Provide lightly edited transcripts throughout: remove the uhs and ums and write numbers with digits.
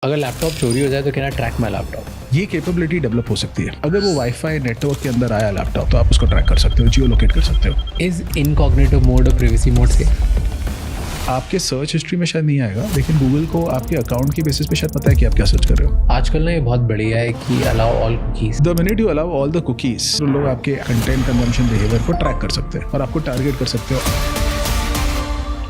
अगर लैपटॉप चोरी हो जाए तो can I track my laptop? ये कैपेबिलिटी डेवलप हो सकती है। अगर वो वाईफाई नेटवर्क के अंदर आया लैपटॉप तो आप उसको ट्रैक कर सकते हो, जियो लोकेट कर सकते हो। इज इनकॉग्निटिव मोड और प्रिवेसी मोड से आपके सर्च हिस्ट्री में शायद नहीं आएगा, लेकिन गूगल को आपके अकाउंट की बेसिस पे शायद पता है कि आप क्या सर्च कर रहे हो। आजकल ना ये बहुत बढ़िया है कि allow all cookies. The minute you allow all the cookies, तो लोग आपके कंटेंट कंजम्पशन बिहेवियर को ट्रैक कर सकते हैं और आपको टारगेट कर सकते हो।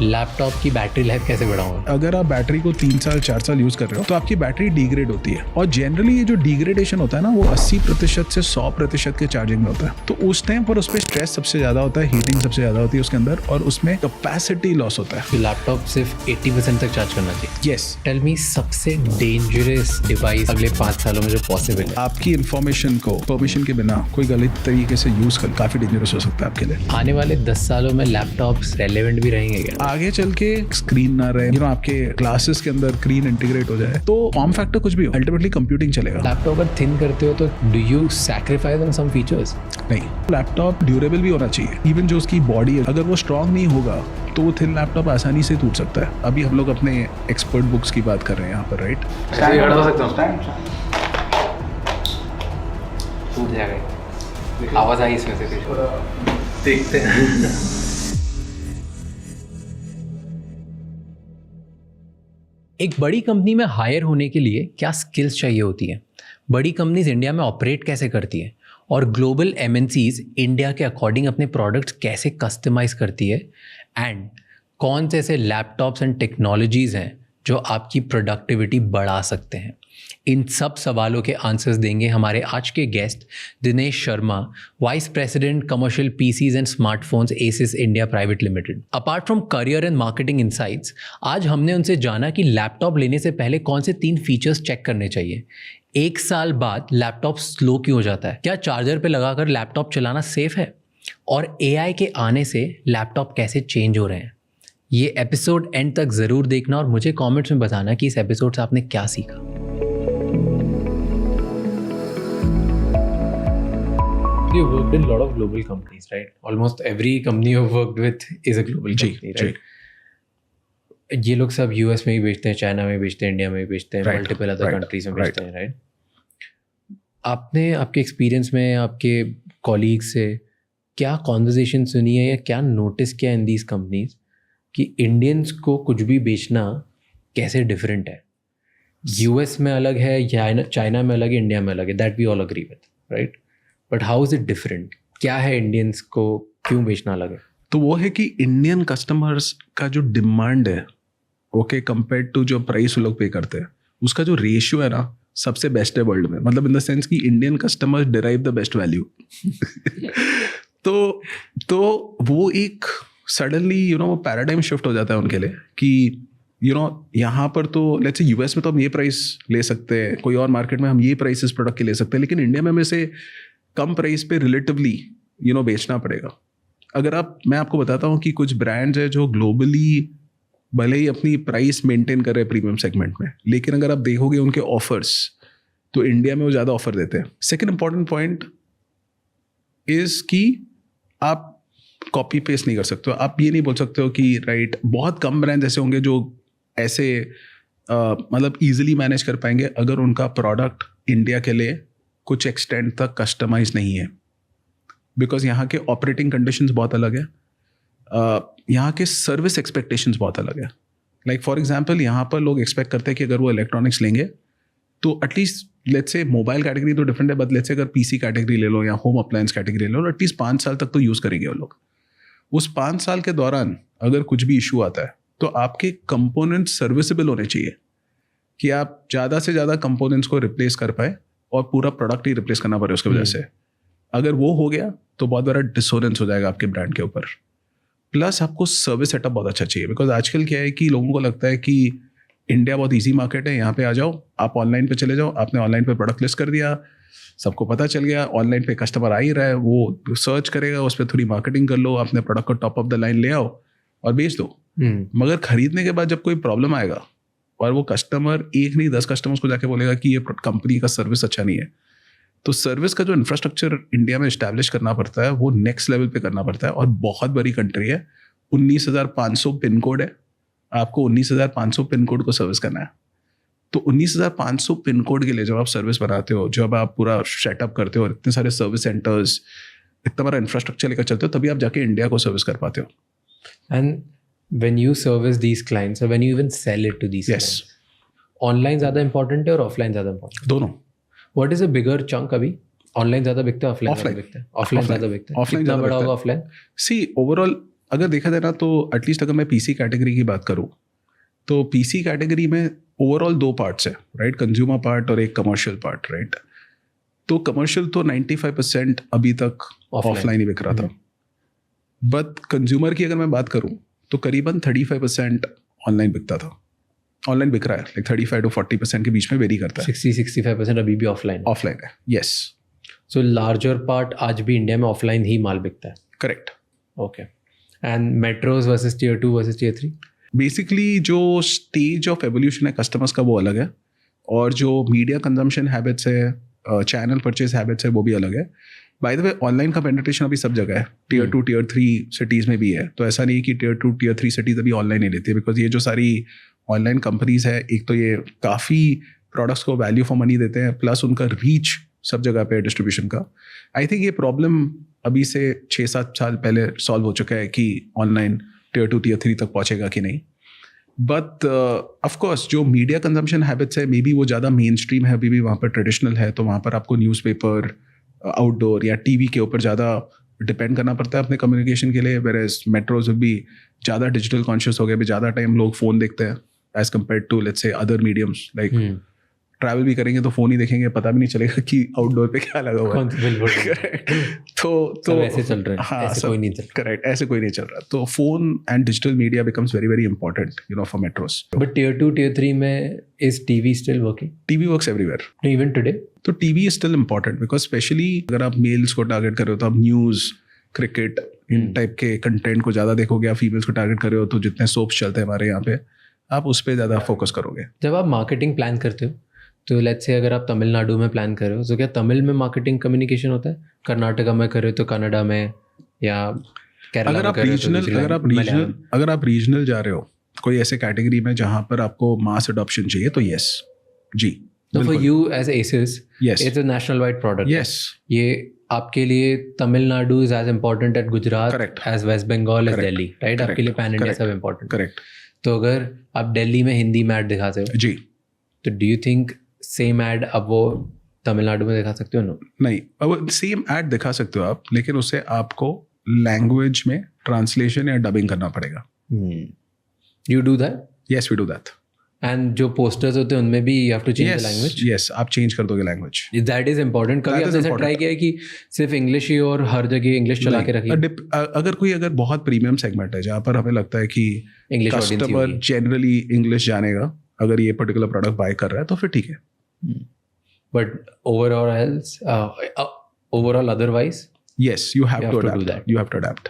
लैपटॉप की बैटरी लाइफ कैसे बढ़ाऊं? अगर आप बैटरी को 3 साल 4 साल यूज कर रहे हो तो आपकी बैटरी डिग्रेड होती है, और जनरली ये जो डिग्रेडेशन होता है ना वो 80% से 100% के चार्जिंग में होता है। तो उस टाइम पर उस पर स्ट्रेस सबसे ज्यादा होता है, हीटिंग सबसे ज्यादा होती है उसके अंदर, और उसमें कैपेसिटी लॉस होता है। तो लैपटॉप सिर्फ 80% तक चार्ज करना चाहिए। यस। टेल मी सबसे डेंजरस डिवाइस अगले 5 सालों में जो पॉसिबल है। आपकी इन्फॉर्मेशन को परमिशन के बिना कोई गलत तरीके से यूज कर काफी डेंजरस हो सकता है आपके लिए। आने वाले 10 सालों में लैपटॉप्स रेलेवेंट भी रहेंगे क्या? आगे चल के स्क्रीन ना रहे, आपके ग्लासेस के अंदर स्क्रीन इंटीग्रेट हो जाए, तो फॉर्म फैक्टर कुछ भी हो, अल्टीमेटली कंप्यूटिंग चलेगा। लैपटॉप अगर थिन करते हो तो do you sacrifice on some features? नहीं, लैपटॉप ड्यूरेबल भी होना चाहिए। इवन जो उसकी बॉडी है अगर वो स्ट्रांग नहीं होगा तो वो थिन लैपटॉप आसानी से टूट सकता है। अभी हम लोग अपने एक्सपर्ट बुक्स की बात कर रहे हैं यहाँ पर, राइट? टूट जाएगा। आवाज आई इसमें से देखते हैं। एक बड़ी कंपनी में हायर होने के लिए क्या स्किल्स चाहिए होती है? बड़ी कंपनीज इंडिया में ऑपरेट कैसे करती है? और ग्लोबल एमएनसीज इंडिया के अकॉर्डिंग अपने प्रोडक्ट्स कैसे कस्टमाइज करती है? एंड कौन से ऐसे लैपटॉप्स एंड टेक्नोलॉजीज हैं जो आपकी प्रोडक्टिविटी बढ़ा सकते हैं? इन सब सवालों के आंसर्स देंगे हमारे आज के guest Dinesh Sharma, vice president commercial PCs and smartphones Asus India private limited. Apart from career and marketing insights, आज हमने उनसे जाना कि लैपटॉप लेने से पहले कौन से 3 फीचर्स चेक करने चाहिए। 1 साल बाद लैपटॉप स्लो क्यों हो जाता है? क्या चार्जर पे लगाकर लैपटॉप चलाना सेफ है? और एआई के आने से लैपटॉप कैसे चेंज हो रहे हैं? ये एपिसोड एंड तक ज़रूर देखना और मुझे कमेंट्स में बताना कि इस एपिसोड से आपने क्या सीखा। You worked in a lot of global companies, right? Almost every company you've worked with is a global company, right? ये लोग सब यूएस में ही बेचते हैं, चाइना में बेचते हैं, इंडिया में भी बेचते हैं, मल्टीपल अदर कंट्रीज में बेचते हैं, राइट? आपने आपके एक्सपीरियंस में आपके कॉलीग से क्या कॉन्वर्जेशन सुनी है या क्या नोटिस किया इन दीज कंपनीज कि इंडियंस को कुछ भी बेचना कैसे डिफरेंट है? यूएस में अलग है, चाइना में अलग है, इंडिया में अलग है, that we all agree with, right? But how is it different? क्या है इंडियंस को क्यों बेचना अलग है? तो वो है कि इंडियन कस्टमर्स का जो डिमांड है, ओके, कंपेयर टू जो प्राइस वो लोग पे करते हैं, उसका जो रेशियो है ना सबसे बेस्ट है वर्ल्ड में। मतलब इन द सेंस कि Indian customers derive the best value. तो वो एक सडनली वो पैराडाइम शिफ्ट हो जाता है उनके लिए कि यहाँ पर तो लेट्स से यूएस में तो हम ये प्राइस ले सकते हैं, कोई और मार्केट में हम ये प्राइस इस प्रोडक्ट के ले सकते हैं, लेकिन इंडिया में हमें से कम प्राइस पे रिलेटिवली बेचना पड़ेगा। अगर मैं आपको बताता हूँ कि कुछ ब्रांड्स है जो ग्लोबली भले ही अपनी प्राइस मेंटेन कर रहे हैं प्रीमियम सेगमेंट में, लेकिन अगर आप देखोगे उनके ऑफर्स तो इंडिया में वो ज़्यादा ऑफर देते हैं। सेकेंड इंपॉर्टेंट पॉइंट इज कि आप कॉपी पेस्ट नहीं कर सकते हो। आप ये नहीं बोल सकते हो कि राइट, बहुत कम ब्रांड्स ऐसे होंगे जो ऐसे मतलब ईजिली मैनेज कर पाएंगे अगर उनका प्रोडक्ट इंडिया के लिए कुछ एक्सटेंट तक कस्टमाइज नहीं है, बिकॉज यहाँ के ऑपरेटिंग कंडीशंस बहुत अलग है, यहाँ के सर्विस एक्सपेक्टेशंस बहुत अलग है। लाइक फॉर एग्जांपल यहाँ पर लोग एक्सपेक्ट करते हैं कि अगर वो इलेक्ट्रॉनिक्स लेंगे तो at least let's say mobile category तो डिफरेंट है, बट लेट्स से अगर पीसी कैटेगरी ले लो या होम अप्लायंस कैटेगरी ले लो, एटलीस्ट 5 साल तक तो यूज़ करेंगे वो लोग। उस 5 साल के दौरान अगर कुछ भी इशू आता है तो आपके कंपोनेंट्स सर्विसेबल होने चाहिए कि आप ज़्यादा से ज़्यादा कंपोनेंट्स को रिप्लेस कर पाए और पूरा प्रोडक्ट ही रिप्लेस करना पड़े उसकी वजह से। अगर वो हो गया तो बहुत बड़ा डिसोनेंस हो जाएगा आपके ब्रांड के ऊपर। प्लस आपको सर्विस सेटअप बहुत अच्छा चाहिए, बिकॉज आजकल क्या है कि लोगों को लगता है कि इंडिया बहुत इजी मार्केट है, यहाँ पे आ जाओ, आप ऑनलाइन पे चले जाओ, आपने ऑनलाइन पे प्रोडक्ट लिस्ट कर दिया, सबको पता चल गया, ऑनलाइन पे कस्टमर आ ही रहा है, वो सर्च करेगा, उस पर थोड़ी मार्केटिंग कर लो, अपने प्रोडक्ट को टॉप ऑफ द लाइन ले आओ और बेच दो। मगर खरीदने के बाद जब कोई प्रॉब्लम आएगा और वो कस्टमर 1 नहीं 10 कस्टमर्स को जाके बोलेगा कि ये कंपनी का सर्विस अच्छा नहीं है, तो सर्विस का जो इंफ्रास्ट्रक्चर इंडिया में इस्टेब्लिश करना पड़ता है वो नेक्स्ट लेवल पे करना पड़ता है। और बहुत बड़ी कंट्री है, 19,500 पिन कोड है, आपको 19,500 पिन कोड को सर्विस करना है। तो 19,500 पिन कोड के लिए जब आप सर्विस बनाते हो, जब आप पूरा सेटअप करते हो, इतने सारे सर्विस सेंटर्स, इतना बड़ा इंफ्रास्ट्रक्चर लेकर चलते हो, तभी आप जाके इंडिया को सर्विस कर पाते हो. And when you service these clients or when you even sell it to these Yes. clients, online ज़्यादा important है और offline ज़्यादा important? दोनों. What is a bigger chunk अभी? Online ज़्यादा बिकता है, offline ज़्यादा Offline. बिकता है? Offline ज़्यादा बिकता है. Offline कितना ज़्यादा बड़ा बिकता होगा offline? सी ओवरऑल अगर देखा जाए ना, तो एटलीस्ट अगर मैं पीसी कैटेगरी की बात करूँ, तो पीसी कैटेगरी में ओवरऑल 2 पार्ट्स है, राइट? कंज्यूमर पार्ट और एक कमर्शियल पार्ट, राइट? तो कमर्शियल तो 95% अभी तक ऑफलाइन ही बिक रहा था. बट कंज्यूमर की अगर मैं बात करूँ तो करीबन 35% ऑनलाइन बिकता था. ऑनलाइन बिक रहा है, लाइक 35 to 40% के बीच में वेरी करता है. 60-65% अभी भी offline. ऑफलाइन है, यस. So larger part आज भी इंडिया में offline ही माल बिकता है. Correct. Okay. And metros versus tier 2 versus tier 3? Basically जो स्टेज ऑफ एवोल्यूशन है कस्टमर्स का वो अलग है, और जो मीडिया कंजम्पशन हैबिट्स है, चैनल परचेज हैबिट्स है, वो भी अलग है. बाय द वे ऑनलाइन का पेनिट्रेशन अभी सब जगह है, टियर 2 टियर 3 सिटीज़ में भी है. तो ऐसा नहीं कि टियर 2 टियर 3 सिटीज़ अभी ऑनलाइन नहीं लेती है, बिकॉज ये जो सारी ऑनलाइन कंपनीज है, एक तो ये काफ़ी प्रोडक्ट्स को वैल्यू फॉर मनी देते हैं, प्लस उनका रीच सब जगह पे डिस्ट्रीब्यूशन का. आई थिंक ये प्रॉब्लम अभी से 6-7 साल पहले सॉल्व हो चुका है कि ऑनलाइन टियर 2 टियर 3 तक पहुँचेगा कि नहीं. बट ऑफकोर्स जो मीडिया कंजम्पशन हैबिट्स है, मे बी वो ज़्यादा मेन स्ट्रीम है, अभी भी वहाँ पर ट्रेडिशनल है, तो वहाँ पर आपको न्यूज़पेपर, आउटडोर या टीवी के ऊपर ज़्यादा डिपेंड करना पड़ता है अपने कम्युनिकेशन के लिए. वेरेज मेट्रोज भी ज़्यादा डिजिटल कॉन्शियस हो गए, भी ज़्यादा टाइम लोग फ़ोन देखते हैं as compare to let's say other mediums. Like travel भी करेंगे तो फ़ोन ही देखेंगे, पता भी नहीं चलेगा कि आउटडोर पे क्या लगा हुआ है. तो ऐसे चल रहे हैं. हाँ, ऐसे कोई नहीं चल रहा. करेक्ट, ऐसे कोई नहीं चल रहा. तो phone and digital media becomes very very important, you know, for metros. But tier 2 tier 3 में is TV still working? TV works everywhere. Even today? तो TV is still important, because specially अगर आप मेल्स को target कर रहे हो तो आप न्यूज़, क्रिकेट, इन टाइप के कंटेंट को ज़्यादा देखोगे. आप फीमेल्स को टारगेट कर रहे हो तो जितने सोप्स चलते हैं हमारे यहाँ पे, आप उस पर ज़्यादा फोकस करोगे. जब आप मार्केटिंग प्लान करते हो तो लेट्स से अगर आप तमिलनाडु में प्लान कर रहे हो, तो क्या तमिल में मार्केटिंग कम्युनिकेशन होता है? कर्नाटका में कर रहे हो तो कन्नड़ा में, या केरला में कर रहे हो तो दूसरी language, अगर आप रीजनल जा रहे हो कोई ऐसे कैटेगरी में जहाँ पर आपको मास अडॉप्शन चाहिए, तो यस जी. So for you as Asus, Yes. it's a national wide product. Yes. ये आपके लिए Tamil Nadu is as important as Gujarat, Correct. as West Bengal, as Correct. Delhi, right? Correct. आपके लिए पैन इंडिया Correct. सब important. करेक्ट तो अगर आप दिल्ली में हिंदी में ऐड दिखाते हो, जी. तो do you think same add अब वो तमिलनाडु में दिखा सकते हो? नो. नहीं, अब सेम ऐड दिखा सकते हो आप, लेकिन उसे आपको लैंग्वेज में ट्रांसलेशन या डबिंग करना पड़ेगा. You do that? Yes, we do that. And जो पोस्टर्स होते हैं उनमें भी you have to change the language. Yes, आप चेंज कर दोगे लैंग्वेज. That is important. कभी That is आपने ऐसा important. ट्राई किया है कि सिर्फ इंग्लिश ही और हर जगह इंग्लिश चला के रखिए? अगर बहुत प्रीमियम सेगमेंट है जहाँ पर हमें लगता है कि इंग्लिश कस्टमर जनरली इंग्लिश जानेगा, अगर ये पर्टिकुलर प्रोडक्ट बाय कर रहा है, तो फिर ठीक है. But overall otherwise yes, you have You to have to do adapt. that. You have to adapt.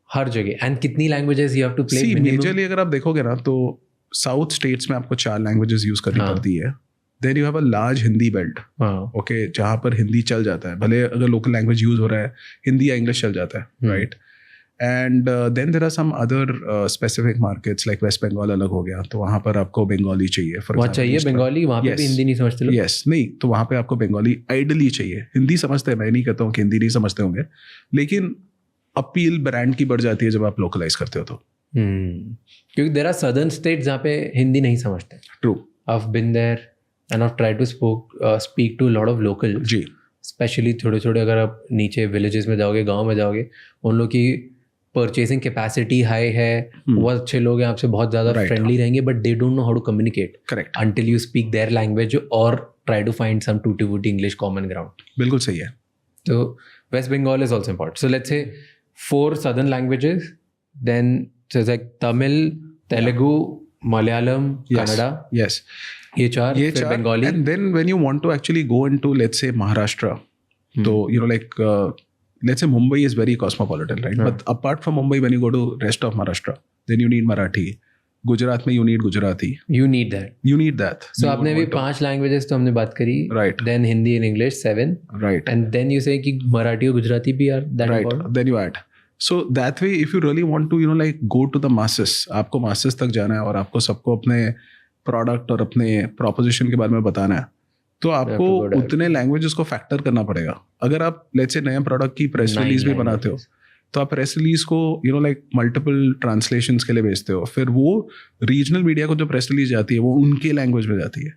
हर जगह. एंड कितनी languages you have to play? See majorly अगर आप देखोगे ना, तो साउथ स्टेट्स में आपको 4 लैंग्वेजेस यूज करनी हाँ. पड़ती है. Then you have a large Hindi belt, okay, जहाँ पर हिंदी चल जाता है, भले अगर लोकल लैंग्वेज यूज हो रहा है, हिंदी या इंग्लिश चल जाता है, right. And then there are some other specific markets like West Bengal अलग हो गया, तो वहाँ पर आपको बंगाली चाहिए. वहाँ चाहिए बंगाली, वहाँ पे भी हिंदी नहीं समझते लोग. यस, नहीं, तो वहाँ पे आपको बंगाली आइडली चाहिए. हिंदी समझते हैं, मैं नहीं कहता हूँ कि हिंदी नहीं समझते होंगे, लेकिन अपील ब्रांड की बढ़ जाती है जब आप लोकलाइज करते हो तो. क्योंकि देर आर सदर्न स्टेट्स जहाँ पे हिंदी नहीं समझते. True. I have been there and I try to speak to lot of local, जी. स्पेशली थोड़े थोड़े अगर आप नीचे विलेजेस में जाओगे, गांव में जाओगे, उन लोग की परचेसिंग कैपेसिटी हाई है, बहुत अच्छे लोग हैं, आपसे बहुत ज़्यादा Right. फ्रेंडली रहेंगे, but they don't know how to communicate correct. until you speak their language और try to find some tutti-frutti English common ground. बिल्कुल सही है. So West Bengal is also important. So let's say 4 southern languages, then so it's like Tamil, Telugu, Malayalam, Yes. Kannada. Yes. ये चार, ये फिर चार, Bengali. and then when you want to actually go into let's say Maharashtra, so you know like let's say Mumbai is very cosmopolitan, right? But apart from Mumbai, when you go to rest of Maharashtra, then you need Marathi. Gujarat में you need Gujarati. You need that. You need that. So You आपने would भी want to- 5 languages तो हमने बात करी. Right. Then Hindi and English 7. Right. And then you say कि मराठी और गुजराती भी are that Right. important. Then you add. So that way, if you really want to, you know, like go to the masses, आपको masses तक जाना है और आपको सबको अपने प्रोडक्ट और अपने प्रोपोजिशन के बारे में बताना है तो आपको उतने लैंग्वेजेस को फैक्टर करना पड़ेगा. अगर आप लेट्स से नए प्रोडक्ट की प्रेस रिलीज भी बनाते हो तो आप प्रेस रिलीज को लाइक मल्टीपल ट्रांसलेशंस के लिए भेजते हो, फिर वो रीजनल मीडिया को जो प्रेस रिलीज जाती है वो उनके लैंग्वेज में जाती है,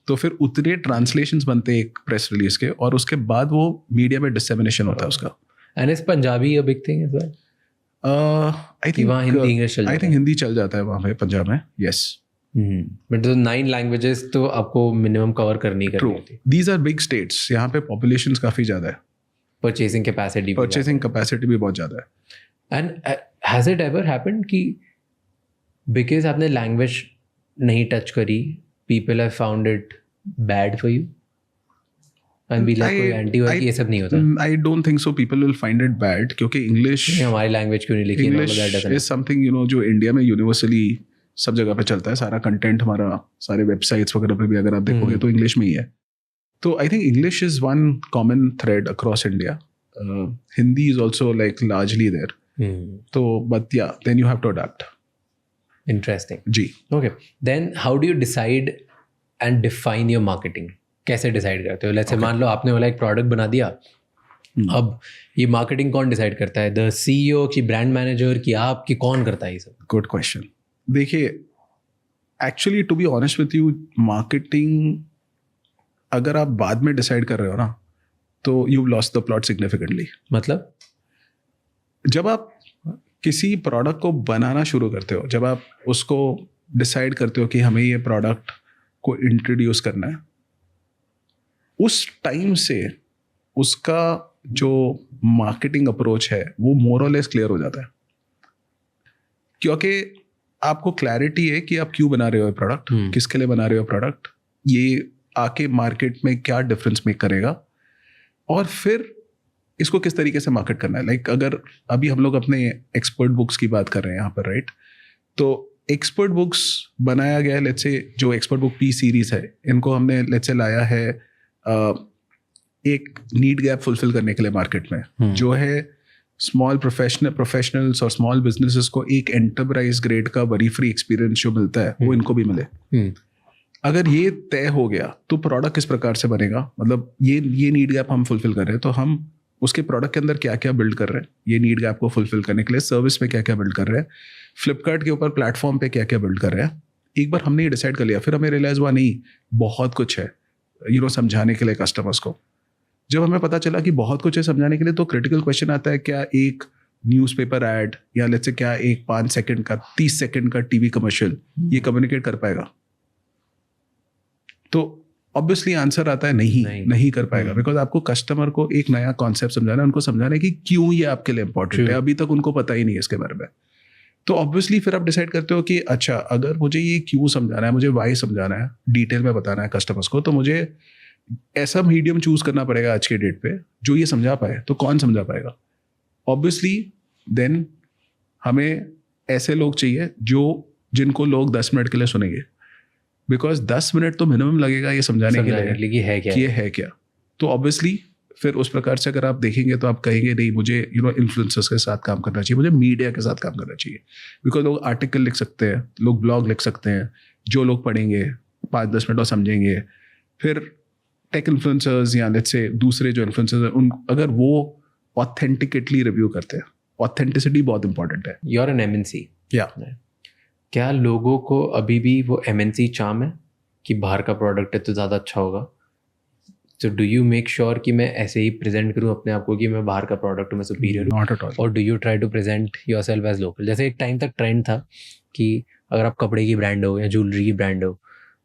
तो फिर उतने ट्रांसलेशंस बनते हैं एक प्रेस रिलीज के, और उसके बाद वो मीडिया में डिसेमिनेशन होता है उसका. And is Punjabi a big thing as well? I think Hindi चल जाता है वहाँ पे पंजाब में. यस, बट तो 9 लैंग्वेजेस तो आपको मिनिमम कवर करनी होती. दीज आर बिग स्टेट्स, यहाँ पे पॉपुलेशंस काफ़ी ज़्यादा है, परचेसिंग कैपेसिटी भी बहुत ज़्यादा है. And has it ever happened कि बिकॉज आपने लैंग्वेज नहीं टच करी, people have found it bad for you and be like कोई एंटी हो, ये सब नहीं होता? I don't think so people will find it bad, क्योंकि इंग्लिश हमारी लैंग्वेज क्यों नहीं लिखी? इंग्लिश इज समथिंग जो इंडिया में यूनिवर्सली सब जगह पे चलता है. सारा कंटेंट हमारा सारे वेबसाइट्स वगैरह पे भी अगर आप देखोगे तो इंग्लिश में ही है. तो I think English is one common thread across India. Hindi is also like largely there. तो but yeah then you have to adapt. Interesting जी. Okay, then how do you decide and define your marketing? कैसे decide करते हो? Let's say मान लो आपने वाला एक product बना दिया, अब ये मार्केटिंग कौन डिसाइड करता है? द CEO की, ब्रांड मैनेजर की, आप की, कौन करता है ये सब? Good question. देखिए, actually to be honest with you, marketing अगर आप बाद में डिसाइड कर रहे हो ना तो you lost the plot significantly. मतलब जब आप किसी प्रोडक्ट को बनाना शुरू करते हो, जब आप उसको डिसाइड करते हो कि हमें ये प्रोडक्ट को इंट्रोड्यूस करना है, उस टाइम से उसका जो मार्केटिंग अप्रोच है वो मोर और लेस क्लियर हो जाता है, क्योंकि आपको क्लैरिटी है कि आप क्यों बना रहे हो प्रोडक्ट, किसके लिए बना रहे हो प्रोडक्ट, ये आके मार्केट में क्या डिफरेंस मेक करेगा, और फिर इसको किस तरीके से मार्केट करना है. लाइक अगर अभी हम लोग अपने एक्सपर्ट बुक्स की बात कर रहे हैं यहाँ पर, राइट, तो एक्सपर्ट बुक्स बनाया गया है. लेट्स से जो एक्सपर्ट बुक P सीरीज है, इनको हमने लेट्स से लाया है एक नीड गैप फुलफिल करने के लिए मार्केट में, जो है स्मॉल प्रोफेशनल्स और स्मॉल बिजनेसेस को एक एंटरप्राइज ग्रेड का वरी फ्री एक्सपीरियंस जो मिलता है वो इनको भी मिले. अगर ये तय हो गया तो प्रोडक्ट किस प्रकार से बनेगा, मतलब ये नीड गैप हम फुलफिल कर रहे हैं तो हम उसके प्रोडक्ट के अंदर क्या क्या बिल्ड कर रहे हैं, ये नीड गैप को फुलफिल करने के लिए सर्विस में क्या क्या बिल्ड कर रहे हैं, फ्लिपकार्ट के ऊपर प्लेटफॉर्म पे क्या क्या बिल्ड कर रहे हैं. एक बार हमने ये डिसाइड कर लिया, फिर हमें रियलाइज हुआ नहीं बहुत कुछ है समझाने के लिए कस्टमर्स को. जब हमें पता चला कि बहुत कुछ है समझाने के लिए, तो क्रिटिकल क्वेश्चन आता है, क्या एक न्यूज़पेपर ऐड या लेट्स से क्या एक 5 सेकंड का 30 सेकंड का टीवी कमर्शियल ये कम्युनिकेट कर पाएगा? तो ऑब्वियसली आंसर आता है नहीं कर पाएगा, बिकॉज आपको कस्टमर को एक नया कॉन्सेप्ट समझाना है, उनको समझाना है कि क्यों ये आपके लिए इंपॉर्टेंट है. अभी तक उनको पता ही नहीं है इसके बारे में. तो ऑब्वियसली फिर आप डिसाइड करते हो कि अच्छा, अगर मुझे ये क्यों समझाना है, मुझे वाई समझाना है, डिटेल में बताना है कस्टमर्स को, तो मुझे ऐसा मीडियम चूज करना पड़ेगा आज के डेट पे जो ये समझा पाए. तो कौन समझा पाएगा? ऑब्वियसली देन हमें ऐसे लोग चाहिए जिनको लोग 10 मिनट के लिए सुनेंगे, बिकॉज 10 मिनट तो मिनिमम लगेगा ये समझाने के लिए कि ये है क्या. तो ऑब्वियसली फिर उस प्रकार से अगर आप देखेंगे तो आप कहेंगे नहीं, मुझे इन्फ्लुएंसर्स के साथ काम करना चाहिए, मुझे मीडिया के साथ काम करना चाहिए, बिकॉज लोग आर्टिकल लिख सकते हैं, लोग ब्लॉग लिख सकते हैं, जो लोग पढ़ेंगे 5-10 मिनट और समझेंगे. फिर टेक इन्फ्लुएंसर्स या लेट्स से दूसरे जो इन्फ्लुएंसर्स हैं, उन अगर वो ऑथेंटिकेटली रिव्यू करते हैं, ऑथेंटिसिटी बहुत इंपॉर्टेंट है. You are an MNC. या क्या लोगों को अभी भी वो MNC चार्म है कि बाहर का प्रोडक्ट है तो ज़्यादा अच्छा होगा? तो डू यू मेक श्योर कि मैं ऐसे ही प्रेजेंट करूँ अपने आप को कि मैं बाहर का प्रोडक्ट हूँ, मैं सुपीरियर हूँ? Not at all. और do you try to present yourself as local? जैसे एक टाइम तक ट्रेंड था कि अगर आप कपड़े की ब्रांड हो या ज्वेलरी की ब्रांड हो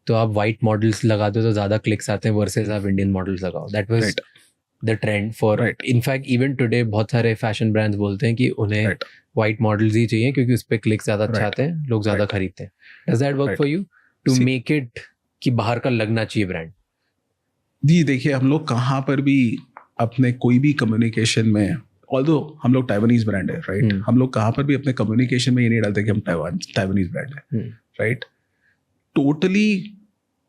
तो आप वाइट मॉडल्स लगाते हो तो ज़्यादा क्लिक्स आते हैं वर्सेस आप इंडियन मॉडल्स लगाओ. That was the trend for, in fact even today बहुत सारे फैशन ब्रांड्स बोलते हैं कि उन्हें वाइट मॉडल्स ही चाहिए क्योंकि उस पर क्लिक्स ज़्यादा अच्छे आते हैं, लोग ज़्यादा खरीदते हैं. Does that work for you to make it कि बाहर का लगना चाहिए ब्रांड? जी देखिए, हम लोग कहाँ पर भी अपने कोई भी कम्युनिकेशन में, ऑल्दो हम लोग टाइवानीज ब्रांड है, राइट, हम लोग कहाँ पर भी अपने कम्युनिकेशन में ये नहीं डालते कि हम टाइवानीज ब्रांड है, राइट. टोटली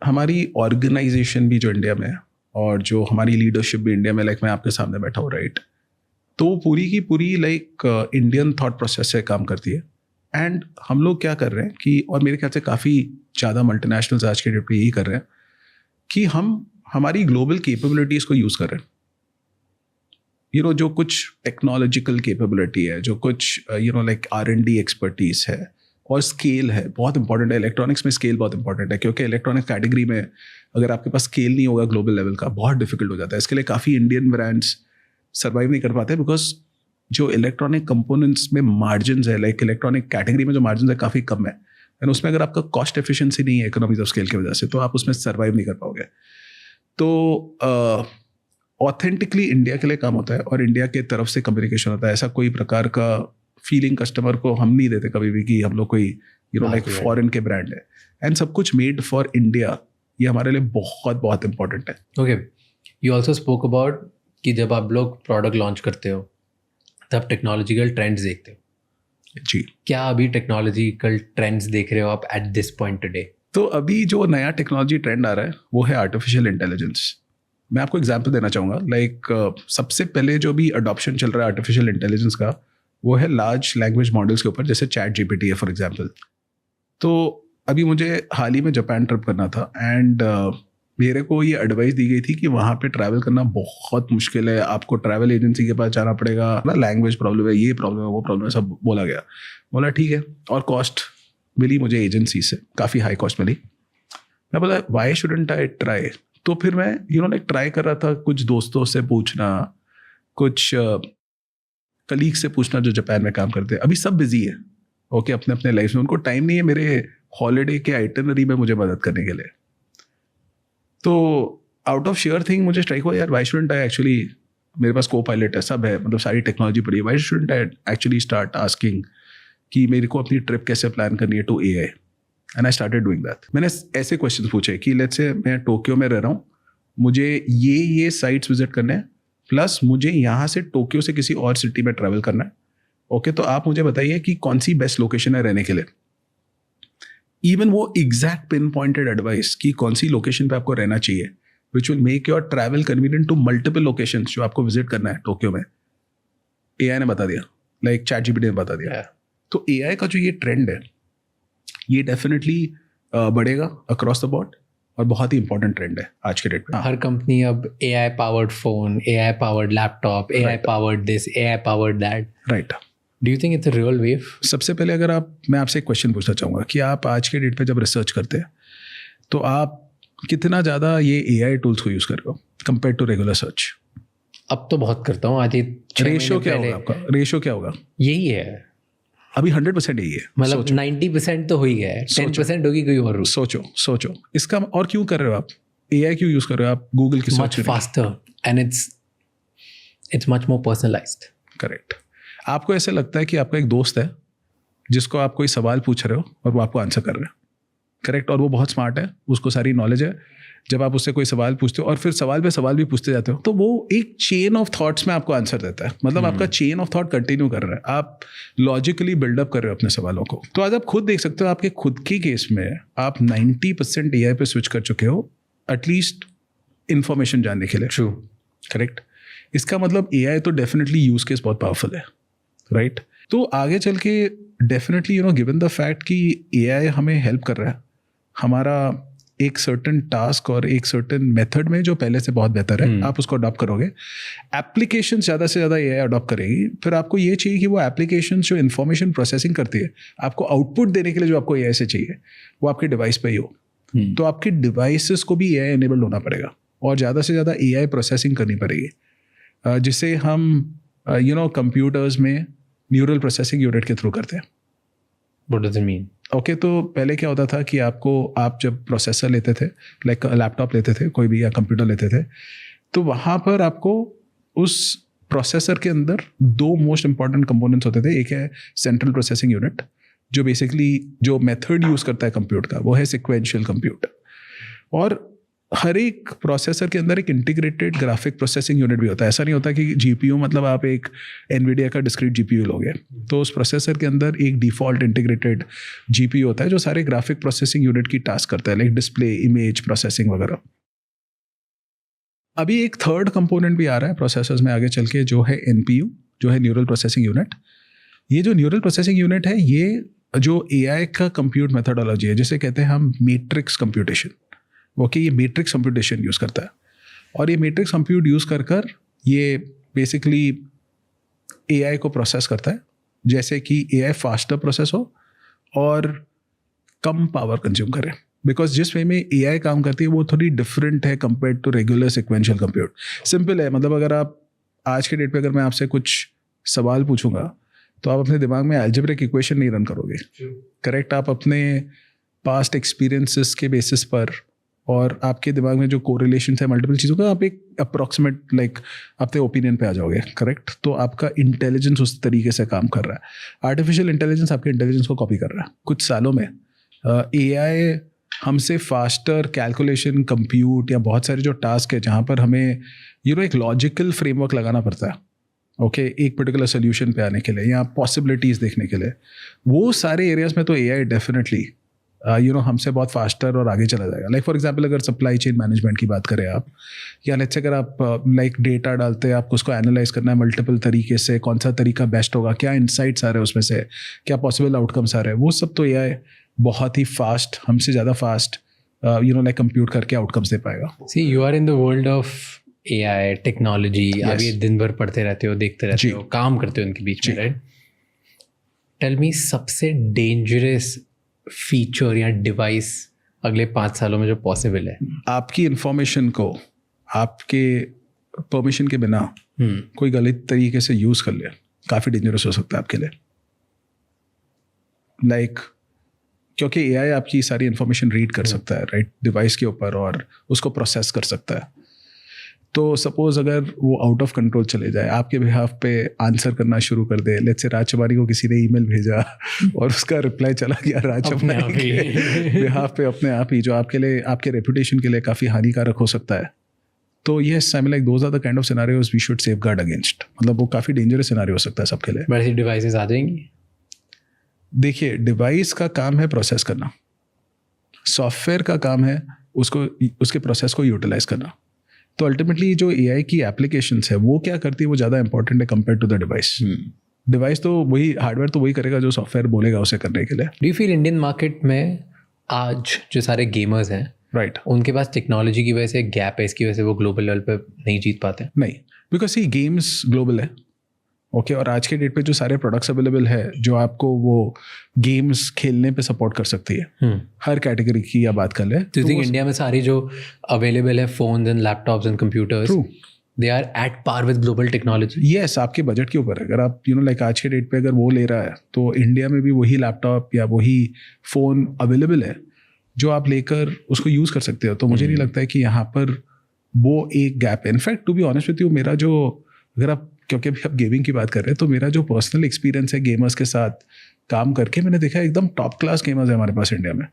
हमारी ऑर्गेनाइजेशन भी जो इंडिया में है और जो हमारी लीडरशिप भी इंडिया में, लाइक मैं आपके सामने बैठा हूँ, राइट, तो पूरी की पूरी लाइक इंडियन थॉट प्रोसेस से काम करती है. एंड हम लोग क्या कर रहे हैं कि, और मेरे ख्याल से काफ़ी ज़्यादा मल्टीनेशनल्स आज के डेट पे यही कर रहे हैं कि हम हमारी ग्लोबल कैपेबिलिटीज़ को यूज़ कर रहे हैं। जो कुछ टेक्नोलॉजिकल कैपेबिलिटी है, जो कुछ लाइक R&D एक्सपर्टीज है और स्केल है, बहुत इंपॉर्टेंट है। इलेक्ट्रॉनिक्स में स्केल बहुत इंपॉर्टेंट है, क्योंकि इलेक्ट्रॉनिक्स कैटेगरी में अगर आपके पास स्केल नहीं होगा ग्लोबल लेवल का, बहुत डिफिकल्ट हो जाता है। इसके लिए काफ़ी इंडियन ब्रांड्स सर्वाइव नहीं कर पाते, बिकॉज जो इलेक्ट्रॉनिक कंपोनेंट्स में मार्जिन है, लाइक इलेक्ट्रॉनिक कैटेगरी में जो मार्जिन है काफ़ी कम है, एंड उसमें अगर आपका कॉस्ट एफिशिएंसी नहीं है इकोनॉमीज ऑफ स्केल की वजह से, तो आप उसमें सर्वाइव नहीं कर पाओगे। तो ऑथेंटिकली इंडिया के लिए काम होता है और इंडिया के तरफ से कम्युनिकेशन होता है। ऐसा कोई प्रकार का फीलिंग कस्टमर को हम नहीं देते कभी भी कि हम लोग कोई लाइक फॉरेन के ब्रांड है, एंड सब कुछ मेड फॉर इंडिया। ये हमारे लिए बहुत बहुत इंपॉर्टेंट है। Okay, you also spoke about कि जब आप लोग प्रोडक्ट लॉन्च करते हो तब टेक्नोलॉजिकल ट्रेंड्स देखते हो। जी, क्या अभी टेक्नोलॉजिकल ट्रेंड्स देख रहे हो आप एट दिस पॉइंट टुडे? तो अभी जो नया टेक्नोलॉजी ट्रेंड आ रहा है वो है आर्टिफिशियल इंटेलिजेंस। मैं आपको एग्जांपल देना चाहूँगा। लाइक सबसे पहले जो भी अडॉप्शन चल रहा है आर्टिफिशियल इंटेलिजेंस का, वो है लार्ज लैंग्वेज मॉडल्स के ऊपर, जैसे ChatGPT है फॉर एग्जांपल। तो अभी मुझे हाल ही में जापान ट्रिप करना था, एंड मेरे को ये एडवाइस दी गई थी कि वहाँ पे ट्रैवल करना बहुत मुश्किल है, आपको ट्रैवल एजेंसी के पास जाना पड़ेगा ना, लैंग्वेज प्रॉब्लम है, ये प्रॉब्लम है, वो प्रॉब्लम है, सब बोला गया। बोला ठीक है, और कॉस्ट मिली मुझे एजेंसी से, काफ़ी हाई कॉस्ट मिली। मैं बोला वाई शुडंट आई ट्राई। तो फिर मैं लाइक ट्राई कर रहा था, कुछ दोस्तों से पूछना, कुछ कलीग से पूछना जो जापान में काम करते हैं। अभी सब बिजी है, ओके, अपने अपने लाइफ में, उनको टाइम नहीं है मेरे हॉलीडे के आइटनरी में मुझे मदद करने के लिए। तो आउट ऑफ शेयर थिंग मुझे स्ट्राइक हुआ, यार वाई शुडंट आई एक्चुअली, मेरे पास को पायलट है, सब है, मतलब सारी टेक्नोलॉजी पड़ी है, why shouldn't I actually start asking कि मेरे को अपनी ट्रिप कैसे प्लान करनी है to AI। And I started doing that. मैंने ऐसे क्वेश्चन पूछे कि लेट्स से मैं टोक्यो में रह रहा हूँ, मुझे ये साइट्स विजिट करने हैं, प्लस मुझे यहाँ से टोक्यो से किसी और सिटी में ट्रैवल करना है। ओके, तो आप मुझे बताइए कि कौन सी बेस्ट लोकेशन है रहने के लिए। इवन वो एग्जैक्ट पिन पॉइंटेड एडवाइस कि कौन सी लोकेशन पे आपको रहना चाहिए, which will make your travel convenient to multiple location जो आपको विजिट करना है टोक्यो में, AI ने बता दिया, लाइक ChatGPT ने बता दिया। तो AI का जो ये ट्रेंड है, ये डेफिनेटली बढ़ेगा अक्रॉस द बोर्ड, और बहुत ही इंपॉर्टेंट ट्रेंड है आज के डेट में। हर कंपनी अब AI powered phone, AI powered laptop, AI powered this, AI powered that. Right. Do you think it's a real wave? सबसे पहले अगर मैं आपसे एक क्वेश्चन पूछना चाहूँगा कि आप आज के डेट पे जब रिसर्च करते हैं तो आप कितना ज़्यादा ये AI टूल्स को यूज़ कर रहे हो कंपेयर टू रेगुलर सर्च? अब तो बहुत करता हूँ। आज ये रेशियो क्या होगा आपका? रेशियो क्या होगा? यही है, अभी 100% यही है। मतलब 90% तो हो ही गया है, 10% होगी कोई और। सोचो इसका, और क्यों कर रहे हो आप? AI क्यों यूज़ कर रहे हो आप? गूगल की search faster and it's much more personalised. Correct. आपको ऐसा लगता है कि आपका एक दोस्त है जिसको आप कोई सवाल पूछ रहे हो और वो आपको आंसर कर रहा है, करेक्ट, और वो बहुत स्मार्ट है, उसको सारी नॉलेज है। जब आप उससे कोई सवाल पूछते हो और फिर सवाल पे सवाल भी पूछते जाते हो, तो वो एक चेन ऑफ थॉट्स में आपको आंसर देता है, मतलब आपका चेन ऑफ थॉट कंटिन्यू कर रहा है, आप लॉजिकली बिल्डअप कर रहे हो अपने सवालों को। तो आज आप खुद देख सकते हो, आपके खुद की केस में आप 90% AI पे स्विच कर चुके हो, एटलीस्ट इंफॉर्मेशन जानने के लिए। True, correct. इसका मतलब AI तो डेफिनेटली यूज केस बहुत पावरफुल है, राइट। तो आगे चल के डेफिनेटली गिवन द फैक्ट कि AI हमें हेल्प कर रहा है, हमारा एक सर्टन टास्क और एक सर्टन मेथड में जो पहले से बहुत बेहतर है, आप उसको अडॉप्ट करोगे, एप्लीकेशन ज़्यादा से ज़्यादा AI अडॉप्ट करेगी। फिर आपको ये चाहिए कि वो एप्लीकेशन जो इन्फॉर्मेशन प्रोसेसिंग करती है, आपको आउटपुट देने के लिए जो आपको AI से चाहिए वो आपके डिवाइस पे ही हो। तो आपके डिवाइसेस को भी AI एनेबल्ड होना पड़ेगा और ज़्यादा से ज़्यादा AI प्रोसेसिंग करनी पड़ेगी, जिसे हम कंप्यूटर्स में न्यूरल प्रोसेसिंग यूनिट के थ्रू करते हैं। What does it mean? Okay, तो पहले क्या होता था कि आप जब प्रोसेसर लेते थे, लाइक लैपटॉप लेते थे कोई भी या कंप्यूटर लेते थे, तो वहाँ पर आपको उस प्रोसेसर के अंदर 2 मोस्ट इंपॉर्टेंट कंपोनेंट्स होते थे। एक है सेंट्रल प्रोसेसिंग यूनिट, जो बेसिकली जो मेथड यूज़ करता है कंप्यूट का, वो है सिक्वेंशियल कंप्यूट, और हर एक प्रोसेसर के अंदर एक इंटीग्रेटेड ग्राफिक प्रोसेसिंग यूनिट भी होता है। ऐसा नहीं होता कि GPU मतलब आप एक NVIDIA का डिस्क्रीट GPU लोगे, तो उस प्रोसेसर के अंदर एक डिफ़ॉल्ट इंटीग्रेटेड GPU होता है जो सारे ग्राफिक प्रोसेसिंग यूनिट की टास्क करता है, लाइक डिस्प्ले, इमेज प्रोसेसिंग वगैरह। अभी एक थर्ड कंपोनेंट भी आ रहा है प्रोसेसर्स में आगे चल के, जो है NPU, जो है न्यूरल प्रोसेसिंग यूनिट। ये जो न्यूरल प्रोसेसिंग यूनिट है, ये जो AI का कंप्यूट मेथोडोलॉजी है, जिसे कहते हैं हम मैट्रिक्स कंप्यूटेशन, ओके, ये मैट्रिक्स कंप्यूटेशन यूज़ करता है। और ये मैट्रिक्स कंप्यूट यूज़ कर ये बेसिकली AI को प्रोसेस करता है, जैसे कि AI फास्टर प्रोसेस हो और कम पावर कंज्यूम करे। बिकॉज जिस वे में AI काम करती है वो थोड़ी डिफरेंट है compare to regular sequential compute. Simple है, मतलब अगर आप आज के डेट पे अगर मैं आपसे कुछ सवाल पूछूंगा तो आप अपने दिमाग में अलजेब्रिक इक्वेशन नहीं रन करोगे, करेक्ट? आप अपने पास्ट एक्सपीरियंसेस के बेसिस पर और आपके दिमाग में जो कोरिलेशन है मल्टीपल चीज़ों का, आप एक अप्रॉक्सीमेट लाइक अपने ओपिनियन पे आ जाओगे, करेक्ट? तो आपका इंटेलिजेंस उस तरीके से काम कर रहा है। आर्टिफिशियल इंटेलिजेंस आपके इंटेलिजेंस को कॉपी कर रहा है। कुछ सालों में AI हमसे फास्टर कैलकुलेशन, कंप्यूट या बहुत सारे जो टास्क है जहाँ पर हमें एक लॉजिकल फ्रेमवर्क लगाना पड़ता है, ओके, एक पर्टिकुलर सोल्यूशन पे आने के लिए या पॉसिबिलिटीज़ देखने के लिए, वो सारे एरियाज में तो AI डेफिनेटली हमसे बहुत फास्टर और आगे चला जाएगा। लाइक फॉर एग्जांपल अगर सप्लाई चेन मैनेजमेंट की बात करें आप, या लेट्स से अगर आप लाइक डेटा डालते हैं, आपको उसको एनालाइज करना है मल्टीपल तरीके से, कौन सा तरीका बेस्ट होगा, क्या इंसाइट्स आ रहे हैं उसमें से, क्या पॉसिबल आउटकम्स आ रहे हैं, वो सब तो AI बहुत ही फास्ट, हमसे ज़्यादा फास्ट लाइक कंप्यूट करके आउटकम्स दे पाएगा। See you are in the world of AI technology, आप ये दिन भर पढ़ते रहते हो, देखते रहते हो, काम करते हो उनके बीच में, राइट? टेल मी सबसे डेंजरस फीचर या डिवाइस अगले 5 सालों में जो पॉसिबल है। आपकी इंफॉर्मेशन को आपके परमिशन के बिना कोई गलत तरीके से यूज़ कर ले, काफ़ी डेंजरस हो सकता है आपके लिए। लाइक क्योंकि AI आपकी सारी इंफॉर्मेशन रीड कर सकता है, राइट, डिवाइस के ऊपर, और उसको प्रोसेस कर सकता है। तो सपोज अगर वो आउट ऑफ कंट्रोल चले जाए, आपके बिहाफ पे आंसर करना शुरू कर दे, लेट्स से राज चबारी को किसी ने ईमेल भेजा और उसका रिप्लाई चला गया राज चबारी के बिहाफ पे अपने आप ही, जो आपके लिए, आपके रेपुटेशन के लिए काफ़ी हानिकारक हो सकता है। तो ये like those are the kind of scenarios we should safeguard against. मतलब वो काफ़ी डेंजरस सिनेरियो हो सकता है सबके लिए। बड़ी डिवाइसेस आ जाएंगी। देखिए, डिवाइस का काम है प्रोसेस करना, सॉफ्टवेयर का काम है उसको, उसके प्रोसेस को यूटिलाइज करना। तो अल्टीमेटली जो AI की एप्लीकेशंस है वो क्या करती है, वो ज़्यादा इंपॉर्टेंट है compare to the device. Device तो वही, हार्डवेयर तो वही करेगा जो सॉफ्टवेयर बोलेगा उसे करने के लिए। Do you feel Indian market में आज जो सारे गेमर्स हैं, राइट, उनके पास टेक्नोलॉजी की वजह से गैप है, इसकी वजह से वो ग्लोबल लेवल पे नहीं जीत पाते? नहीं, बिकॉज ये गेम्स ग्लोबल है, ओके, और आज के डेट पे जो सारे प्रोडक्ट्स अवेलेबल है जो आपको वो गेम्स खेलने पे सपोर्ट कर सकती है, हर कैटेगरी की या बात कर ले। तो इंडिया में सारी जो अवेलेबल है phones and laptops and computers, they are at par with global technology. Yes, आपके बजट के ऊपर है। अगर आप लाइक आज के डेट पे अगर वो ले रहा है तो इंडिया में भी वही लैपटॉप या वही फ़ोन अवेलेबल है जो आप लेकर उसको यूज़ कर सकते हो। तो मुझे नहीं लगता है कि यहाँ पर वो एक गैप है। In fact to be honest with you, मेरा जो, अगर आप, क्योंकि अभी आप गेमिंग की बात कर रहे हैं, तो मेरा जो पर्सनल एक्सपीरियंस है गेमर्स के साथ काम करके, मैंने देखा एकदम टॉप क्लास गेमर्स है हमारे पास इंडिया में,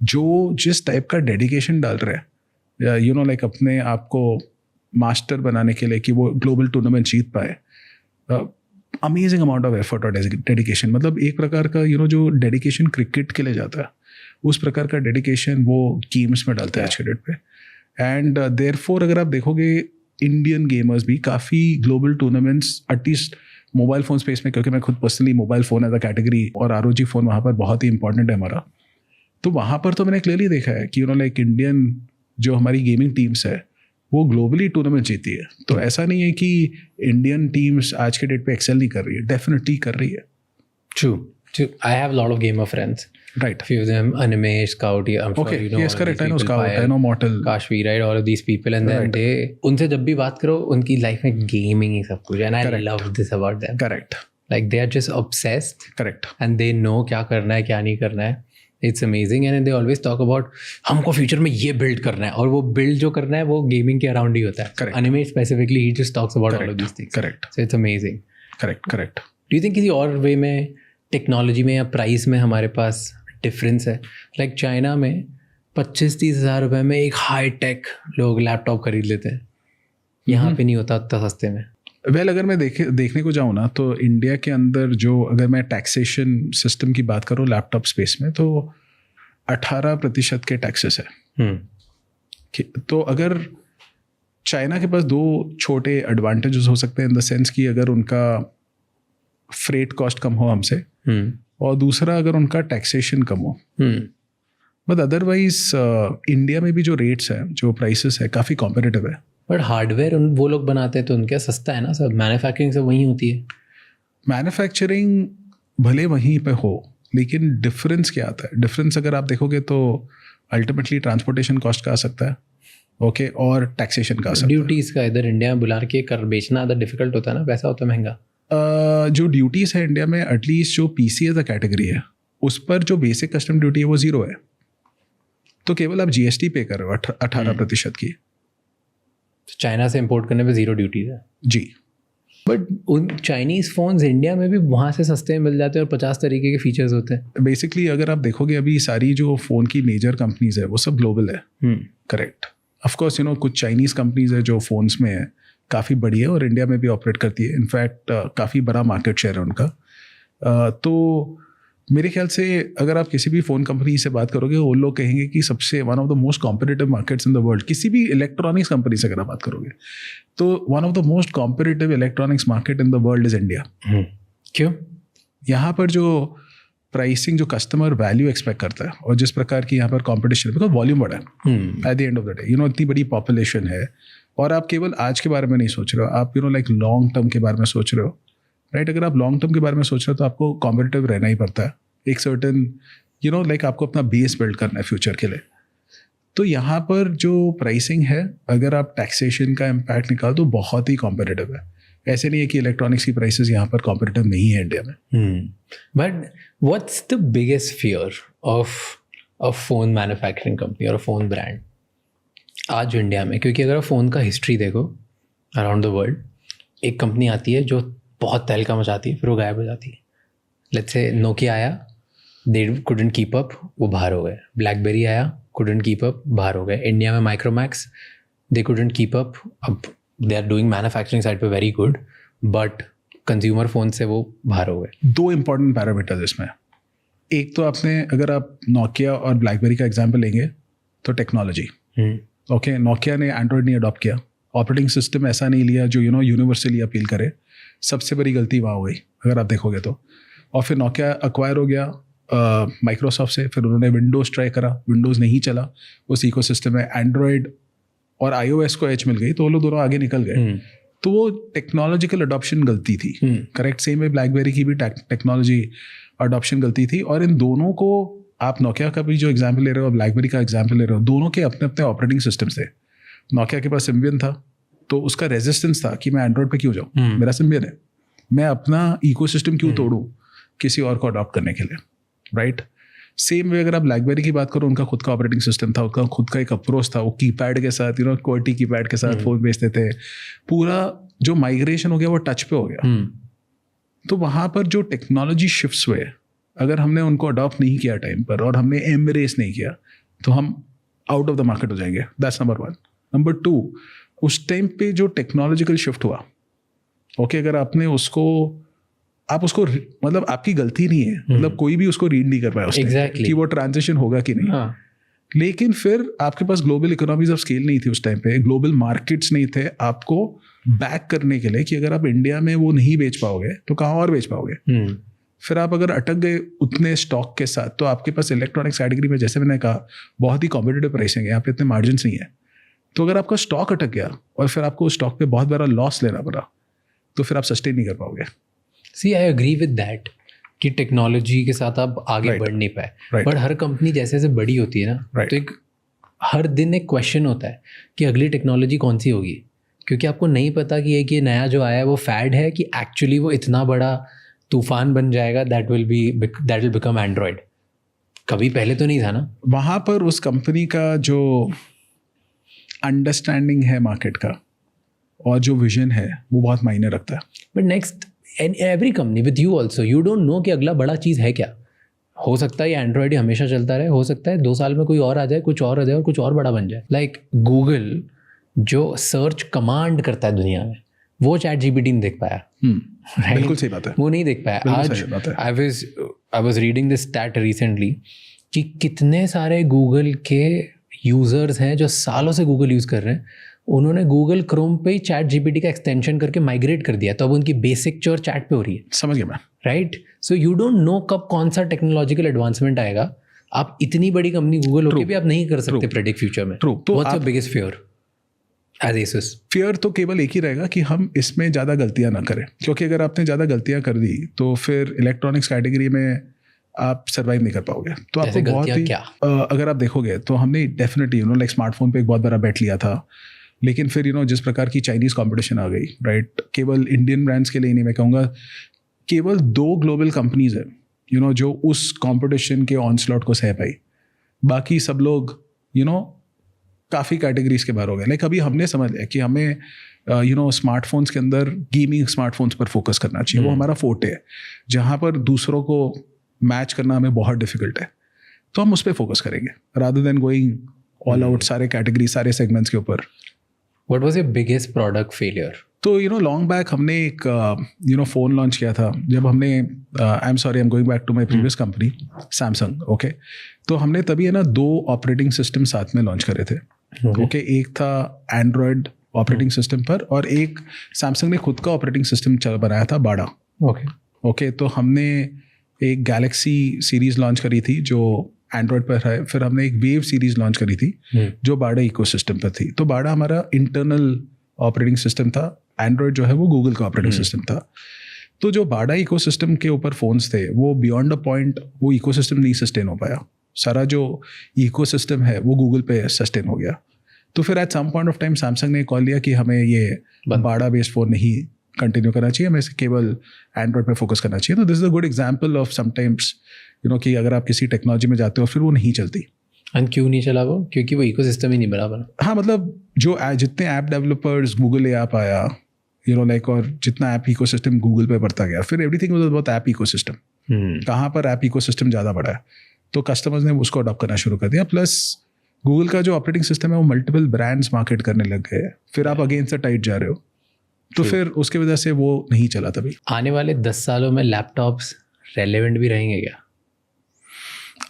जो जिस टाइप का डेडिकेशन डाल रहे हैं लाइक अपने आप को मास्टर बनाने के लिए कि वो ग्लोबल टूर्नामेंट जीत पाए। अमेजिंग अमाउंट ऑफ एफर्ट और डेडिकेशन। मतलब एक प्रकार का जो डेडिकेशन क्रिकेट के लिए जाता है, उस प्रकार का डेडिकेशन वो गेम्स में डालता है आज के डेट पे। एंड देयरफॉर अगर आप देखोगे, इंडियन गेमर्स भी काफ़ी global tournaments at least mobile phone space में, क्योंकि मैं खुद personally mobile phone as a category और ROG फ़ोन वहाँ पर बहुत ही इंपॉर्टेंट है हमारा, तो वहाँ पर तो मैंने क्लियरली देखा है कि लाइक इंडियन जो हमारी गेमिंग टीम्स है वो ग्लोबली टूर्नामेंट जीती है। तो ऐसा नहीं है कि इंडियन टीम्स आज के डेट पे एक्सेल नहीं कर रही है, डेफिनेटली कर रही है। True. I have a lot of gamer friends. Right. Few of them, Anime, Scout, I'm sure Okay. you know. Yes, correct. I know people, Scout, Payal, I know Mortal. Kashvi, right? All of these people, and then Right. उनसे जब भी बात करो, उनकी life में gaming ही सब कुछ है, and I Correct. love this about them. Correct. Like they are just obsessed. Correct. And they know क्या करना है, क्या नहीं करना है. It's amazing, and they always talk about हमको फ्यूचर में ये बिल्ड करना है, और वो बिल्ड जो करना है वो गेमिंग के अराउंड ही होता है. Correct. Anime specifically, he just talks about all of these things. Correct. So it's amazing. Correct. Correct. Do you think किसी और वे में टेक्नोलॉजी में या प्राइस में हमारे पास डिफरेंस है? लाइक चाइना में 25-30 हज़ार रुपये में एक हाई टेक लोग लैपटॉप खरीद लेते हैं, यहाँ पे नहीं होता इतना सस्ते में। वेल अगर मैं देखने को जाऊँ ना, तो इंडिया के अंदर जो, अगर मैं टैक्सेशन सिस्टम की बात करूँ लैपटॉप स्पेस में, तो 18% के टैक्सेस है। तो अगर चाइना के पास 2 छोटे एडवांटेजेस हो सकते हैं इन द सेंस कि अगर उनका फ्रेट कॉस्ट कम हो हमसे, और दूसरा अगर उनका टैक्सेशन कम हो। बट अदरवाइज इंडिया में भी जो रेट्स हैं, जो प्राइसेस है, काफ़ी कॉम्पिटिटिव है। बट हार्डवेयर वो लोग बनाते हैं तो उनके सस्ता है ना सब, मैन्युफैक्चरिंग सब वहीं होती है। मैन्युफैक्चरिंग भले वहीं पे हो, लेकिन डिफरेंस क्या आता है? डिफरेंस अगर आप देखोगे तो अल्टीमेटली ट्रांसपोर्टेशन कॉस्ट का आ सकता है, ओके, और टैक्सेशन का आ सकता है। ड्यूटीज़ का इधर इंडिया में बुला के कर बेचना अदर डिफिकल्ट होता है ना, पैसा होता है महंगा। जो ड्यूटीज़ है इंडिया में, एटलीस्ट जो पीसी एज अ कैटेगरी है, उस पर जो बेसिक कस्टम ड्यूटी है वो 0 है। तो केवल आप जीएसटी पे कर रहे हो 18% की। चाइना से इंपोर्ट करने पे 0 ड्यूटीज़ है जी। बट उन चाइनीज़ फ़ोन्स इंडिया में भी वहाँ से सस्ते में मिल जाते हैं और 50 तरीके के फीचर्स होते हैं। बेसिकली अगर आप देखोगे अभी सारी जो फ़ोन की मेजर कंपनीज है वो सब ग्लोबल है। करेक्ट। ऑफ कोर्स कुछ चाइनीज़ कंपनीज है जो फ़ोन्स में है, काफ़ी बड़ी है और इंडिया में भी ऑपरेट करती है। इनफैक्ट काफ़ी बड़ा मार्केट शेयर है उनका। तो मेरे ख्याल से अगर आप किसी भी फ़ोन कंपनी से बात करोगे, वो लोग कहेंगे कि सबसे one of the most competitive markets in the world. किसी भी इलेक्ट्रॉनिक्स कंपनी से अगर आप बात करोगे तो one of the most competitive electronics market in the world is India. क्यों? यहाँ पर जो प्राइसिंग, जो कस्टमर वैल्यू एक्सपेक्ट करता है, और जिस प्रकार की यहाँ पर कॉम्पिटिशन, बिकॉज वॉल्यूम बड़ा है at the end of the day, इतनी बड़ी पॉपुलेशन है, और आप केवल आज के बारे में नहीं सोच रहे हो, आप लाइक लॉन्ग टर्म के बारे में सोच रहे हो, राइट? अगर आप लॉन्ग टर्म के बारे में सोच रहे हो तो आपको कॉम्पिटिटिव रहना ही पड़ता है। एक सर्टन लाइक आपको अपना बेस बिल्ड करना है फ्यूचर के लिए। तो यहाँ पर जो प्राइसिंग है, अगर आप टैक्सेशन का इम्पैक्ट निकालो तो बहुत ही कॉम्पिटिटिव है। ऐसे नहीं है कि इलेक्ट्रॉनिक्स की प्राइसेस यहाँ पर कॉम्पिटिटिव नहीं है इंडिया में। But what's the biggest fear of a phone manufacturing company और अ फोन ब्रांड आज इंडिया में? क्योंकि अगर आप फ़ोन का हिस्ट्री देखो अराउंड द वर्ल्ड, एक कंपनी आती है जो बहुत तहलका मचाती है, फिर वो गायब हो जाती है। लेट्स से नोकिया आया, दे कुडंट कीप अप, वो बाहर हो गए। ब्लैकबेरी आया, कुडंट कीप अप, बाहर हो गए। इंडिया में Micromax, they couldn't keep up, अब they are doing manufacturing side पे very good, but consumer phone से वो बाहर हो गए। 2 इंपॉर्टेंट पैरामीटर्स इसमें। एक तो आपने, अगर आप नोकिया और ब्लैकबेरी का एग्जाम्पल लेंगे तो टेक्नोलॉजी, ओके, नोकिया ने एंड्रॉयड नहीं अडॉप्ट किया, ऑपरेटिंग सिस्टम ऐसा नहीं लिया जो यूनिवर्सली अपील करे। सबसे बड़ी गलती वहाँ हो गई अगर आप देखोगे तो। और फिर नोकिया एक्वायर हो गया माइक्रोसॉफ्ट से, फिर उन्होंने विंडोज़ ट्राई करा, विंडोज़ नहीं चला उस इकोसिस्टम में। एंड्रॉयड और iOS को एज मिल गई तो वो लोग दोनों आगे निकल गए। तो वो टेक्नोलॉजिकल अडॉप्शन गलती थी। करेक्ट। सेम में ब्लैकबेरी की भी टेक्नोलॉजी अडॉप्शन गलती थी। और इन दोनों को, आप नोकिया का भी जो एग्जाम्पल ले रहे हो, ब्लैकबेरी का एग्जाम्पल ले रहे हो, दोनों के अपने अपने ऑपरेटिंग सिस्टम्स थे। नोकिया के पास सिम्बियन था तो उसका रेजिस्टेंस था कि मैं एंड्रॉयड पे क्यों जाऊँ, मेरा सिम्बियन है, मैं अपना इकोसिस्टम क्यों तोड़ूं किसी और को अडॉप्ट करने के लिए, राइट? सेम वे अगर आप ब्लैकबेरी की बात करो, उनका खुद का ऑपरेटिंग सिस्टम था, उनका खुद का एक अप्रोच था। वो कीपैड के साथ क्वार्टी कीपैड के साथ फोन बेचते थे। पूरा जो माइग्रेशन हो गया वो टच पे हो गया। तो वहाँ पर जो टेक्नोलॉजी शिफ्ट्स हुए, अगर हमने उनको अडॉप्ट नहीं किया टाइम पर और हमने एम्ब्रेस नहीं किया तो हम आउट ऑफ द मार्केट हो जाएंगे। That's number 1। नंबर 2, उस टाइम पे जो टेक्नोलॉजिकल शिफ्ट हुआ, ओके, अगर आपने उसको, आप उसको, मतलब आपकी गलती नहीं है, मतलब कोई भी उसको रीड नहीं कर पाया exactly. कि वो ट्रांजिशन होगा कि नहीं। हाँ. लेकिन फिर आपके पास ग्लोबल इकोनॉमीज ऑफ स्केल नहीं थी उस टाइम पे, ग्लोबल मार्केट्स नहीं थे आपको बैक करने के लिए कि अगर आप इंडिया में वो नहीं बेच पाओगे तो कहाँ और बेच पाओगे। फिर आप अगर अटक गए उतने स्टॉक के साथ, तो आपके पास इलेक्ट्रॉनिक्स कैटेगरी में, जैसे मैंने कहा, बहुत ही कॉम्पिटिटिव प्राइसिंग है, यहाँ पे इतने मार्जिन नहीं है। तो अगर आपका स्टॉक अटक गया और फिर आपको उस स्टॉक पे बहुत बड़ा लॉस लेना पड़ा तो फिर आप सस्टेन नहीं कर पाओगे। सी आई एग्री विद दैट कि टेक्नोलॉजी के साथ आप आगे बढ़ नहीं पाए। बट हर कंपनी जैसे जैसे बड़ी होती है ना, तो एक हर दिन एक क्वेश्चन होता है कि अगली टेक्नोलॉजी कौन सी होगी, क्योंकि आपको नहीं पता कि ये नया जो आया है वो फैड है कि एक्चुअली वो इतना बड़ा तूफान बन जाएगा दैट विल बिकम एंड्रॉयड। कभी पहले तो नहीं था ना। वहाँ पर उस कंपनी का जो अंडरस्टैंडिंग है मार्केट का और जो विजन है वो बहुत मायने रखता है। But next, every company with you also, you don't know कि अगला बड़ा चीज़ है क्या। हो सकता है ये एंड्रॉयड ही हमेशा चलता रहे, हो सकता है 2 साल में कोई और आ जाए, कुछ और आ जाए और कुछ और बड़ा बन जाए। लाइक गूगल जो सर्च कमांड करता है दुनिया में, वो ChatGPT नहीं देख पाया। बिल्कुल सही बात है, वो नहीं देख पाया। आज I was reading this stat recently कि कितने सारे गूगल के यूज़र्स हैं जो सालों से गूगल यूज़ कर रहे हैं, उन्होंने गूगल क्रोम पे ही चैट जीपीटी का एक्सटेंशन करके माइग्रेट कर दिया, तो अब उनकी बेसिक चोर चैट पे हो रही है, समझ गया मैं। Right? So you don't know कब कौन सा टेक्नोलॉजिकल एडवांसमेंट आएगा। आप इतनी बड़ी कंपनी गूगल होके भी आप नहीं कर सकते प्रेडिक्ट फ्यूचर में। True. तो what's your biggest fear as Asus? Fear तो केवल एक ही रहेगा कि हम इसमें ज़्यादा गलतियां ना करें, क्योंकि अगर आपने ज़्यादा गलतियां कर दी तो फिर इलेक्ट्रॉनिक्स कैटेगरी में आप सर्वाइव नहीं कर पाओगे। तो आपको बहुत ही क्या? अगर आप देखोगे तो हमने डेफिनेटली लाइक स्मार्टफोन पे एक बहुत बड़ा बेट लिया था, लेकिन फिर जिस प्रकार की चाइनीज़ कंपटीशन आ गई, राइट, केवल इंडियन ब्रांड्स के लिए नहीं, मैं कहूँगा केवल 2 ग्लोबल कंपनीज है जो उस कंपटीशन के ऑनस्लॉट को सह पाई, बाकी सब लोग काफ़ी कैटेगरीज के बाहर हो गए। लाइक अभी हमने समझ लिया कि हमें स्मार्टफोन्स के अंदर गेमिंग स्मार्टफोन्स पर फोकस करना चाहिए, वो हमारा फोर्टे है, जहाँ पर दूसरों को मैच करना हमें बहुत डिफिकल्ट है, तो हम उस पर फोकस करेंगे rather than going all out सारे कैटेगरी सारे सेगमेंट्स के ऊपर। What was your biggest product failure? तो लॉन्ग बैक हमने एक फ़ोन लॉन्च किया था, जब हमने I am going back to my previous company Samsung, okay. तो हमने तभी 2 ऑपरेटिंग सिस्टम साथ में लॉन्च करे थे, ओके। एक था एंड्रॉयड ऑपरेटिंग सिस्टम पर और एक सैमसंग ने खुद का ऑपरेटिंग सिस्टम बनाया था, बाड़ा, ओके। तो हमने एक गैलेक्सी सीरीज़ लॉन्च करी थी जो एंड्रॉयड पर है, फिर हमने एक वेव सीरीज़ लॉन्च करी थी जो बाड़ा इकोसिस्टम पर थी। तो बाड़ा हमारा इंटरनल ऑपरेटिंग सिस्टम था, एंड्रॉयड जो है वो गूगल का ऑपरेटिंग सिस्टम था। तो जो बाड़ा इकोसिस्टम के ऊपर फ़ोन्स थे वो बियॉन्ड अ पॉइंट वो इकोसिस्टम नहीं सस्टेन हो पाया, सारा जो इकोसिस्टम है वो गूगल पे सस्टेन हो गया। तो फिर at some point of time Samsung ने कॉल लिया कि हमें ये बाड़ा बेस्ड फ़ोन नहीं कंटिन्यू करना चाहिए, हमें केवल एंड्रॉयड पे फोकस करना चाहिए। तो this is a good example of sometimes कि अगर आप किसी टेक्नोलॉजी में जाते हो फिर वो नहीं चलती। एंड क्यों नहीं चला वो? क्योंकि वो इकोसिस्टम ही नहीं बराबर। हाँ, मतलब जो जितने ऐप डेवलपर्स गूगल ऐप आया लाइक, और जितना ऐप इकोसिस्टम गूगल पे बढ़ता गया, फिर everything was about app ecosystem. कहाँ पर ऐप इकोसिस्टम ज़्यादा बढ़ा है तो कस्टमर्स ने उसको अडॉप्ट करना शुरू कर दिया। प्लस गूगल का जो ऑपरेटिंग सिस्टम है वो मल्टीपल ब्रांड्स मार्केट करने लग गए, फिर आप अगेंस्ट द टाइड जा रहे हो, तो फिर उसके वजह से वो नहीं चला तभी। आने वाले 10 सालों में लैपटॉप्स रेलेवेंट भी रहेंगे क्या?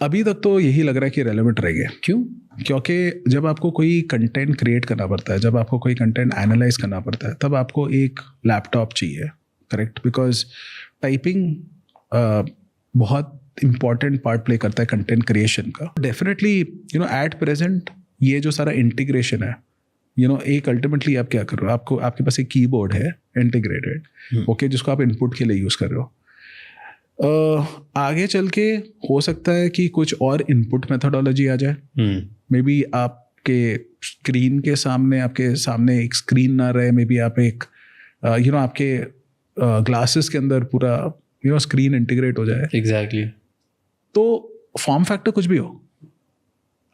अभी तक तो यही लग रहा है कि रेलेवेंट रहेंगे। क्यों? क्योंकि जब आपको कोई कंटेंट क्रिएट करना पड़ता है, जब आपको कोई कंटेंट एनालाइज करना पड़ता है, तब आपको एक लैपटॉप चाहिए, करेक्ट? बिकॉज टाइपिंग बहुत इंपॉर्टेंट पार्ट प्ले करता है कंटेंट क्रिएशन का। डेफिनेटली एट प्रेजेंट ये जो सारा इंटीग्रेशन है, एक अल्टीमेटली आप क्या कर रहे हो, आपके पास एक कीबोर्ड है इंटीग्रेटेड, ओके, जिसको आप इनपुट के लिए यूज़ कर रहे हो। आगे चल के हो सकता है कि कुछ और इनपुट मेथोडोलॉजी आ जाए, मे बी आपके स्क्रीन के सामने एक स्क्रीन ना रहे, मे बी आप एक आपके ग्लासेस के अंदर पूरा स्क्रीन इंटीग्रेट हो जाए। एग्जैक्टली। तो फॉर्म फैक्टर कुछ भी हो,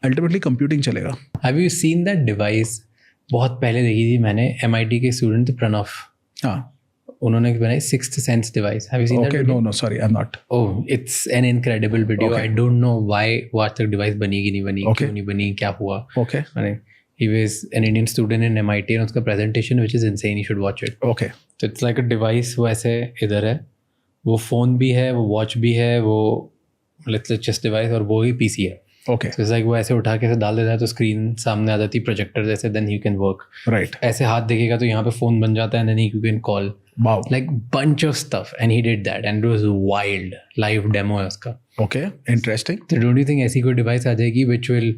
अल्टीमेटली कंप्यूटिंग चलेगा। Have you seen that device? बहुत पहले देखी थी मैंने, MIT के स्टूडेंट थे प्रणव, हाँ, उन्होंने बनाई sixth sense device. Have you seen that? Okay, no sorry, I am not. Oh, it's an incredible video. I don't know why वो आज तक डिवाइस बनी कि नहीं बनी, क्यों नहीं बनी, क्या हुआ। ओके, मैंने he was an Indian student in MIT and उसका presentation which is insane, you should watch it. Okay, So it's like a device, वो ऐसे इधर है, वो फ़ोन भी है, वो वॉच भी है, वो let's say chest device, और वो ही PC है। ओके, So it's like वो ऐसे उठा के ऐसे डाल देता है तो स्क्रीन सामने आ जाती है प्रोजेक्टर जैसे, then you can work. Right, ऐसे हाथ देखेगा तो यहाँ पे फ़ोन बन जाता है and then you can call. Wow, Like bunch of stuff and he did that and it was wild. Live demo है उसका। Okay, interesting. So don't you think ऐसी कोई डिवाइस आ जाएगी which will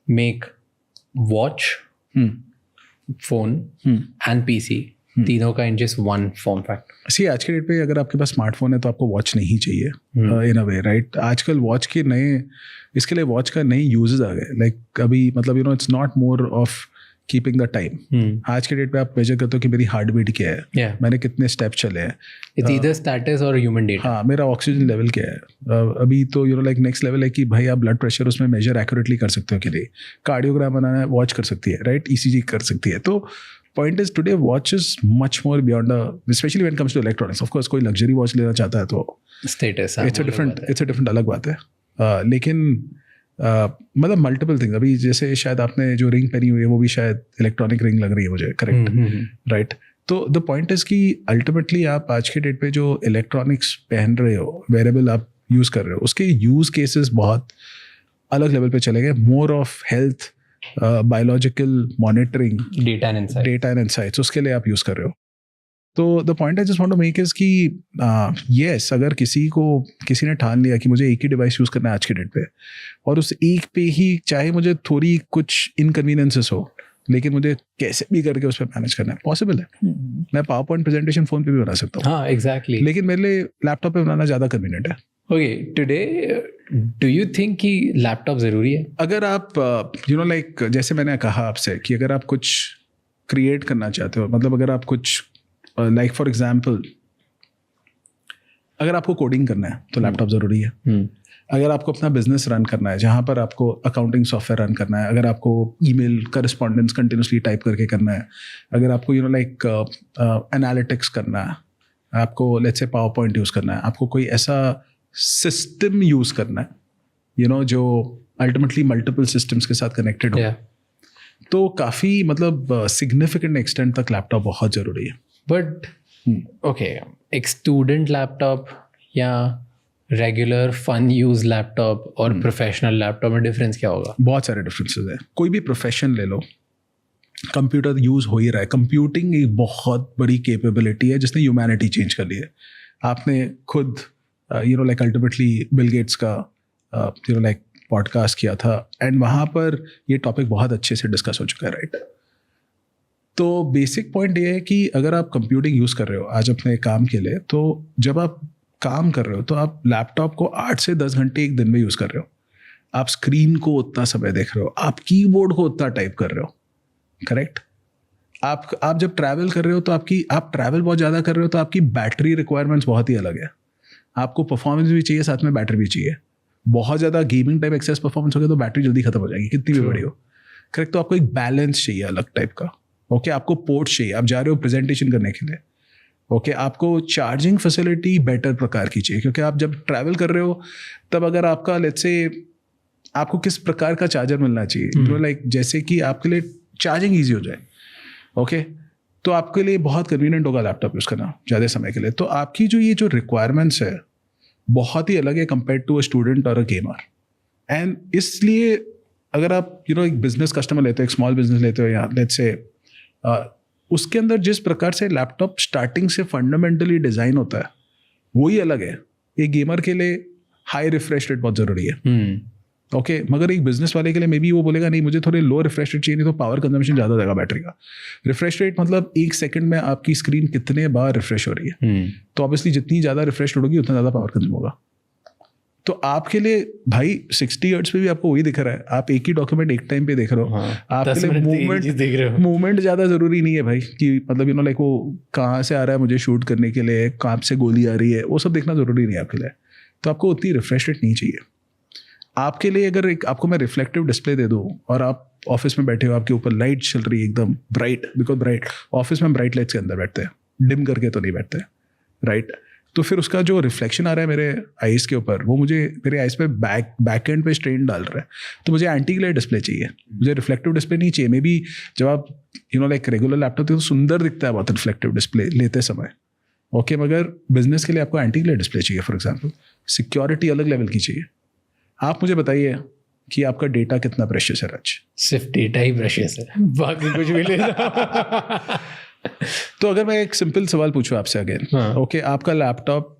make watch, phone and PC तीनों का in just one form factor? सी आज के date पे अगर आपके पास स्मार्टफोन है तो आपको वॉच नहीं चाहिए इन अ वे, राइट? आजकल वॉच के इसके लिए वॉच का नए यूजेस आ गए। लाइक अभी मतलब it's not more of keeping the time. आज के डेट पे आप मेजर करते हो कि मेरी हार्ट बीट क्या है, Yeah. मैंने कितने स्टेप चले हैं, It's either status or human data. हाँ, मेरा ऑक्सीजन लेवल क्या है। अभी तो लाइक नेक्स्ट लेवल है कि भाई आप ब्लड प्रेशर उसमें मेजर एक्यूरेटली कर सकते हो कि नहीं, कार्डियोग्राम बनाना है वॉच कर सकती है, राइट? ECG कर सकती है। तो point is today watch is much more beyond, specially when comes to electronics. Of course कोई लग्जरी वॉच लेना चाहता है तो Status. इट्स अ डिफरेंट अलग बात है। लेकिन मतलब मल्टीपल थिंग्स, अभी जैसे शायद आपने जो रिंग पहनी हुई है वो भी शायद इलेक्ट्रॉनिक रिंग लग रही है मुझे, करेक्ट? राइट। तो द पॉइंट इज कि अल्टीमेटली आप आज के डेट पे जो इलेक्ट्रॉनिक्स पहन रहे हो, वेरेबल आप यूज़ कर रहे हो, उसके यूज़ केसेस बहुत अलग लेवल पे चले गए। More of health biological monitoring, data and insights, उसके लिए आप यूज़ कर रहे हो। तो the point I just want to make is कि यस, अगर किसी ने ठान लिया कि मुझे एक ही डिवाइस यूज़ करना है आज के डेट पे, और उस एक पे ही चाहे मुझे थोड़ी कुछ इनकन्वीनियंसेस हो, लेकिन मुझे कैसे भी करके उस पर मैनेज करना है, पॉसिबल है। मैं पावर पॉइंट प्रेजेंटेशन फ़ोन पे भी बना सकता हूँ। हाँ, एग्जैक्टली। लेकिन मेरे लिए लैपटॉप पे बनाना ज़्यादा कन्वीनियंट है। Okay, today do you think कि लैपटॉप ज़रूरी है? अगर आप लाइक जैसे मैंने कहा आपसे कि अगर आप कुछ क्रिएट करना चाहते हो, मतलब अगर आप कुछ लाइक फॉर एग्जांपल अगर आपको कोडिंग करना है तो लैपटॉप ज़रूरी है। अगर आपको अपना बिजनेस रन करना है, जहाँ पर आपको अकाउंटिंग सॉफ्टवेयर रन करना है, अगर आपको ईमेल करस्पॉन्डेंस कंटिन्यूसली टाइप करके करना है, अगर आपको लाइक एनालिटिक्स करना है, आपको let's say power point use करना है, आपको कोई ऐसा सिस्टम यूज़ करना है जो अल्टीमेटली मल्टीपल सिस्टम्स के साथ कनेक्टेड हो, तो काफ़ी मतलब सिग्निफिकेंट एक्सटेंट तक लैपटॉप बहुत ज़रूरी है। बट ओके, एक स्टूडेंट लैपटॉप या रेगुलर फन यूज लैपटॉप और प्रोफेशनल लैपटॉप में डिफरेंस क्या होगा? बहुत सारे डिफरेंसेस हैं। कोई भी प्रोफेशन ले लो, कंप्यूटर यूज़ हो ही रहा है। कंप्यूटिंग एक बहुत बड़ी कैपेबिलिटी है जिसने ह्यूमैनिटी चेंज कर ली है। आपने खुद लाइक अल्टीमेटली बिल गेट्स का लाइक पॉडकास्ट किया था, एंड वहाँ पर ये टॉपिक बहुत अच्छे से डिस्कस हो चुका है, राइट? तो बेसिक पॉइंट ये है कि अगर आप कंप्यूटिंग यूज़ कर रहे हो आज अपने काम के लिए, तो जब आप काम कर रहे हो तो आप लैपटॉप को 8 से 10 घंटे एक दिन में यूज़ कर रहे हो। आप स्क्रीन को उतना समय देख रहे हो, आप कीबोर्ड को उतना टाइप कर रहे हो, करेक्ट? आप जब ट्रैवल कर रहे हो तो आप ट्रैवल बहुत ज़्यादा कर रहे हो तो आपकी बैटरी रिक्वायरमेंट्स बहुत ही अलग है। आपको परफॉर्मेंस भी चाहिए, साथ में बैटरी भी चाहिए। बहुत ज़्यादा गेमिंग टाइप एक्सेस परफॉर्मेंस हो गया तो बैटरी जल्दी खत्म हो जाएगी, कितनी भी बड़ी हो, करेक्ट? तो आपको एक बैलेंस चाहिए अलग टाइप का। ओके, आपको पोर्ट चाहिए, आप जा रहे हो प्रेजेंटेशन करने के लिए। ओके, आपको चार्जिंग फैसिलिटी बेटर प्रकार की चाहिए, क्योंकि आप जब ट्रैवल कर रहे हो तब अगर आपका लेट्स से आपको किस प्रकार का चार्जर मिलना चाहिए, लाइक जैसे कि आपके लिए चार्जिंग ईजी हो जाए, ओके, तो आपके लिए बहुत कन्वीनियंट होगा लैपटॉप यूज़ करना ज़्यादा समय के लिए। तो आपकी जो रिक्वायरमेंट्स है बहुत ही अलग है कंपेयर टू अ स्टूडेंट और अ गेमर। एंड इसलिए अगर आप एक बिजनेस कस्टमर लेते हो, एक स्मॉल बिजनेस लेते हो, या लेट्स से उसके अंदर जिस प्रकार से लैपटॉप स्टार्टिंग से फंडामेंटली डिज़ाइन होता है वही अलग है। एक गेमर के लिए हाई रिफ्रेश रेट बहुत ज़रूरी है, ओके, मगर एक बिजनेस वाले के लिए मे बी वो बोलेगा नहीं मुझे थोड़े लो रिफ्रेश रेट चाहिए, नहीं तो पावर कंजम्पशन ज़्यादा हो जाएगा बैटरी का। रिफ्रेश रेट मतलब 1 सेकंड में आपकी स्क्रीन कितने बार रिफ्रेश हो रही है, तो ऑब्वियसली जितनी ज़्यादा रिफ्रेश होगी उतना ज़्यादा पावर कंज्यूम होगा। तो आपके लिए भाई 60 हर्ट्ज पे भी आपको वही दिख रहा है, आप एक ही डॉक्यूमेंट एक टाइम पे देख रहे हो। आपके लिए मूवमेंट ज़्यादा ज़रूरी नहीं है भाई, कि मतलब लाइक वो कहाँ से आ रहा है मुझे शूट करने के लिए, कहाँ से गोली आ रही है, वो सब देखना ज़रूरी नहीं है आपके लिए। तो आपको उतनी रिफ्रेश रेट नहीं चाहिए आपके लिए। अगर आपको मैं रिफ्लेक्टिव डिस्प्ले दे दूँ और आप ऑफिस में बैठे हो, आपके ऊपर लाइट चल रही है एकदम ब्राइट, बिकॉज ब्राइट ऑफिस में ब्राइट लाइट्स के अंदर बैठते हैं, डिम करके तो नहीं बैठते, राइट? तो फिर उसका जो रिफ्लेक्शन आ रहा है मेरे आइज़ के ऊपर, वो मुझे मेरे आइज़ पे बैक एंड पे स्ट्रेन डाल रहा है। तो मुझे एंटी ग्लेयर डिस्प्ले चाहिए, मुझे रिफ्लेक्टिव डिस्प्ले नहीं चाहिए। मे बी जब आप लाइक रेगुलर लैपटॉप तो सुंदर दिखता है बहुत रिफ्लेक्टिव डिस्प्ले लेते समय, ओके, मगर बिजनेस के लिए आपको एंटी ग्लेयर डिस्प्ले चाहिए। फॉर एग्जाम्पल सिक्योरिटी अलग लेवल की चाहिए। आप मुझे बताइए कि आपका डेटा कितना प्रेशियस है राज? सिर्फ डेटा ही प्रेशियस है, बाकी कुछ भी ले तो अगर मैं एक सिंपल सवाल पूछूं आपसे अगेन, ओके, आपका लैपटॉप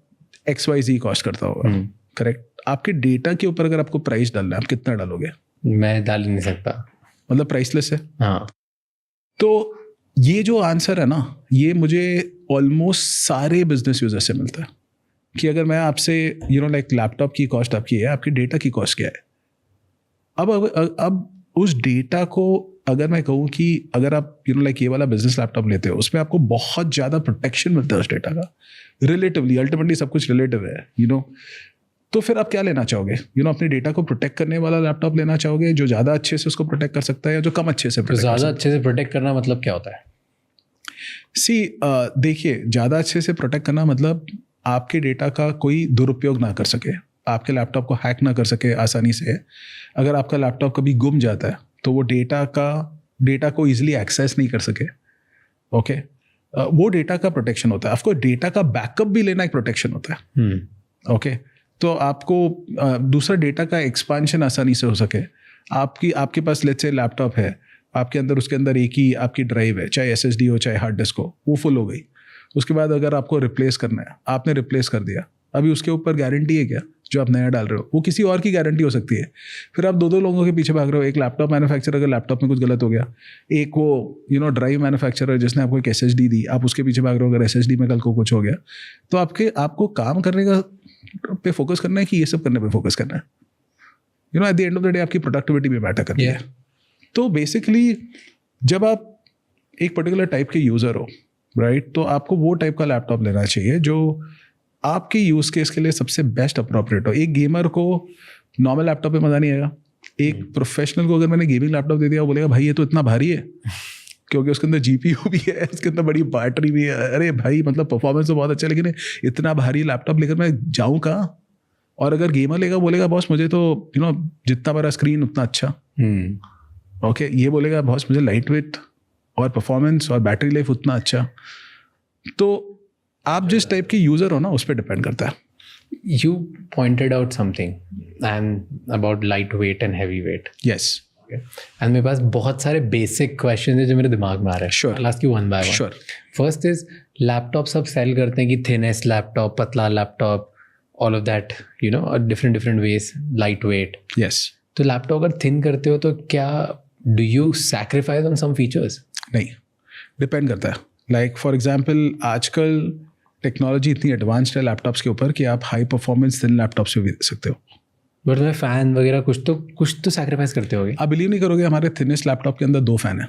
XYZ कॉस्ट करता होगा, करेक्ट? आपके डेटा के ऊपर अगर आपको प्राइस डालना है, आप कितना डालोगे? मैं डाल नहीं सकता, मतलब प्राइसलेस है। हाँ। तो ये जो आंसर है ना, ये मुझे ऑलमोस्ट सारे बिजनेस यूजर से मिलता है कि अगर मैं आपसे लाइक लैपटॉप की कॉस्ट आपकी है, आपकी डेटा की कॉस्ट क्या है? अब उस डेटा को अगर मैं कहूँ कि अगर आप लाइक ये वाला बिजनेस लैपटॉप लेते हो, उसमें आपको बहुत ज़्यादा प्रोटेक्शन मिलता है उस डेटा का, रिलेटिवली। अल्टीमेटली सब कुछ रिलेटिव है, तो फिर आप क्या लेना चाहोगे? अपने डेटा को प्रोटेक्ट करने वाला लैपटॉप लेना चाहोगे जो ज़्यादा अच्छे से उसको प्रोटेक्ट कर सकता है, या जो कम अच्छे से प्रोटेक्ट ज़्यादा अच्छे से प्रोटेक्ट करना मतलब क्या होता है? देखिए, ज़्यादा अच्छे से प्रोटेक्ट करना मतलब आपके डेटा का कोई दुरुपयोग ना कर सके, आपके लैपटॉप को हैक ना कर सके आसानी से। अगर आपका लैपटॉप कभी गुम जाता है तो वो डेटा को इजीली एक्सेस नहीं कर सके, ओके, वो डेटा का प्रोटेक्शन होता है। आपको डेटा का बैकअप भी लेना एक प्रोटेक्शन होता है, ओके। तो आपको दूसरा डेटा का एक्सपांशन आसानी से हो सके, आपके पास लेट्स से लैपटॉप है, आपके अंदर उसके अंदर एक ही आपकी ड्राइव है, चाहे SSD हो चाहे हार्ड डिस्क हो, वो फुल हो गई, उसके बाद अगर आपको रिप्लेस करना है, आपने रिप्लेस कर दिया, अभी उसके ऊपर गारंटी है क्या जो आप नया डाल रहे हो? वो किसी और की गारंटी हो सकती है। फिर आप दो लोगों के पीछे भाग रहे हो, एक लैपटॉप मैन्युफैक्चरर, अगर लैपटॉप में कुछ गलत हो गया, एक वो ड्राइव मैन्युफैक्चरर जिसने आपको एक SSD दी, आप उसके पीछे भाग रहे हो, अगर SSD में कल को कुछ हो गया। तो आपको काम करने का पे फोकस करना है कि ये सब करने पे फोकस करना है? At the end of the day आपकी प्रोडक्टिविटी भी मैटर करती है। तो बेसिकली जब आप एक पर्टिकुलर टाइप के यूज़र हो, राइट, तो आपको वो टाइप का लैपटॉप लेना चाहिए जो आपके यूज़ केस के लिए सबसे बेस्ट अप्रोप्रिएट हो। एक गेमर को नॉर्मल लैपटॉप पे मज़ा नहीं आएगा, एक प्रोफेशनल को अगर मैंने गेमिंग लैपटॉप दे दिया, वो बोलेगा भाई ये तो इतना भारी है, क्योंकि उसके अंदर GPU भी है, उसके अंदर बड़ी बैटरी भी है, अरे भाई मतलब परफॉर्मेंस तो बहुत अच्छा है, लेकिन इतना भारी लैपटॉप लेकर मैं जाऊँ कहाँ? और अगर गेमर लेगा, बोलेगा बॉस मुझे तो जितना बड़ा स्क्रीन उतना अच्छा, ओके, ये बोलेगा बॉस मुझे लाइट वेट और परफॉर्मेंस और बैटरी लाइफ उतना अच्छा। तो आप जिस टाइप के यूज़र हो ना, उस पर डिपेंड करता है। You pointed out something and about lightweight and heavyweight. Yes. Okay. And मेरे पास बहुत सारे बेसिक क्वेश्चन है जो मेरे दिमाग में आ रहे हैं। Sure. I'll ask you one by one. Sure. First is laptop सब सेल करते हैं कि थिनेस्ट लैपटॉप, पतला laptop, all of that, different ways, lightweight. Yes. तो लैपटॉप अगर थिन करते हो तो क्या do you sacrifice on some features? नहीं, डिपेंड करता है। लाइक फॉर एग्जाम्पल आजकल टेक्नोलॉजी इतनी एडवांस्ड है लैपटॉप्स के ऊपर कि आप हाई परफॉर्मेंस थिन लैपटॉप्स पे भी दे सकते हो। बट तुम्हें फैन वगैरह कुछ तो सैक्रिफाइस करते होगे। आप बिलीव नहीं करोगे, हमारे थिनेस्ट लैपटॉप के अंदर 2 फैन है।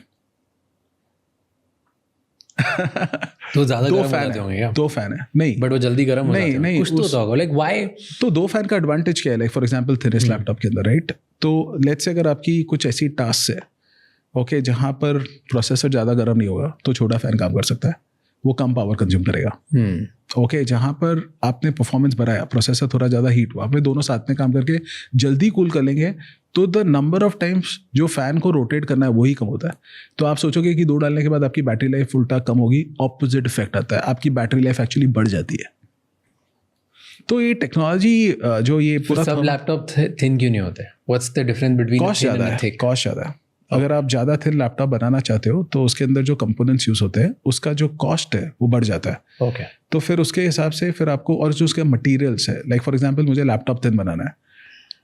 तो ज्यादा गर्म हो जाते होंगे क्या? 2 फैन है, नहीं बट वो जल्दी गर्म हो जाते हैं। नहीं, कुछ तो होगा, लाइक व्हाई? तो 2 फैन का एडवांटेज क्या है? Like for example thinnest laptop के अंदर, राइट, तो लेट्स से अगर आपकी कुछ ऐसी टास्क है, ओके, जहाँ पर प्रोसेसर ज़्यादा गर्म नहीं होगा, तो छोटा फैन काम कर सकता है, वो कम पावर कंज्यूम करेगा। ओके, जहाँ पर आपने परफॉर्मेंस बढ़ाया, प्रोसेसर थोड़ा ज़्यादा हीट हुआ, आपने दोनों साथ में काम करके जल्दी कूल कर लेंगे, तो द नंबर ऑफ टाइम्स जो फैन को रोटेट करना है वही कम होता है। तो आप सोचोगे कि 2 डालने के बाद आपकी बैटरी लाइफ उल्टा कम होगी, ऑपोजिट इफेक्ट आता है, आपकी बैटरी लाइफ एक्चुअली बढ़ जाती है। तो ये टेक्नोलॉजी जो ये पूरा सब लैपटॉप थिन क्यों नहीं होते? What's the difference between cost ज़्यादा है, कॉस्ट ज़्यादा है। अगर आप ज़्यादा थिन लैपटॉप बनाना चाहते हो तो उसके अंदर जो कंपोनेंट्स यूज़ होते हैं उसका जो कॉस्ट है वो बढ़ जाता है। ओके। तो फिर उसके हिसाब से फिर आपको, और जो उसके मटेरियल्स है, लाइक फॉर एग्जांपल मुझे लैपटॉप थिन बनाना है,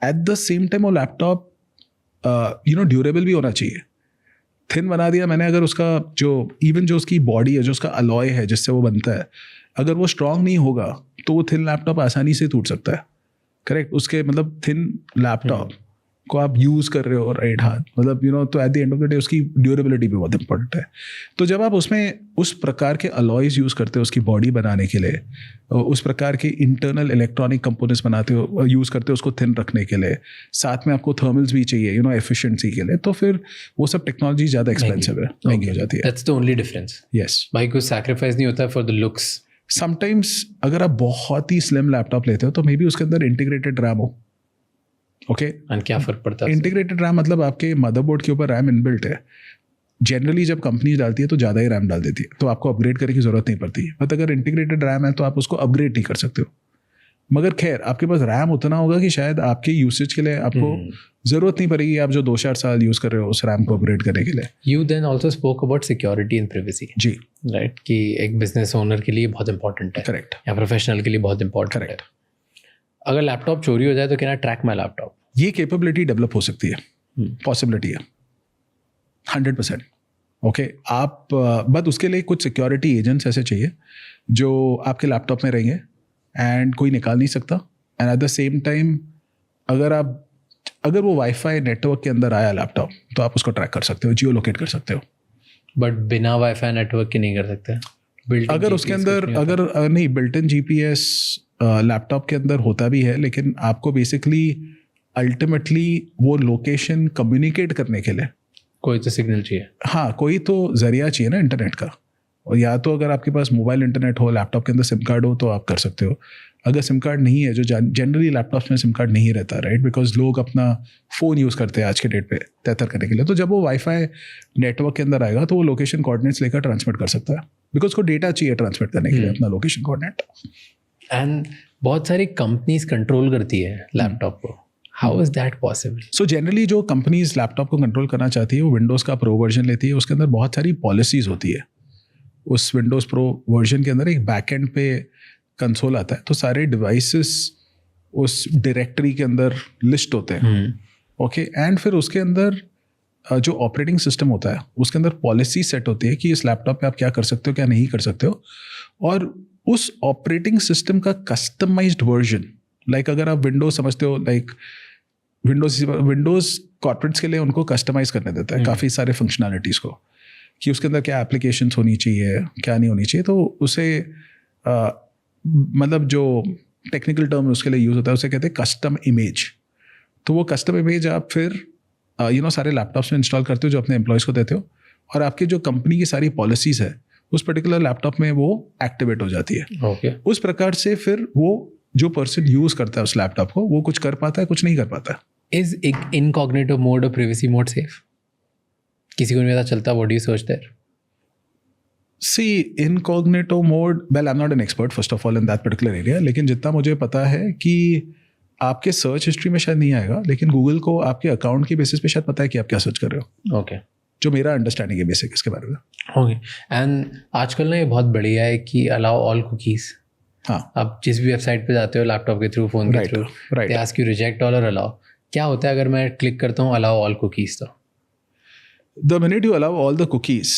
एट द सेम टाइम वो लैपटॉप ड्यूरेबल भी होना चाहिए। थिन बना दिया मैंने, अगर उसका जो उसकी बॉडी है, जो उसका अलॉय है जिससे वो बनता है, अगर वो स्ट्रांग नहीं होगा तो वो थिन लैपटॉप आसानी से टूट सकता है। करेक्ट, उसके मतलब थिन लैपटॉप को आप यूज़ कर रहे हो, राइट हाथ, मतलब तो at the end of the day उसकी ड्यूरेबिलिटी भी बहुत इंपॉर्टेंट है। तो जब आप उसमें उस प्रकार के अलॉयज यूज़ करते हो उसकी बॉडी बनाने के लिए, उस प्रकार के इंटरनल इलेक्ट्रॉनिक कंपोनेंट्स बनाते हो, यूज़ करते हो उसको थिन रखने के लिए, साथ में आपको थर्मल्स भी चाहिए एफिशिएंसी के लिए, तो फिर वो सब टेक्नोलॉजी ज़्यादा एक्सपेंसिव है, महंगी हो जाती है। That's the only difference. Yes, भाई कोई सैक्रिफाइस नहीं होता फॉर द लुक्स। समटाइम्स अगर आप बहुत ही स्लिम लैपटॉप लेते हो तो मे बी उसके अंदर इंटीग्रेटेड रैम हो। ओके, एंड क्या फर्क पड़ता है? इंटीग्रेटेड रैम मतलब आपके मदरबोर्ड के ऊपर रैम इनबिल्ट है। जनरली जब कंपनी डालती है तो ज़्यादा ही रैम डाल देती है, तो आपको अपग्रेड करने की ज़रूरत नहीं पड़ती। बट अगर इंटीग्रेटेड रैम है तो आप उसको अपग्रेड नहीं कर सकते हो। मगर खैर आपके पास रैम उतना होगा कि शायद आपके यूसेज के लिए आपको ज़रूरत नहीं पड़ेगी, आप जो 2-4 साल यूज़ कर रहे हो उस रैम को अपग्रेड करने के लिए। You then also spoke about security and privacy. जी, राइट, कि एक बिजनेस ओनर के लिए बहुत इंपॉर्टेंट है, करेक्ट, या प्रोफेशनल के लिए बहुत इंपॉर्टेंट है। अगर लैपटॉप चोरी हो जाए तो can I track my laptop? ये कैपेबिलिटी डेवलप हो सकती है, पॉसिबिलिटी है 100%। ओके, आप बट उसके लिए कुछ सिक्योरिटी एजेंट्स ऐसे चाहिए जो आपके लैपटॉप में रहेंगे एंड कोई निकाल नहीं सकता। And at the same time अगर वो वाईफाई नेटवर्क के अंदर आया लैपटॉप तो आप उसको ट्रैक कर सकते हो, जियो लोकेट कर सकते हो। बट बिना वाईफाई नेटवर्क के नहीं कर सकते? अगर उसके अंदर नहीं, बिल्ट इन GPS लैपटॉप के अंदर होता भी है, लेकिन आपको बेसिकली अल्टीमेटली वो लोकेशन कम्युनिकेट करने के लिए कोई तो सिग्नल चाहिए। हाँ, कोई तो जरिया चाहिए ना इंटरनेट का। और या तो अगर आपके पास मोबाइल इंटरनेट हो, लैपटॉप के अंदर सिम कार्ड हो तो आप कर सकते हो। अगर सिम कार्ड नहीं है, जो जनरली लैपटॉप्स में सिम कार्ड नहीं रहता, राइट, बिकॉज लोग अपना फ़ोन यूज़ करते हैं आज के डेट पे तैतर करने के लिए, तो जब वो वाईफाई नेटवर्क के अंदर आएगा तो वो लोकेशन कोऑर्डिनेट्स लेकर ट्रांसमिट कर सकता है, बिकॉज उसको डेटा चाहिए ट्रांसमिट करने के लिए अपना लोकेशन कोऑर्डिनेट। एंड बहुत सारी कंपनीज कंट्रोल करती है लैपटॉप को। How is that possible? So generally जो कंपनीज लैपटॉप को कंट्रोल करना चाहती है वो विंडोज़ का प्रो वर्जन लेती है. उसके अंदर बहुत सारी पॉलिसीज़ होती है. उस विंडोज़ प्रो वर्जन के अंदर एक बैकएंड पे कंसोल आता है, तो सारे डिवाइसेस उस डायरेक्टरी के अंदर लिस्ट होते हैं. ओके, एंड फिर उसके अंदर जो ऑपरेटिंग सिस्टम होता है उसके अंदर पॉलिसी सेट होती है कि इस लैपटॉप पे आप क्या कर सकते हो, क्या नहीं कर सकते हो. और उस ऑपरेटिंग सिस्टम का कस्टमाइज्ड वर्जन, लाइक अगर आप विंडोज समझते हो, लाइक विंडोज कॉर्पोरेट्स के लिए उनको कस्टमाइज करने देता है काफ़ी सारे फंक्शनैलिटीज़ को, कि उसके अंदर क्या एप्लीकेशंस होनी चाहिए, क्या नहीं होनी चाहिए. तो उसे मतलब जो टेक्निकल टर्म उसके लिए यूज़ होता है उसे कहते हैं कस्टम इमेज. तो वो कस्टम इमेज आप फिर सारे लैपटॉप्स में इंस्टॉल करते हो जो अपने एम्प्लॉयज़ को देते हो, और आपकी जो कंपनी की सारी पॉलिसीज़ है उस पर्टिकुलर लैपटॉप में वो एक्टिवेट हो जाती है. ओके. उस प्रकार से फिर वो जो पर्सन यूज़ करता है उस लैपटॉप को वो कुछ कर पाता है, कुछ नहीं कर पाता है. इज इनकॉग्निटो मोड और प्रिवेसी मोड सेफ? किसी को नहीं पता चलता. व्हाट डू यू सोच there? See incognito mode, well I am not an expert first of all in that particular area, लेकिन जितना मुझे पता है कि आपके सर्च हिस्ट्री में शायद नहीं आएगा, लेकिन गूगल को आपके अकाउंट की बेसिस पे शायद पता है कि आप क्या सर्च कर रहे हो. ओके. जो मेरा अंडरस्टैंडिंग है बेसिक इसके बारे में. ओके. एंड आजकल ना ये बहुत बढ़िया है कि अलाउ ऑल कुकीज़. हाँ, आप जिस भी वेबसाइट पे जाते हो लैपटॉप के थ्रू, फ़ोन के through, they ask you reject all और अलाउ. क्या होता है अगर मैं क्लिक करता हूँ अलाउ ऑल कुकीज़? तो the minute you allow all the cookies,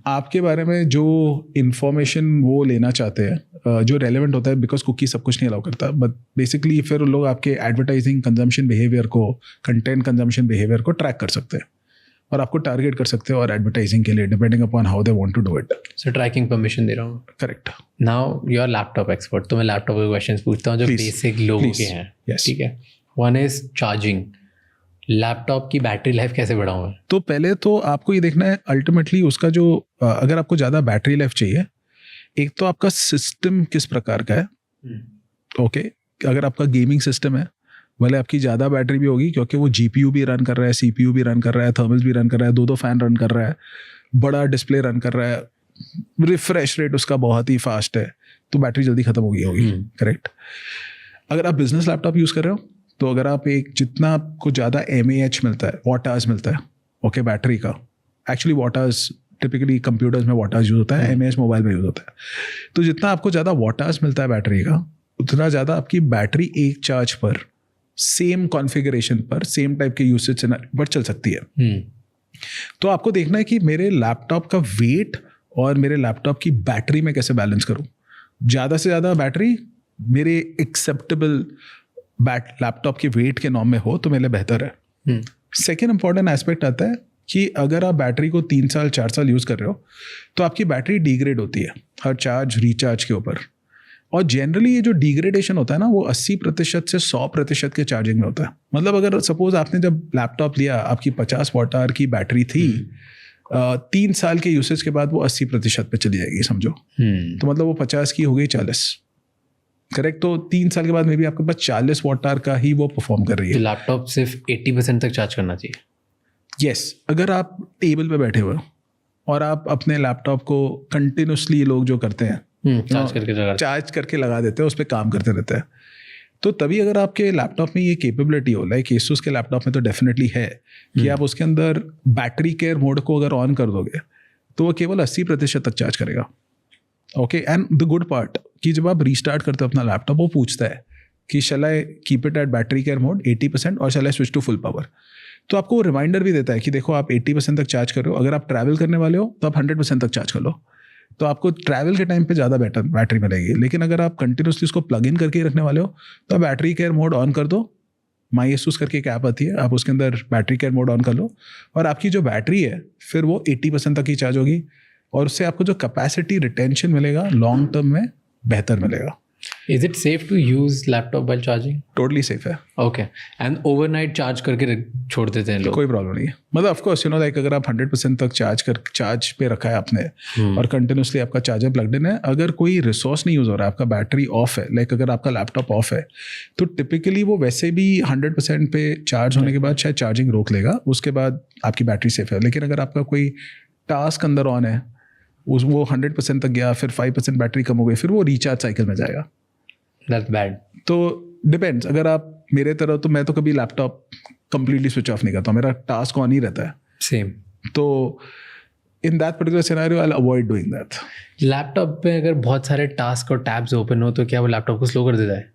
आपके बारे में जो इंफॉर्मेशन वो लेना चाहते हैं जो रेलेवेंट होता है, बिकॉज कुकी सब कुछ नहीं अलाउ करता, बट बेसिकली फिर लोग आपके एडवर्टाइजिंग कंजम्पशन बिहेवियर को, कंटेंट कंजम्पशन बिहेवियर को ट्रैक कर सकते हैं और आपको टारगेट कर सकते हैं और एडवर्टाइजिंग के लिए depending upon how they want to do it. So tracking permission दे रहा हूँ. Correct. Now you are laptop expert, तो मैं लैपटॉप के क्वेश्चंस पूछता हूँ जो बेसिक लोगों के हैं. Yes. ठीक है. One is charging. लैपटॉप की बैटरी लाइफ कैसे बढ़ाऊँ मैं? तो पहले तो आपको ये देखना है अल्टीमेटली उसका जो अगर आपको ज़्यादा बैटरी लाइफ चाहिए, एक तो आपका सिस्टम किस प्रकार का है. ओके, अगर आपका गेमिंग सिस्टम है, भले आपकी ज़्यादा बैटरी भी होगी क्योंकि वो GPU भी रन कर रहा है, CPU भी रन कर रहा है, थर्मल्स भी रन कर रहा है, दो फैन रन कर रहा है, बड़ा डिस्प्ले रन कर रहा है, रिफ्रेश रेट उसका बहुत ही फास्ट है, तो बैटरी जल्दी खत्म होगी. करेक्ट. अगर आप बिजनेस लैपटॉप यूज़ कर रहे हो, तो अगर आप एक जितना आपको ज़्यादा mAh मिलता है, वॉट आवर्स मिलता है, ओके, बैटरी का, actually what hours typically computers में वॉट आवर्स यूज़ होता है, mAh मोबाइल में यूज़ होता है. तो जितना आपको ज़्यादा वॉट आवर्स मिलता है बैटरी का, उतना ज़्यादा आपकी बैटरी एक चार्ज पर, सेम कॉन्फ़िगरेशन पर, सेम टाइप के यूसेज पर चल सकती है. तो आपको देखना है कि मेरे लैपटॉप का वेट और मेरे लैपटॉप की बैटरी में कैसे बैलेंस करूं. ज़्यादा से ज़्यादा बैटरी मेरे एक्सेप्टेबल लैपटॉप के वेट के नॉर्म में हो तो मेरे लिए बेहतर है. सेकेंड इंपॉर्टेंट एस्पेक्ट आता है कि अगर आप बैटरी को 3 साल 4 साल यूज़ कर रहे हो तो आपकी बैटरी डिग्रेड होती है हर चार्ज रिचार्ज के ऊपर. और जनरली ये जो डिग्रेडेशन होता है ना, वो 80% से 100% के चार्जिंग में होता है. मतलब अगर सपोज आपने जब लैपटॉप लिया, आपकी 50 वॉट आवर की बैटरी थी, 3 साल के यूसेज के बाद वो 80% पे चली जाएगी समझो. तो मतलब वो 50 की हो गई 40. करेक्ट. तो 3 साल के बाद में भी आपके पास 40 वॉट आवर का ही वो परफॉर्म कर रही है. तो लैपटॉप सिर्फ 80% तक चार्ज करना चाहिए. यस. अगर आप टेबल पे बैठे हुए हो और आप अपने लैपटॉप को कंटिन्यूसली, लोग जो करते हैं चार्ज करके लगा देते हैं, उस पर काम करते रहते हैं, तो तभी अगर आपके लैपटॉप में ये कैपेबिलिटी हो, लाइक Asus के लैपटॉप में तो डेफिनेटली है कि आप उसके अंदर बैटरी केयर मोड को अगर ऑन कर दोगे तो वो केवल 80% तक चार्ज करेगा. Okay. And the good part कि जब आप रीस्टार्ट करते हो अपना लैपटॉप, वो पूछता है कि shall I keep it at battery care mode 80% और shall I switch to full power. तो आपको रिमाइंडर भी देता है कि देखो आप 80% तक चार्ज कर रहे हो, अगर आप ट्रैवल करने वाले हो तो आप 100% तक चार्ज कर लो, तो आपको ट्रैवल के टाइम पे ज़्यादा बेटर बैटरी मिलेगी. लेकिन अगर आप कंटिन्यूसली उसको प्लग इन करके रखने वाले हो तो आप बैटरी केयर मोड ऑन कर दो. माई Asus करके एक ऐप आती है, आप उसके अंदर बैटरी केयर मोड ऑन कर लो और आपकी जो बैटरी है फिर वो 80% तक ही चार्ज होगी और उससे आपको जो कैपेसिटी रिटेंशन मिलेगा लॉन्ग टर्म में बेहतर मिलेगा. Is it safe to use laptop while charging? Totally safe है. Okay. And overnight चार्ज करके छोड़ देते हैं लोग? कोई प्रॉब्लम नहीं है. मतलब ऑफ कोर्स लाइक अगर आप 100% तक चार्ज पे रखा है आपने और कंटिन्यूसली आपका चार्जर प्लग्ड इन है, अगर कोई रिसोर्स नहीं यूज़ हो रहा है, आपका बैटरी ऑफ है, लाइक अगर आपका लैपटॉप ऑफ है, तो टिपिकली वो वैसे भी 100% पे चार्ज होने के बाद शायद चार्जिंग रोक लेगा, उसके बाद आपकी बैटरी सेफ है. लेकिन अगर आपका कोई टास्क अंदर ऑन है, वो 100% तक गया, फिर 5% बैटरी कम हो गई, फिर वो रिचार्ज साइकिल में जाएगा. That's bad. तो डिपेंड्स. अगर आप मेरे तरह तो मैं तो कभी लैपटॉप कंप्लीटली स्विच ऑफ नहीं करता, मेरा टास्क ऑन ही रहता है. सेम. तो इन that particular scenario I will avoid doing that. Laptop पे अगर बहुत सारे टास्क और टैब्स ओपन हो तो क्या वो लैपटॉप को स्लो कर देता है?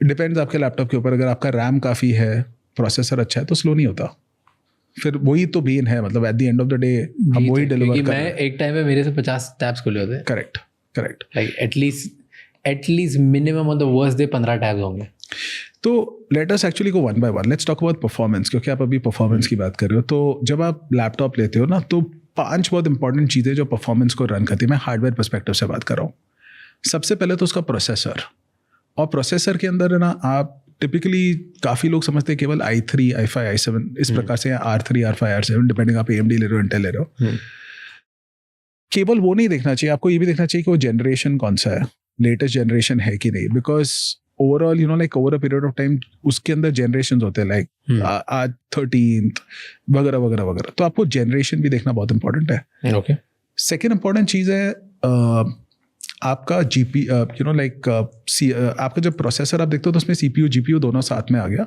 डिपेंड्स आपके लैपटॉप के ऊपर. अगर आपका रैम काफ़ी है, प्रोसेसर अच्छा है, तो स्लो नहीं होता. फिर वही तो मेन है, मतलब at the end of the day हम वही डिलीवर कर रहे हैं. मैं एक टाइम में मेरे से 50 टैब्स खुले होते हैं. Correct. Like at least minimum on the worst day 15 tabs होंगे. तो let us actually go one by one. Let's talk about performance, क्योंकि आप अभी परफॉर्मेंस की बात कर रहे हो. तो जब आप लैपटॉप लेते हो ना, तो 5 बहुत इंपॉर्टेंट चीज़ें जो परफॉर्मेंस को रन करती है. मैं हार्डवेयर पर्सपेक्टिव से बात कर रहा हूँ. सबसे पहले तो उसका प्रोसेसर. और प्रोसेसर के अंदर है ना, आप टिपिकली काफ़ी लोग समझते हैं केवल i3, i5, i7 इस प्रकार से, R3, R5, R7 डिपेंडिंग आप AMD ले रहे हो, इंटेल ले रहे हो. केवल वो नहीं देखना चाहिए, आपको ये भी देखना चाहिए कि वो जनरेशन कौन सा है, लेटेस्ट जनरेशन है कि नहीं. Because overall like over a period of time उसके अंदर जनरेशन होते हैं, लाइक आज 13th वगैरह वगैरह वगैरह. तो आपको जनरेशन भी देखना बहुत इंपॉर्टेंट है. ओके. सेकेंड इंपॉर्टेंट चीज़ है आपका आपका जब प्रोसेसर आप देखते हो तो उसमें CPU GPU दोनों साथ में आ गया.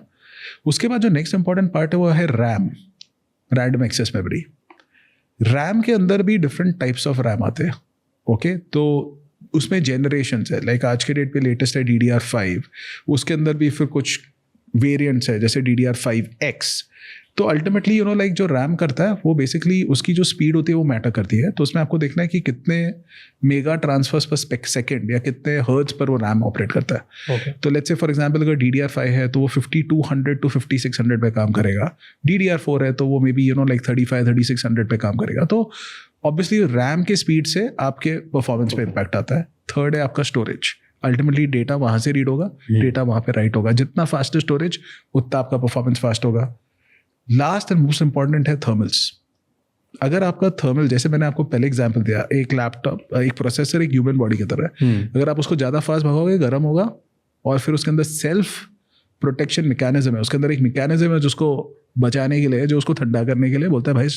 उसके बाद जो नेक्स्ट इंपॉर्टेंट पार्ट है वो है रैंडम एक्सेस मेमोरी. रैम के अंदर भी डिफरेंट टाइप्स ऑफ रैम आते हैं. ओके. तो उसमें जनरेशन्स है, लाइक आज के डेट पे लेटेस्ट है DDR5. उसके अंदर भी फिर कुछ वेरिएंट्स है जैसे DDR5X. तो अल्टीमेटली लाइक जो रैम करता है वो बेसिकली उसकी जो स्पीड होती है वो मैटर करती है. तो उसमें आपको देखना है कि कितने मेगा ट्रांसफर्स पर सेकेंड या कितने हर्ट्ज पर वो रैम ऑपरेट करता है. तो लेट्स से फॉर एग्जांपल अगर DDR5 है तो वो 5200 to 5600 पे काम करेगा. DDR4 है तो वो मे बी लाइक 3500-3600 पे काम करेगा. तो ऑब्वियसली रैम के स्पीड से आपके परफॉर्मेंस पे इम्पैक्ट आता है. थर्ड है आपका स्टोरेज. अल्टीमेटली डेटा वहाँ से रीड होगा, डेटा वहाँ पे राइट होगा. जितना फास्ट स्टोरेज उतना आपका परफॉर्मेंस फास्ट होगा. लास्ट एंड मोस्ट इंपॉर्टेंट है थर्मल्स. अगर आपका थर्मल, जैसे मैंने आपको पहले एग्जांपल दिया, एक लैपटॉप, एक प्रोसेसर एक ह्यूमन बॉडी की तरह है. अगर आप उसको ज़्यादा फास्ट भगाओगे गर्म होगा. और फिर उसके अंदर सेल्फ प्रोटेक्शन मैकेनिज्म है, उसके अंदर एक मैकेनिज्म है जो उसको बचाने के लिए, जो उसको ठंडा करने के लिए बोलता है भाई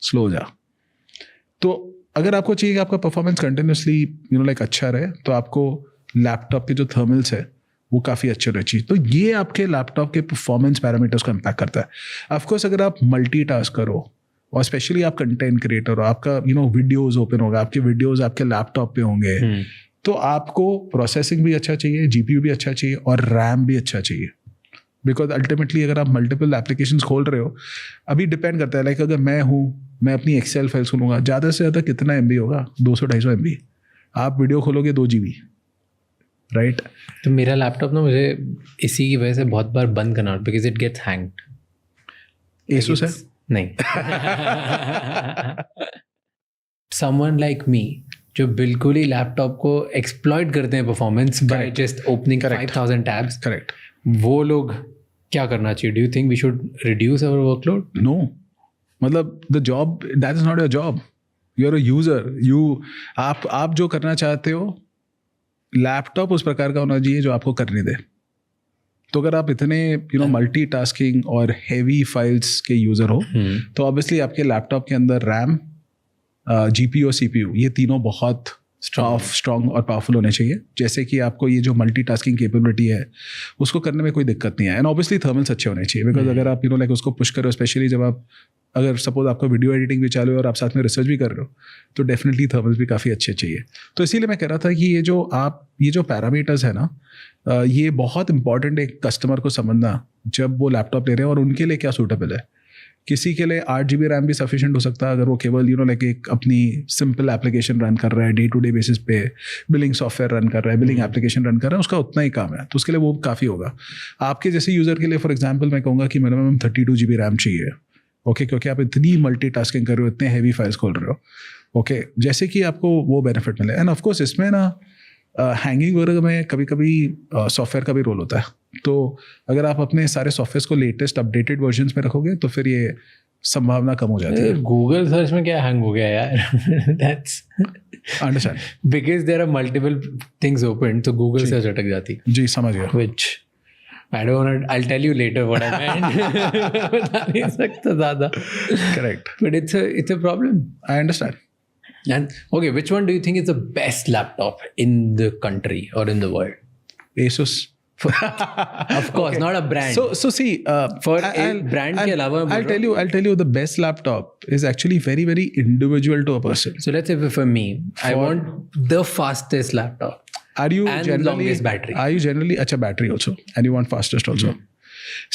स्लो जा. तो अगर आपको चाहिए कि आपका परफॉर्मेंस कंटिन्यूसली लाइक अच्छा रहे, तो आपको लैपटॉप के जो थर्मल्स है वो काफ़ी अच्छे होने चाहिए. तो ये आपके लैपटॉप के परफॉर्मेंस पैरामीटर्स को इम्पैक्ट करता है. ऑफकोर्स अगर आप मल्टीटास्क करो और स्पेशली आप कंटेंट क्रिएटर हो, आपका वीडियोस ओपन होगा, आपके वीडियोस आपके लैपटॉप पे होंगे, तो आपको प्रोसेसिंग भी अच्छा चाहिए, GPU भी अच्छा चाहिए और रैम भी अच्छा चाहिए. बिकॉज अल्टीमेटली अगर आप मल्टीपल एप्लीकेशंस खोल रहे हो, अभी डिपेंड करता है. लाइक अगर मैं अपनी एक्सेल फाइल्स खोलूँगा, ज़्यादा से ज़्यादा कितना MB होगा? 200-250 MB. आप वीडियो खोलोगे 2 GB, राइट. तो मेरा लैपटॉप ना मुझे इसी की वजह से बहुत बार बंद करना पड़ता है, because it gets hanged. Asus है? नहीं. समवन लाइक मी जो बिल्कुल ही लैपटॉप को एक्सप्लॉइट करते हैं performance by just opening 5000 tabs. Correct. वो लोग क्या करना चाहिए? Do you think we should reduce our workload? No. मतलब the job, that is not your job. You are a user. आप जो करना चाहते हो, लैपटॉप उस प्रकार का होना चाहिए जो आपको करने दे. तो अगर आप इतने मल्टीटास्किंग और हैवी फाइल्स के यूज़र हो, तो ऑब्वियसली आपके लैपटॉप के अंदर रैम, GPU और CPU ये तीनों बहुत स्ट्रॉन्ग और पावरफुल होने चाहिए. जैसे कि आपको ये जो मल्टीटास्किंग कैपेबिलिटी है उसको करने में कोई दिक्कत नहीं है. एंड ऑब्वियसली थर्मल्स अच्छे होने चाहिए. बिकॉज अगर आप लाइक उसको पुश करो, स्पेशली जब आप अगर सपोज आपका वीडियो एडिटिंग भी चालू है और आप साथ में रिसर्च भी कर रहे हो, तो डेफिनेटली थर्मल्स भी काफ़ी अच्छे चाहिए. तो इसीलिए मैं कह रहा था कि ये जो पैरामीटर्स है ना, ये बहुत इंपॉर्टेंट है कस्टमर को समझना जब वो लैपटॉप ले रहे हैं और उनके लिए क्या सूटेबल है. किसी के लिए 8 GB रैम भी सफिशिएंट हो सकता है अगर वो केवल लाइक एक अपनी सिंपल एप्लीकेशन रन कर रहा है, डे टू डे बेसिस पे बिलिंग सॉफ्टवेयर रन कर रहा है, बिलिंग एप्लीकेशन रन कर रहा है, उसका उतना ही काम है. तो उसके लिए वो काफ़ी होगा. आपके जैसे यूज़र के लिए फॉर एग्जाम्पल मैं कहूँगा कि मिनिमम 32 GB रैम चाहिए. ओके. क्योंकि आप इतनी मल्टीटास्किंग कर रहे हो, इतने हैवी फाइल्स खोल रहे हो. ओके. जैसे कि आपको वो बेनिफिट मिले. एंड ऑफकोर्स इसमें ना हैंगिंग वगैरह में कभी कभी सॉफ्टवेयर का भी रोल होता है. तो अगर आप अपने सारे सॉफ्टवेयर को लेटेस्ट अपडेटेड वर्जन्स में रखोगे तो फिर ये संभावना कम हो जाती है. गूगल सर्च में क्या हैंग हो गया यार? That's understand. Because there are multiple things open, तो गूगल सर्च अटक जाती. जी समझ गया. Which I don't want to, I'll tell you later what I meant. बता नहीं सकता ज़्यादा. Correct. But it's a problem. I understand. And okay, which one do you think is the best laptop in the country or in the world? Asus Of course, not a brand. So see, For एक brand के अलावा मैं बोल रहा I'll tell you the best laptop is actually very very individual to a person. So let's say for me, I want the fastest laptop. Are you And generally longest battery. Are you generally acha battery also, and you want fastest also?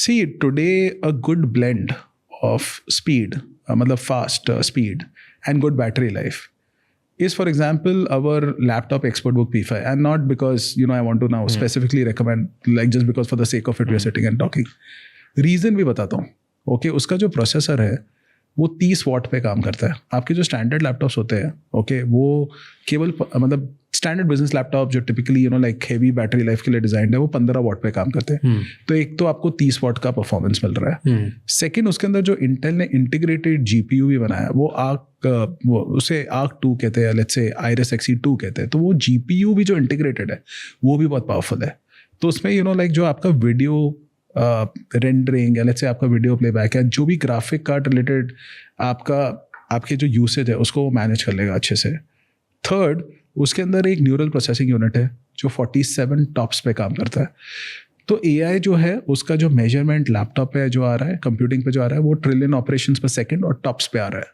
See, today a good blend of speed, matlab fast speed and good battery life is, for example, our laptop ExpertBook P5, and not because I want to now specifically recommend, like just because for the sake of it we are sitting and talking. Reason भी बताता हूँ. Okay, उसका जो processor है वो 30 what पे काम करता है. आपके जो स्टैंडर्ड लैपटॉप्स होते हैं, ओके, वो केवल मतलब स्टैंडर्ड बिजनेस लैपटॉप जो typically like heavy battery life के लिए डिजाइंड है, वो 15 वॉट पे काम करते हैं. तो एक तो आपको 30 वॉट का परफॉर्मेंस मिल रहा है. सेकंड, उसके अंदर जो इंटेल ने इंटीग्रेटेड जीपीयू भी बनाया, वो उसे आर्क 2 कहते हैं, लेट्स से आइरिस XE2 कहते हैं. तो वो जीपीयू भी जो इंटीग्रेटेड है वो भी बहुत पावरफुल है. तो उसमें लाइक जो आपका वीडियो रेंडरिंग या लेट्स से आपका वीडियो प्लेबैक है, जो भी ग्राफिक कार्ड रिलेटेड आपके जो यूसेज है उसको वो मैनेज कर लेगा अच्छे से. थर्ड, उसके अंदर एक न्यूरल प्रोसेसिंग यूनिट है जो 47 टॉप्स पे काम करता है. तो AI जो है उसका जो मेजरमेंट लैपटॉप पे जो आ रहा है, कंप्यूटिंग पे जो आ रहा है, वो ट्रिलियन ऑपरेशंस पर सेकंड और टॉप्स पे आ रहा है.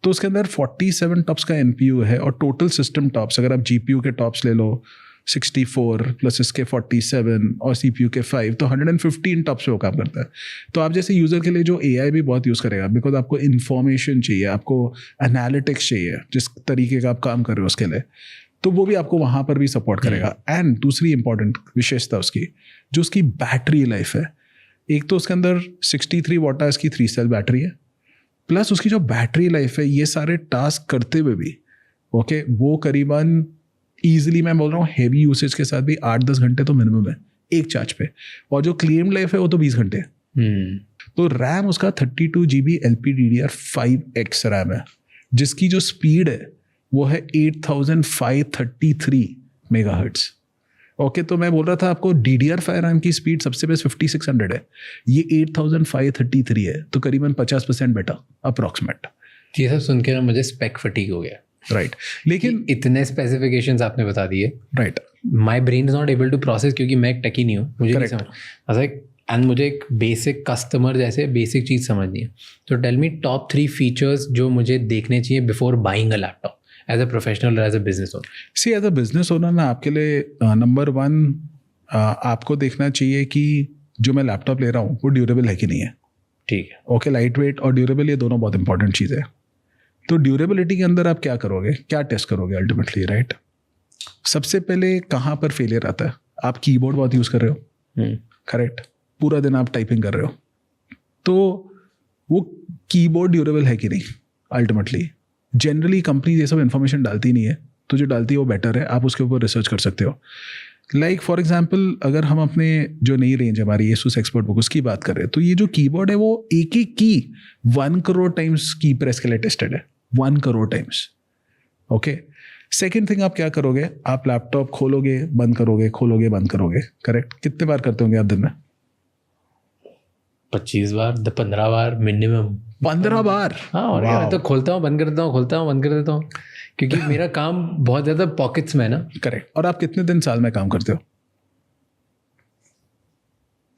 तो उसके अंदर 47 टॉप्स का NPU है, और टोटल सिस्टम टॉप्स अगर आप GPU के टॉप्स ले लो 64 प्लस इसके 47 और CPU के 5, तो 115 टॉप्स पे वो काम करता है. तो आप जैसे यूज़र के लिए जो AI भी बहुत यूज़ करेगा, बिकॉज आपको इन्फॉर्मेशन चाहिए, आपको एनालिटिक्स चाहिए, जिस तरीके का आप काम कर रहे हो उसके लिए, तो वो भी आपको वहाँ पर भी सपोर्ट करेगा. एंड दूसरी इंपॉर्टेंट विशेषता उसकी, जो उसकी बैटरी लाइफ है, एक तो उसके अंदर 63 वॉट की 3 सेल बैटरी है, प्लस उसकी जो बैटरी लाइफ है ये सारे टास्क करते हुए भी ओके, वो करीबन ईजिली मैं बोल रहा हूँ हेवी यूसेज के साथ भी 8-10 घंटे तो मिनिमम है एक चार्ज पे, और जो क्लेम लाइफ है वो तो 20 घंटे है. तो रैम उसका 32 GB LPDDR5X रैम है, जिसकी जो स्पीड है वो है 8533 मेगाहर्ट्ज. ओके, तो मैं बोल रहा था आपको DDR5 रैम की स्पीड सबसे बेस्ट 5600 है, ये 8533 है, तो करीबन 50% बेटर अप्रॉक्सीमेट. ये सब सुन के ना मुझे स्पेक फटीग हो गया. राइट, लेकिन इतने स्पेसिफिकेशंस आपने बता दिए. Right, my brain is not able to process, क्योंकि मैं एक टेकी नहीं हूँ, मुझे नहीं समझ. एंड मुझे एक बेसिक कस्टमर जैसे बेसिक चीज़ समझनी है. तो टेल मी टॉप 3 फीचर्स जो मुझे देखने चाहिए before buying a laptop as a professional और as a business owner. See, as a business owner ना आपके लिए नंबर 1 आपको देखना चाहिए कि जो मैं लैपटॉप ले रहा हूँ वो ड्यूरेबल है कि नहीं है. ठीक है. ओके, लाइट वेट और ड्यूरेबल ये दोनों बहुत इंपॉर्टेंट चीज़ है. तो ड्यूरेबिलिटी के अंदर आप क्या करोगे, क्या टेस्ट करोगे अल्टीमेटली, राइट? सबसे पहले कहाँ पर फेलियर आता है, आप कीबोर्ड बहुत यूज़ कर रहे हो, करेक्ट, पूरा दिन आप टाइपिंग कर रहे हो, तो वो कीबोर्ड ड्यूरेबल है कि नहीं. अल्टीमेटली जनरली कंपनी ये सब इन्फॉर्मेशन डालती नहीं है, तो जो डालती है वो बेटर है, आप उसके ऊपर रिसर्च कर सकते हो. लाइक फॉर एग्जाम्पल अगर हम अपने जो नई रेंज हमारी ASUS ExpertBook उसकी बात कर रहे हैं, तो ये जो कीबोर्ड है वो एक की 1 करोड़ टाइम्स की प्रेस के लिए टेस्टेड है, 1 crore times. Okay, second thing आप क्या करोगे, आप लैपटॉप खोलोगे बंद करोगे, खोलोगे बंद करोगे, करेक्ट. कितने बार करते होंगे आप दिन में? 25 बार, 15 बार मिनिमम. 15 बार? हाँ, और मैं तो खोलता हूँ बंद कर देता हूँ, खोलता हूँ बंद कर देता हूँ, क्योंकि मेरा काम बहुत ज़्यादा पॉकेट्स में है ना. करेक्ट. और आप कितने दिन साल में काम करते हो?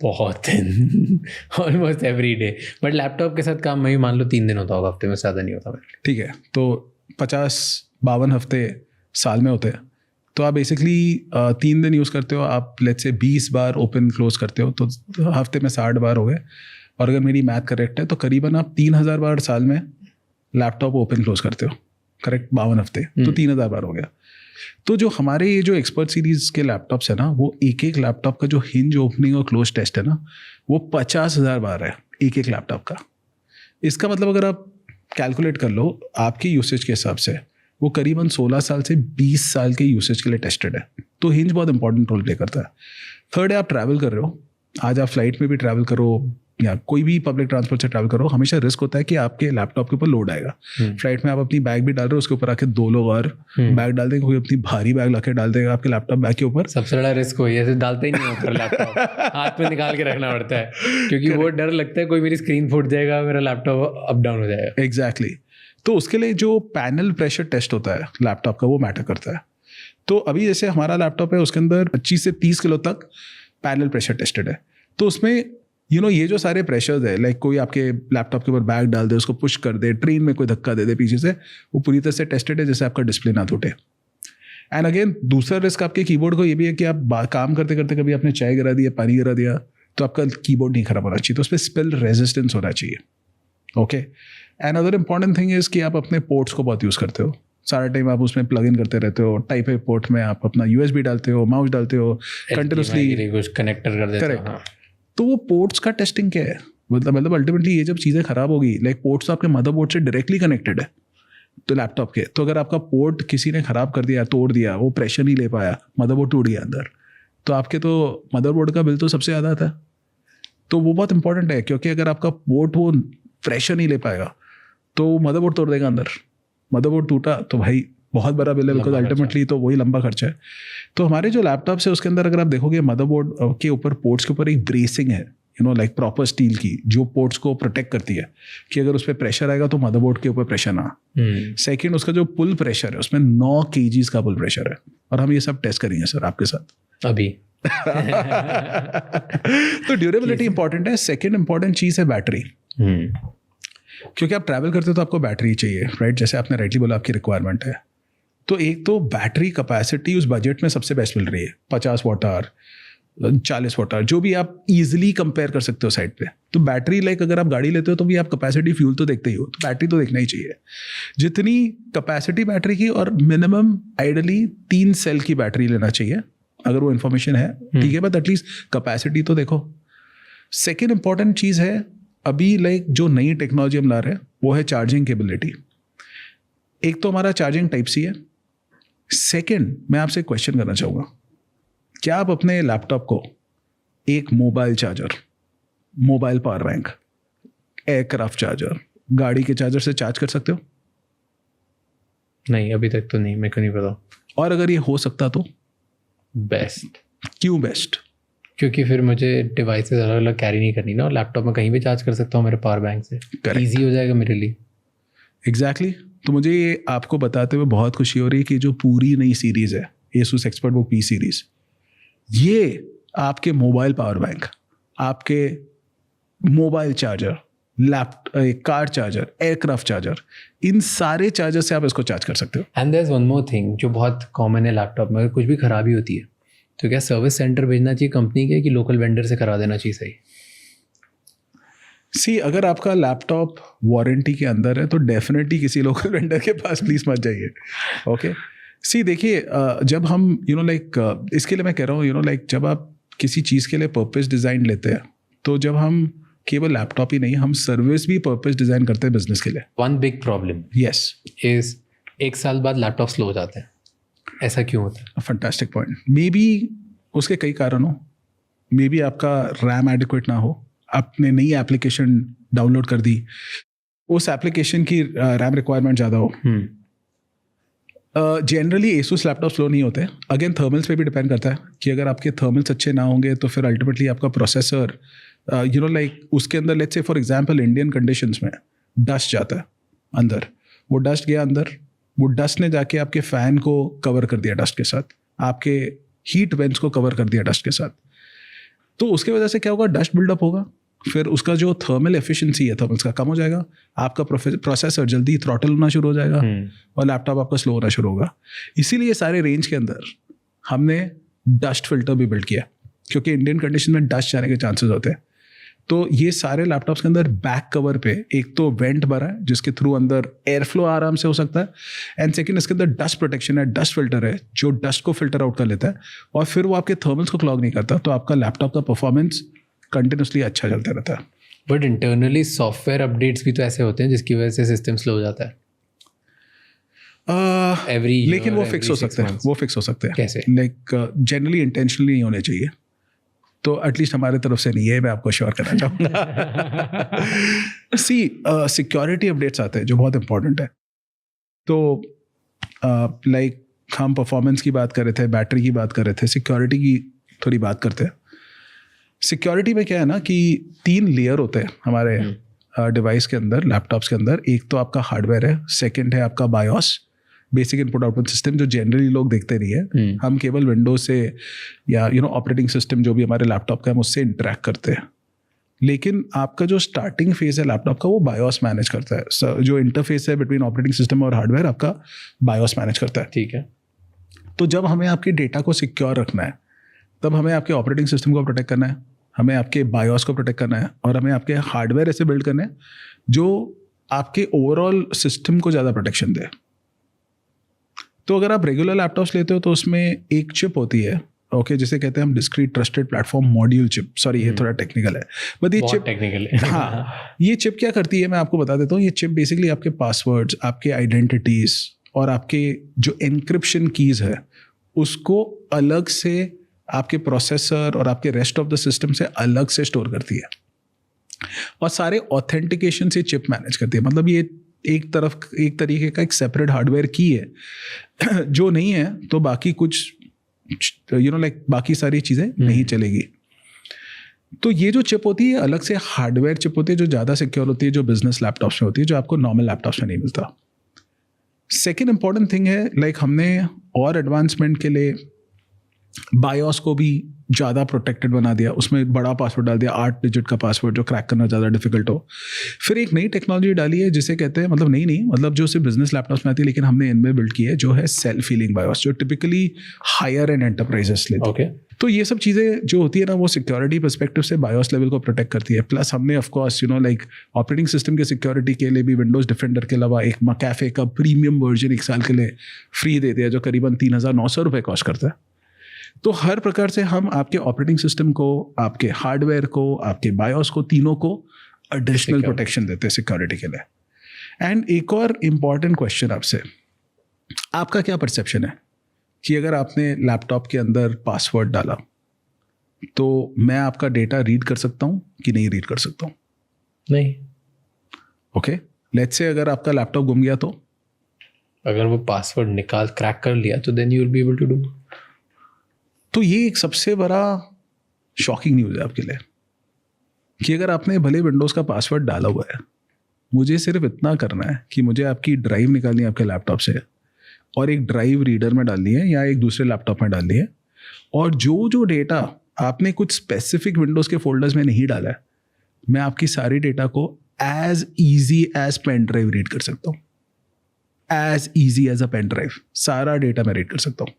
बहुत दिन, almost every day. But laptop के साथ काम मैं भी मान लो 3 दिन होता होगा हफ्ते में, ज़्यादा नहीं होता मेरे. ठीक है, तो 50-52 हफ्ते साल में होते हैं, तो आप बेसिकली 3 दिन यूज़ करते हो, आप let's say 20 bar open close करते हो, तो हफ्ते में 60 बार हो गए. और अगर मेरी मैथ करेक्ट है तो करीबन आप 3000 बार साल में लैपटॉप ओपन क्लोज करते हो, करेक्ट, 52 हफ्ते, तो 3000 बार हो गया. तो जो हमारे ये जो एक्सपर्ट सीरीज के लैपटॉप्स है ना, वो एक लैपटॉप का जो हिंज ओपनिंग और क्लोज टेस्ट है ना, वो 50,000 बार है एक लैपटॉप का. इसका मतलब अगर आप कैलकुलेट कर लो आपकी यूसेज के हिसाब से, वो करीबन 16 साल से 20 साल के यूसेज के लिए टेस्टेड है. तो हिंज बहुत इंपॉर्टेंट रोल प्ले करता है. थर्ड है, आप ट्रैवल कर रहे हो, आज आप फ्लाइट में भी ट्रैवल करो या कोई भी पब्लिक ट्रांसपोर्ट से ट्रैवल करो, हमेशा रिस्क होता है कि आपके लैपटॉप के ऊपर लोड आएगा. फ्लाइट में आप अपनी बैग भी डाल रहे हो, उसके ऊपर आके 2 लोग और बैग डाल देंगे, कोई अपनी भारी बैग लाके डाल देगा आपके लैपटॉप बैग के ऊपर. सबसे बड़ा रिस्क वही है, डालते ही नहीं ऊपर लैपटॉप, हाथ में निकाल के रखना पड़ता है, क्योंकि वो डर लगता है कोई मेरी स्क्रीन फूट जाएगा, मेरा लैपटॉप अप डाउन हो जाएगा. एग्जैक्टली. तो उसके लिए जो पैनल प्रेशर टेस्ट होता है लैपटॉप का, वो मैटर करता है. तो अभी जैसे हमारा लैपटॉप है, उसके अंदर 25 से 30 किलो तक पैनल प्रेशर टेस्टेड है। तो उसमें ये जो सारे प्रेशर्स है, लाइक कोई आपके लैपटॉप के ऊपर बैग डाल दे, उसको पुश कर दे, ट्रेन में कोई धक्का दे दे पीछे से, वो पूरी तरह से टेस्टेड है जिससे आपका डिस्प्ले ना टूटे। एंड अगेन दूसरा रिस्क आपके कीबोर्ड को ये भी है कि आप काम करते करते कभी आपने चाय गिरा दिया, पानी गिरा दिया, तो आपका कीबोर्ड नहीं खराब होना चाहिए, तो उस पर स्पिल रेजिस्टेंस होना चाहिए। Okay, and other important thing is कि आप अपने पोर्ट्स को बहुत यूज़ करते हो, सारा टाइम आप उसमें प्लग इन करते रहते हो। टाइप ए पोर्ट में आप अपना USB डालते हो, माउस डालते हो, कंटिन्यूसली कुछ कनेक्टर कर देते हो। हाँ। तो वो पोर्ट्स का टेस्टिंग क्या है? मतलब अल्टीमेटली ये जब चीज़ें खराब होगी, लाइक पोर्ट्स आपके मदरबोर्ड से डायरेक्टली कनेक्टेड है तो लैपटॉप के, तो अगर आपका पोर्ट किसी ने खराब कर दिया, तोड़ दिया, वो प्रेशर नहीं ले पाया, मदरबोर्ड टूट गया अंदर, तो आपके तो मदरबोर्ड का बिल तो सबसे ज़्यादा आता है। तो वो बहुत इंपॉर्टेंट है, क्योंकि अगर आपका पोर्ट वो प्रेशर नहीं ले पाएगा तो मदरबोर्ड तोड़ देगा अंदर। मदरबोर्ड टूटा तो भाई बहुत बड़ा बिल है, बिकॉज अल्टीमेटली तो वही लंबा खर्चा है। तो हमारे जो लैपटॉप्स है उसके अंदर अगर आप देखोगे मदरबोर्ड के ऊपर, पोर्ट्स के ऊपर एक ब्रेसिंग है, लाइक प्रॉपर स्टील की, जो पोर्ट्स को प्रोटेक्ट करती है कि अगर उस पर प्रेशर आएगा तो मदरबोर्ड के ऊपर प्रेशर ना। सेकंड, उसका जो पुल प्रेशर है उसमें 9 kg का पुल प्रेशर है, और हम ये सब टेस्ट करेंगे सर आपके साथ अभी। तो ड्यूरेबिलिटी इंपॉर्टेंट है। सेकंड इंपॉर्टेंट चीज़ है बैटरी, क्योंकि आप ट्रैवल करते हो तो आपको बैटरी चाहिए, राइट? जैसे आपने राइटली बोला आपकी रिक्वायरमेंट है, तो एक तो बैटरी कैपेसिटी उस बजट में सबसे बेस्ट मिल रही है, 50 वाट आवर, 40 वाट आवर, जो भी आप इजीली कंपेयर कर सकते हो साइड पे। तो बैटरी, लाइक अगर आप गाड़ी लेते हो तो भी आप कैपेसिटी फ्यूल तो देखते ही हो, तो बैटरी तो देखना ही चाहिए। जितनी कैपेसिटी बैटरी की, और मिनिमम आइडली 3 सेल की बैटरी लेना चाहिए, अगर वो इन्फॉर्मेशन है, ठीक है, बट एटलीस्ट कैपेसिटी तो देखो। सेकेंड इंपॉर्टेंट चीज़ है अभी, लाइक जो नई टेक्नोलॉजी हम ला रहे हैं वो है चार्जिंग केबिलिटी। एक तो हमारा चार्जिंग टाइप सी है। सेकेंड, मैं आपसे क्वेश्चन करना चाहूँगा, क्या आप अपने लैपटॉप को एक mobile charger, mobile power bank, aircraft charger, गाड़ी के चार्जर से चार्ज कर सकते हो? नहीं, अभी तक तो नहीं, मेरे को नहीं पता। और अगर ये हो सकता तो बेस्ट। क्यों बेस्ट? क्योंकि फिर मुझे डिवाइसेस अलग अलग कैरी नहीं करनी ना, और लैपटॉप में कहीं भी चार्ज कर सकता हूँ मेरे पावर बैंक से, ईजी हो जाएगा मेरे लिए। एग्जैक्टली। तो मुझे ये आपको बताते हुए बहुत खुशी हो रही है कि जो पूरी नई सीरीज़ है Asus ExpertBook P सीरीज़, ये आपके मोबाइल पावर बैंक, आपके mobile charger, car charger, aircraft charger, इन सारे चार्जर से आप इसको चार्ज कर सकते हो। And there is one more thing जो बहुत कॉमन है लैपटॉप में, अगर कुछ भी खराबी होती है तो क्या सर्विस सेंटर भेजना चाहिए कंपनी के, कि लोकल वेंडर से करा देना चाहिए? सही सी, अगर आपका लैपटॉप वारंटी के अंदर है तो डेफिनेटली किसी लोकल वेंडर के पास प्लीज मत जाइए। ओके, सी देखिए, जब हम लाइक इसके लिए मैं कह रहा हूँ, लाइक जब आप किसी चीज़ के लिए पर्पस डिज़ाइन लेते हैं, तो जब हम केवल लैपटॉप ही नहीं, हम सर्विस भी पर्पस डिज़ाइन करते हैं बिजनेस के लिए। One big problem yes is 1 साल बाद लैपटॉप स्लो हो जाते हैं। ऐसा क्यों होता है? Fantastic point. मे बी उसके कई कारण हो, मे बी आपका रैम एडिक्वेट ना हो, आपने नई एप्लीकेशन डाउनलोड कर दी, उस एप्लीकेशन की रैम रिक्वायरमेंट ज़्यादा हो। जनरली Asus लैपटॉप स्लो नहीं होते। अगेन थर्मल्स पे भी डिपेंड करता है कि अगर आपके थर्मल्स अच्छे ना होंगे तो फिर अल्टीमेटली आपका प्रोसेसर लाइक उसके अंदर, let's say for example Indian conditions में डस्ट जाता है अंदर, वो डस्ट गया अंदर, वो डस्ट ने जाके आपके फ़ैन को कवर कर दिया डस्ट के साथ, आपके हीट वेंट्स को कवर कर दिया डस्ट के साथ। तो उसके वजह से क्या होगा, डस्ट बिल्डअप होगा, फिर उसका जो थर्मल एफिशिएंसी है थर्मल्स का कम हो जाएगा, आपका प्रोसेसर जल्दी थ्रॉटल होना शुरू हो जाएगा और लैपटॉप आपका स्लो होना शुरू होगा। इसीलिए सारे रेंज के अंदर हमने डस्ट फिल्टर भी बिल्ड किया, क्योंकि इंडियन कंडीशन में डस्ट जाने के चांसेस होते हैं। तो ये सारे लैपटॉप्स के अंदर बैक कवर पे एक तो वेंट भरा है जिसके थ्रू अंदर एयर फ्लो आराम से हो सकता है, एंड सेकंड इसके अंदर डस्ट प्रोटेक्शन है, डस्ट फिल्टर है जो डस्ट को फिल्टर आउट कर लेता है और फिर वो आपके थर्मल्स को क्लॉग नहीं करता, तो आपका लैपटॉप का परफॉर्मेंस कंटिन्यूसली अच्छा चलता रहता है। बट इंटरनली सॉफ्टवेयर अपडेट्स भी तो ऐसे होते हैं जिसकी वजह से सिस्टम स्लो हो जाता है लेकिन वो फिक्स हो सकते हैं, वो फिक्स हो सकते हैं। कैसे? लाइक जनरली इंटेंशनली नहीं होने चाहिए, तो एटलीस्ट हमारे तरफ से नहीं है, मैं आपको श्योर करना चाहूँगा। सी सिक्योरिटी अपडेट्स आते हैं जो बहुत इंपॉर्टेंट है। तो लाइक हम परफॉर्मेंस की बात कर रहे थे, बैटरी की बात कर रहे थे, सिक्योरिटी की थोड़ी बात करते हैं। सिक्योरिटी में क्या है ना कि 3 लेयर होते हैं हमारे डिवाइस के अंदर, लैपटॉप्स के अंदर। एक तो आपका हार्डवेयर है, सेकंड है आपका BIOS, basic input output system जो जनरली लोग देखते नहीं है। हम केवल विंडोज से या ऑपरेटिंग सिस्टम जो भी हमारे लैपटॉप का हम उससे इंटरेक्ट करते हैं। लेकिन आपका जो स्टार्टिंग फेज है लैपटॉप का वो बायोस मैनेज करता है। जो इंटरफेस है बिटवीन ऑपरेटिंग सिस्टम और हार्डवेयर आपका बायोस मैनेज करता है। ठीक है। तो जब हमें आपके डेटा को सिक्योर रखना है तब हमें आपके ऑपरेटिंग सिस्टम को प्रोटेक्ट करना है, हमें आपके बायोस को प्रोटेक्ट करना है और हमें आपके हार्डवेयर ऐसे बिल्ड करना है जो आपके ओवरऑल सिस्टम को ज़्यादा प्रोटेक्शन दे। तो अगर आप रेगुलर लैपटॉप्स लेते हो तो उसमें एक चिप होती है, ओके, जिसे कहते हैं हम discrete trusted platform module chip. Sorry ये थोड़ा टेक्निकल है, बट ये चिप टेक्निकल है। हाँ, ये चिप क्या करती है मैं आपको बता देता हूँ। ये चिप बेसिकली आपके पासवर्ड्स, आपके आइडेंटिटीज और आपके जो एनक्रिप्शन कीज है उसको अलग से आपके प्रोसेसर और आपके रेस्ट ऑफ द सिस्टम से अलग से स्टोर करती है और सारे ऑथेंटिकेशन से चिप मैनेज करती है। मतलब ये एक तरीके का एक सेपरेट हार्डवेयर की है जो नहीं है तो बाकी कुछ बाकी सारी चीज़ें नहीं चलेगी। तो ये जो चिप होती है अलग से हार्डवेयर चिप होती है जो ज़्यादा सिक्योर होती है, जो बिजनेस लैपटॉप्स में होती है, जो आपको नॉर्मल लैपटॉप्स में नहीं मिलता। सेकेंड इंपॉर्टेंट थिंग है हमने और एडवांसमेंट के लिए बायोस को भी ज़्यादा प्रोटेक्टेड बना दिया, उसमें बड़ा पासवर्ड डाल दिया, 8 डिजिट का पासवर्ड जो क्रैक करना ज़्यादा डिफिकल्ट हो। फिर एक नई टेक्नोलॉजी डाली है जिसे कहते हैं मतलब जो सिर्फ बिजनेस लैपटॉप्स में आती है लेकिन हमने इनमें बिल्ड की है, जो है सेल्फ हीलिंग बायोस, जो टिपिकली हायर एंड एंटरप्राइजेस लेते हैं। ओके। तो ये सब चीज़ें जो होती है ना वो सिक्योरिटी पर्सपेक्टिव से बायोस लेवल को प्रोटेक्ट करती है। प्लस हमने ऑफकोर्स ऑपरेटिंग सिस्टम के सिक्योरिटी के लिए भी विंडोज डिफेंडर के अलावा एक मैकाफे का प्रीमियम वर्जन 1 साल के लिए फ्री दे दिया जो करीबन 3,900 रुपये कॉस्ट करता है। तो हर प्रकार से हम आपके ऑपरेटिंग सिस्टम को, आपके हार्डवेयर को, आपके बायोस को, तीनों को एडिशनल प्रोटेक्शन देते हैं सिक्योरिटी के लिए। एंड एक और इम्पॉर्टेंट क्वेश्चन आपसे, आपका क्या परसेप्शन है कि अगर आपने लैपटॉप के अंदर पासवर्ड डाला तो मैं आपका डेटा रीड कर सकता हूँ कि नहीं रीड कर सकता हूँ? नहीं। ओके, लेट्स से अगर आपका लैपटॉप गुम गया तो अगर वो पासवर्ड क्रैक कर लिया तो then you will be able to do. तो ये एक सबसे बड़ा शॉकिंग न्यूज़ है आपके लिए कि अगर आपने भले विंडोज़ का पासवर्ड डाला हुआ है, मुझे सिर्फ इतना करना है कि मुझे आपकी ड्राइव निकालनी है आपके लैपटॉप से और एक ड्राइव रीडर में डालनी है या एक दूसरे लैपटॉप में डालनी है, और जो डेटा आपने कुछ स्पेसिफिक विंडोज़ के फोल्डर्स में नहीं डाला है, मैं आपकी सारी डेटा को as easy as pen drive read कर सकता हूँ। As easy as a pen drive सारा डेटा मैं रीड कर सकता हूँ।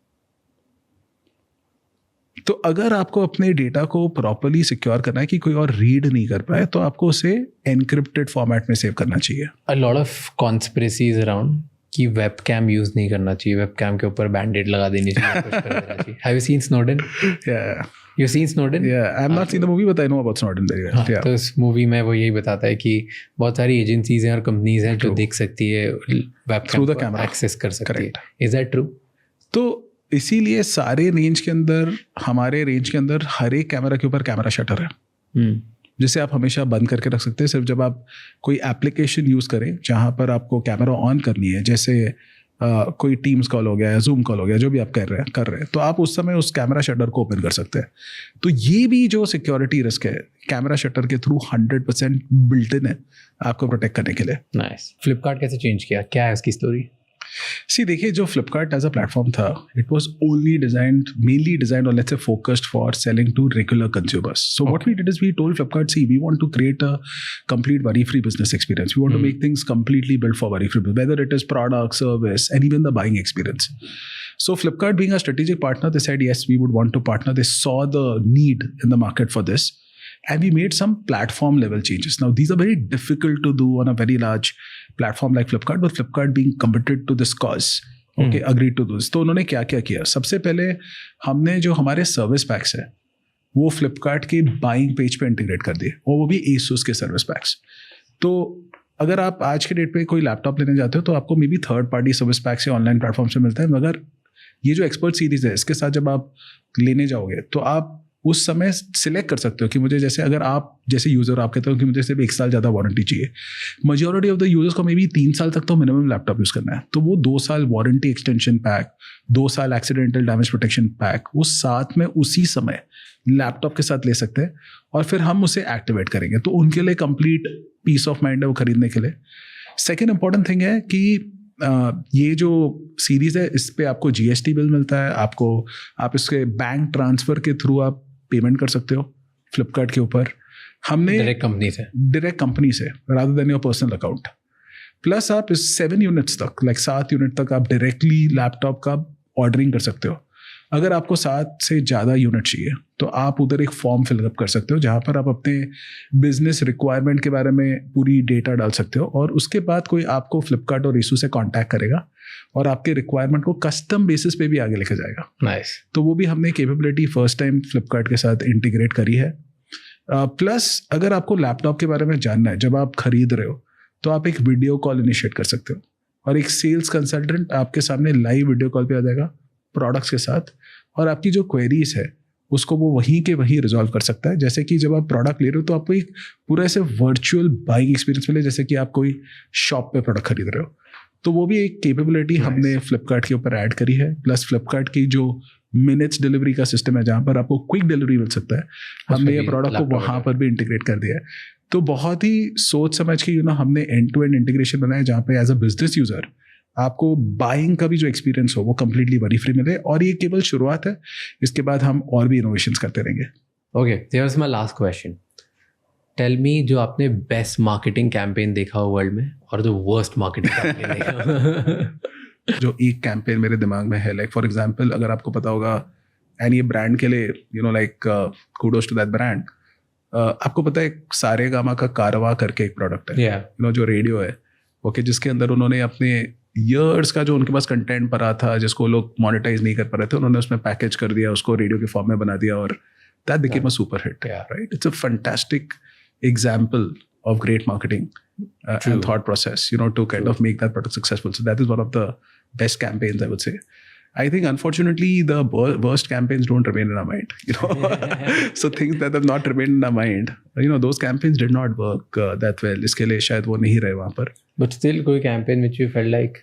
तो अगर आपको अपने डेटा को प्रॉपर्ली सिक्योर करना है कि कोई और रीड नहीं कर पाए तो आपको उसे एनक्रिप्टेड फॉर्मेट में सेव करना चाहिए। अ लॉट ऑफ कॉन्स्पिरेसीज अराउंड कि वेबकैम यूज नहीं करना चाहिए, वेबकैम के ऊपर बैंडेड लगा देनी चाहिए, कुछ कर देना चाहिए। Have you scene Snowden? Yeah. You seen Snowden? Yeah, I have not seen the movie but I know about Snowden very well. Yeah. तो इस मूवी में वो यही बताता है कि बहुत सारी एजेंसीज हैं और कंपनीज हैं जो देख सकती है Through the webcam camera. Access कर सकती है। Correct. Is that true? तो इसीलिए सारे रेंज के अंदर, हमारे रेंज के अंदर हर एक कैमरा के ऊपर कैमरा शटर है जिसे आप हमेशा बंद करके रख सकते हैं। सिर्फ जब आप कोई एप्लीकेशन यूज़ करें जहाँ पर आपको कैमरा ऑन करनी है, जैसे कोई टीम्स कॉल हो गया या जूम कॉल हो गया, जो भी आप कर रहे हैं, तो आप उस समय उस कैमरा शटर को ओपन कर सकते हैं। तो ये भी जो सिक्योरिटी रिस्क है कैमरा शटर के थ्रू 100% बिल्ट इन है आपको प्रोटेक्ट करने के लिए। नाइस। फ्लिपकार्ट कैसे चेंज किया, क्या है उसकी स्टोरी? देखिए, जो फ्लिपकार्ट एज अ प्लेटफॉर्म था, it was only mainly designed or let's say focused for selling to regular consumers. So what we did is we told Flipkart, see, we want to create a complete worry-free business experience. We want to make things completely built for worry-free, whether it is product, service, and even the buying experience. So Flipkart being a strategic partner, they said, yes, we would want to partner. They saw the need in the market for this. And we made some platform level changes. Now, these are very difficult to do on a very large platform like Flipkart, but Flipkart being committed to this cause, okay, agreed to this. तो उन्होंने क्या क्या किया? सबसे पहले हमने जो हमारे सर्विस पैक्स है वो फ्लिपकार्ट के बाइंग पेज पे इंटीग्रेट कर दिए, और वो भी ASUS के सर्विस पैक्स। तो अगर आप आज के डेट पे कोई लैपटॉप लेने जाते हो तो आपको may be third party service PACS या ऑनलाइन प्लेटफॉर्म से मिलता है, मगर ये जो एक्सपर्ट सीरीज है इसके साथ जब आप लेने जाओगे तो आप उस समय सिलेक्ट कर सकते हो कि मुझे, जैसे अगर आप जैसे यूज़र आप कहते हो कि मुझे सिर्फ 1 साल ज़्यादा वारंटी चाहिए, मेजॉरिटी ऑफ द यूजर्स को मे बी 3 साल तक तो मिनिमम लैपटॉप यूज़ करना है, तो वो 2 साल वारंटी एक्सटेंशन पैक, 2 साल एक्सीडेंटल डैमेज प्रोटेक्शन पैक वो साथ में उसी समय लैपटॉप के साथ ले सकते हैं, और फिर हम उसे एक्टिवेट करेंगे। तो उनके लिए कंप्लीट पीस ऑफ माइंड है वो खरीदने के लिए। सेकेंड इंपॉर्टेंट थिंग है कि ये जो सीरीज़ है इस पे आपको GST बिल मिलता है, आप इसके बैंक ट्रांसफ़र के थ्रू आप पेमेंट कर सकते हो फ्लिपकार्ट के ऊपर। हमने डायरेक्ट कंपनी से rather than your personal account. Plus आप इस 7 यूनिट्स तक 7 यूनिट तक आप डायरेक्टली लैपटॉप का ऑर्डरिंग कर सकते हो। अगर आपको 7 से ज़्यादा यूनिट चाहिए तो आप उधर एक फॉर्म फिलअप कर सकते हो जहाँ पर आप अपने बिजनेस रिक्वायरमेंट के बारे में पूरी डेटा डाल सकते हो, और उसके बाद कोई आपको फ्लिपकार्ट और ईशू से कांटेक्ट करेगा और आपके रिक्वायरमेंट को कस्टम बेसिस पे भी आगे लेके जाएगा। नाइस। तो वो भी हमने कैपेबिलिटी फर्स्ट टाइम फ्लिपकार्ट के साथ इंटीग्रेट करी है। प्लस अगर आपको लैपटॉप के बारे में जानना है जब आप खरीद रहे हो तो आप एक वीडियो कॉल इनिशिएट कर सकते हो, और एक सेल्स कंसल्टेंट आपके सामने लाइव वीडियो कॉल पे आ जाएगा प्रोडक्ट्स के साथ, और आपकी जो क्वेरीज है उसको वो वहीं के वहीं रिजॉल्व कर सकता है। जैसे कि जब आप प्रोडक्ट ले रहे हो तो आपको एक पूरा ऐसे वर्चुअल बाइंग एक्सपीरियंस मिले जैसे कि आप कोई शॉप पे प्रोडक्ट खरीद रहे हो। तो वो भी एक कैपेबिलिटी हमने फ्लिपकार्ट के ऊपर ऐड करी है। प्लस फ्लिपकार्ट की जो मिनट्स डिलीवरी का सिस्टम है जहाँ पर आपको क्विक डिलीवरी मिल सकता है, हमने ये प्रोडक्ट को वहाँ पर भी इंटीग्रेट कर दिया है। तो बहुत ही सोच समझ के हमने एंड टू एंड इंटीग्रेशन बनाया जहाँ पे एज अ बिजनेस यूजर आपको बाइंग का भी जो एक्सपीरियंस हो वो कंप्लीटली वरी फ्री मिले। और ये केवल शुरुआत है, इसके बाद हम और भी इनोवेशंस करते रहेंगे। Okay, there was my last question. Tell me, जो आपने बेस्ट मार्केटिंग कैंपेन देखा हो वर्ल्ड में और जो वर्स्ट मार्केटिंग कैंपेन देखा जो एक कैंपेन मेरे दिमाग में है, फॉर एग्जांपल अगर आपको पता होगा, एंड ये ब्रांड के लिए कुडोस टू दैट ब्रांड, आपको पता है सारेगामा का कारवा करके एक प्रोडक्ट है जो रेडियो है, ओके, जिसके अंदर उन्होंने अपने ईयर्स का जो उनके पास कंटेंट पड़ा था जिसको लोग मोनेटाइज नहीं कर पा रहे थे, उन्होंने उसमें पैकेज कर दिया, उसको रेडियो के फॉर्म में बना दिया, और that became a super hit, right? It's a fantastic example of great marketing and thought process, to kind of make that product successful. So that is one of the best campaigns, I would say. I think unfortunately the worst campaigns don't remain in our mind, so things that have not remained in our mind, those campaigns did not work that well. इसके लिए शायद वो नहीं रहे वहाँ पर. But still कोई campaign which you felt like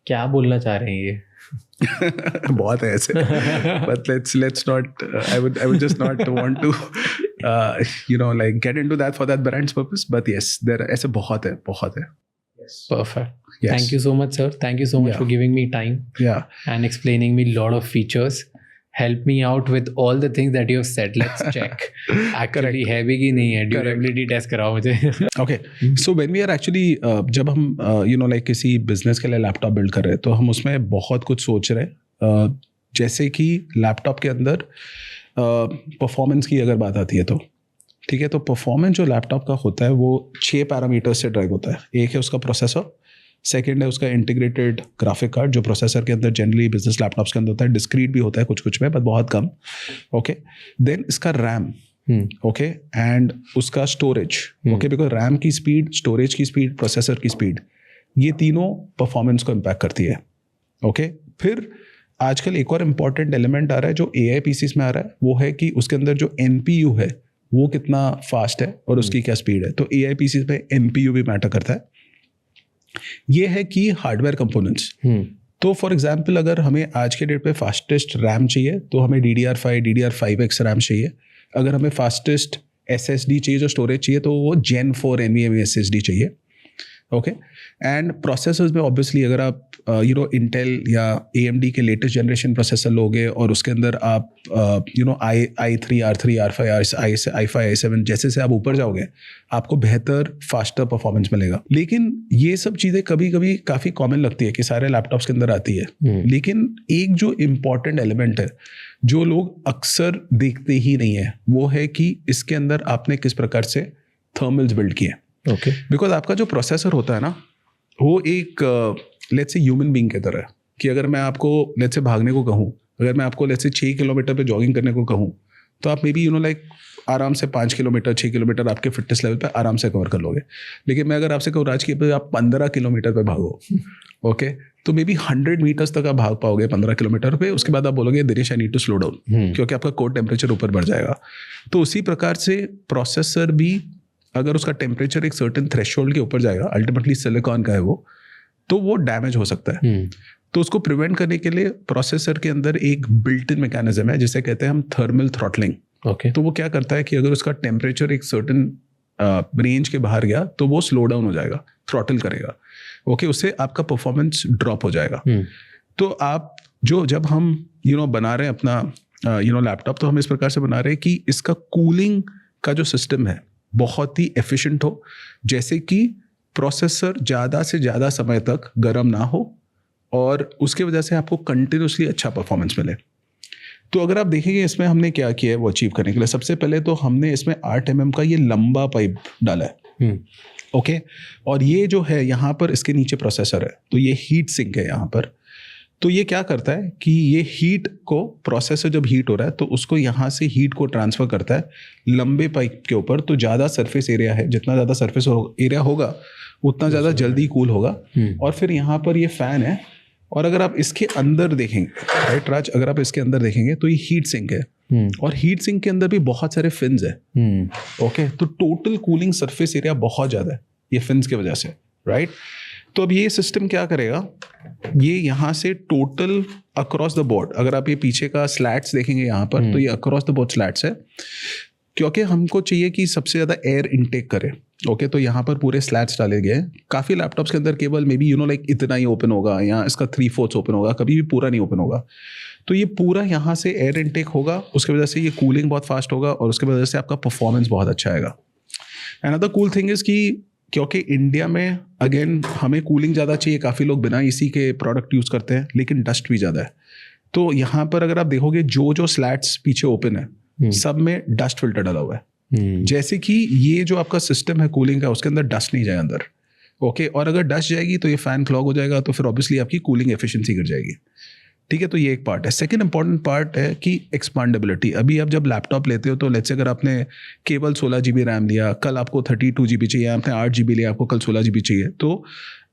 क्या बोलना चाह रहे हैं ये? बहुत है ऐसे, but let's not I would just not want to get into that for that brand's purpose, but yes, there ऐसे बहुत है. Yes. Perfect. Yes. Thank you so much, sir. Thank you so much for giving me time and explaining me a lot of features. Help me out with all the things that you have said. Let's check. Actually है भी कि नहीं है, durability test कराओ मुझे. Okay. So when we are actually जब हम किसी business के लिए लैपटॉप बिल्ड कर रहे हैं तो हम उसमें बहुत कुछ सोच रहे हैं, जैसे कि लैपटॉप के अंदर परफॉर्मेंस की अगर बात आती है तो ठीक है, तो परफॉर्मेंस जो लैपटॉप का होता है वो 6 पैरामीटर्स से ड्राइव होता है। एक है उसका प्रोसेसर, सेकेंड है उसका इंटीग्रेटेड ग्राफिक कार्ड जो प्रोसेसर के अंदर जनरली बिजनेस लैपटॉप्स के अंदर होता है, डिस्क्रीट भी होता है कुछ में, पर बहुत कम, ओके। देन इसका रैम, ओके, एंड उसका स्टोरेज, ओके, बिकॉज रैम की स्पीड, स्टोरेज की स्पीड, प्रोसेसर की स्पीड, ये तीनों परफॉर्मेंस को इम्पैक्ट करती है, ओके। फिर आजकल एक और इम्पॉर्टेंट एलिमेंट आ रहा है जो AI PCs में आ रहा है, वो है कि उसके अंदर जो NPU है वो कितना फास्ट है और उसकी क्या स्पीड है। तो AI PCs में NPU भी मैटर करता है। ये है कि हार्डवेयर कंपोनेंट्स। तो फॉर एग्जांपल अगर हमें आज के डेट पे फास्टेस्ट रैम चाहिए तो हमें DDR5, DDR5X रैम चाहिए। अगर हमें फास्टेस्ट SSD चाहिए, जो स्टोरेज चाहिए, तो वो Gen 4 NVMe SSD चाहिए, ओके। एंड प्रोसेसर्स में ऑब्वियसली अगर आप इंटेल या AMD के लेटेस्ट जनरेशन प्रोसेसर लोगे और उसके अंदर आप i3, R3, R5, i5, i7 जैसे से आप ऊपर जाओगे आपको बेहतर फास्टर परफॉर्मेंस मिलेगा। लेकिन ये सब चीज़ें कभी कभी काफ़ी कॉमन लगती है कि सारे लैपटॉप्स के अंदर आती है, लेकिन एक जो इम्पॉर्टेंट एलिमेंट है जो लोग अक्सर देखते ही नहीं है वो है कि इसके अंदर आपने किस प्रकार से थर्मल्स बिल्ड किए, ओके। बिकॉज आपका जो प्रोसेसर होता है ना वो एक लेट्स से ह्यूमन बीइंग की तरह है कि अगर मैं आपको लेट्स से भागने को कहूँ, अगर मैं आपको लेट्स से 6 किलोमीटर पे जॉगिंग करने को कहूँ तो आप मे बी आराम से 5 किलोमीटर 6 किलोमीटर आपके फिटनेस लेवल पे आराम से कवर कर लोगे। लेकिन मैं अगर आपसे कहूँ राज की आप 15 किलोमीटर पे भागो, ओके, तो मे बी 100 मीटर्स तक आप भाग पाओगे 15 किलोमीटर पे। उसके बाद आप बोलोगे Dinesh I need to slow down, क्योंकि आपका कोर टेम्परेचर ऊपर बढ़ जाएगा। तो उसी प्रकार से प्रोसेसर भी अगर उसका टेम्परेचर एक सर्टेन थ्रेशोल्ड के ऊपर जाएगा, अल्टीमेटली सिलिकॉन का है वो, तो वो डैमेज हो सकता है। तो उसको प्रिवेंट करने के लिए प्रोसेसर के अंदर एक बिल्ट इन मैकेनिज्म है जिसे कहते हैं हम थर्मल थ्रॉटलिंग, ओके। तो वो क्या करता है कि अगर उसका टेम्परेचर एक सर्टेन रेंज के बाहर गया तो वो स्लो डाउन हो जाएगा, थ्रॉटल करेगा। ओके, उससे आपका परफॉर्मेंस ड्रॉप हो जाएगा। तो आप जब हम बना रहे हैं अपना लैपटॉप, तो हम इस प्रकार से बना रहे हैं कि इसका कूलिंग का जो सिस्टम है बहुत ही एफिशिएंट हो, जैसे कि प्रोसेसर ज़्यादा से ज़्यादा समय तक गर्म ना हो और उसके वजह से आपको कंटिन्यूसली अच्छा परफॉर्मेंस मिले। तो अगर आप देखेंगे इसमें हमने क्या किया है वो अचीव करने के लिए, सबसे पहले तो हमने इसमें 8 mm का ये लंबा पाइप डाला है। ओके, और ये जो है यहाँ पर इसके नीचे प्रोसेसर है, तो ये हीट सिंक है यहाँ पर। तो ये क्या करता है कि ये हीट को, प्रोसेसर जब हीट हो रहा है तो उसको यहाँ से हीट को ट्रांसफ़र करता है लंबे पाइप के ऊपर। तो ज़्यादा सरफेस एरिया है, जितना ज़्यादा सरफेस एरिया होगा उतना ज़्यादा जल्दी कूल होगा। और फिर यहाँ पर ये फ़ैन है, और अगर आप इसके अंदर देखेंगे, राइट राज, अगर आप इसके अंदर देखेंगे तो ये हीट सिंक है, और हीट सिंक के अंदर भी बहुत सारे फिन्स है। ओके, तो टोटल कूलिंग सरफेस एरिया बहुत ज़्यादा है ये फिन्स की वजह से, राइट। तो अब ये सिस्टम क्या करेगा, ये यहाँ से टोटल अक्रॉस द बोर्ड, अगर आप ये पीछे का स्लैट्स देखेंगे यहाँ पर, तो ये अक्रॉस द बोर्ड स्लैट्स है, क्योंकि हमको चाहिए कि सबसे ज़्यादा एयर इनटेक करे। ओके, तो यहाँ पर पूरे स्लैट्स डाले गए। काफ़ी लैपटॉप्स के अंदर केवल मे बी लाइक इतना ही ओपन होगा, या इसका 3/4 ओपन होगा, कभी भी पूरा नहीं ओपन होगा। तो ये पूरा यहाँ से एयर इनटेक होगा, उसकी वजह से ये कूलिंग बहुत फास्ट होगा, और उसकी वजह से आपका परफॉर्मेंस बहुत अच्छा आएगा। अनदर कूल थिंग इज़ कि क्योंकि इंडिया में अगेन हमें कूलिंग ज़्यादा चाहिए, काफ़ी लोग बिना एसी के प्रोडक्ट यूज़ करते हैं, लेकिन डस्ट भी ज़्यादा है। तो यहाँ पर अगर आप देखोगे जो स्लैट्स पीछे ओपन है, सब में डस्ट फिल्टर डाला हुआ है। जैसे कि ये जो आपका सिस्टम है कूलिंग का, उसके अंदर डस्ट नहीं जाए अंदर। ओके, और अगर डस्ट जाएगी तो ये फैन क्लॉग हो जाएगा, तो फिर ऑब्वियसली आपकी कूलिंग एफिशिएंसी गिर जाएगी। ठीक है, तो ये एक पार्ट है। सेकंड इंपॉर्टेंट पार्ट है कि एक्सपांडेबिलिटी। अभी आप जब लैपटॉप लेते हो तो लेट्स से अगर आपने केवल 16 GB रैम लिया, कल आपको 32 GB चाहिए, आपने 8 GB लिया, आपको कल 16 GB चाहिए, तो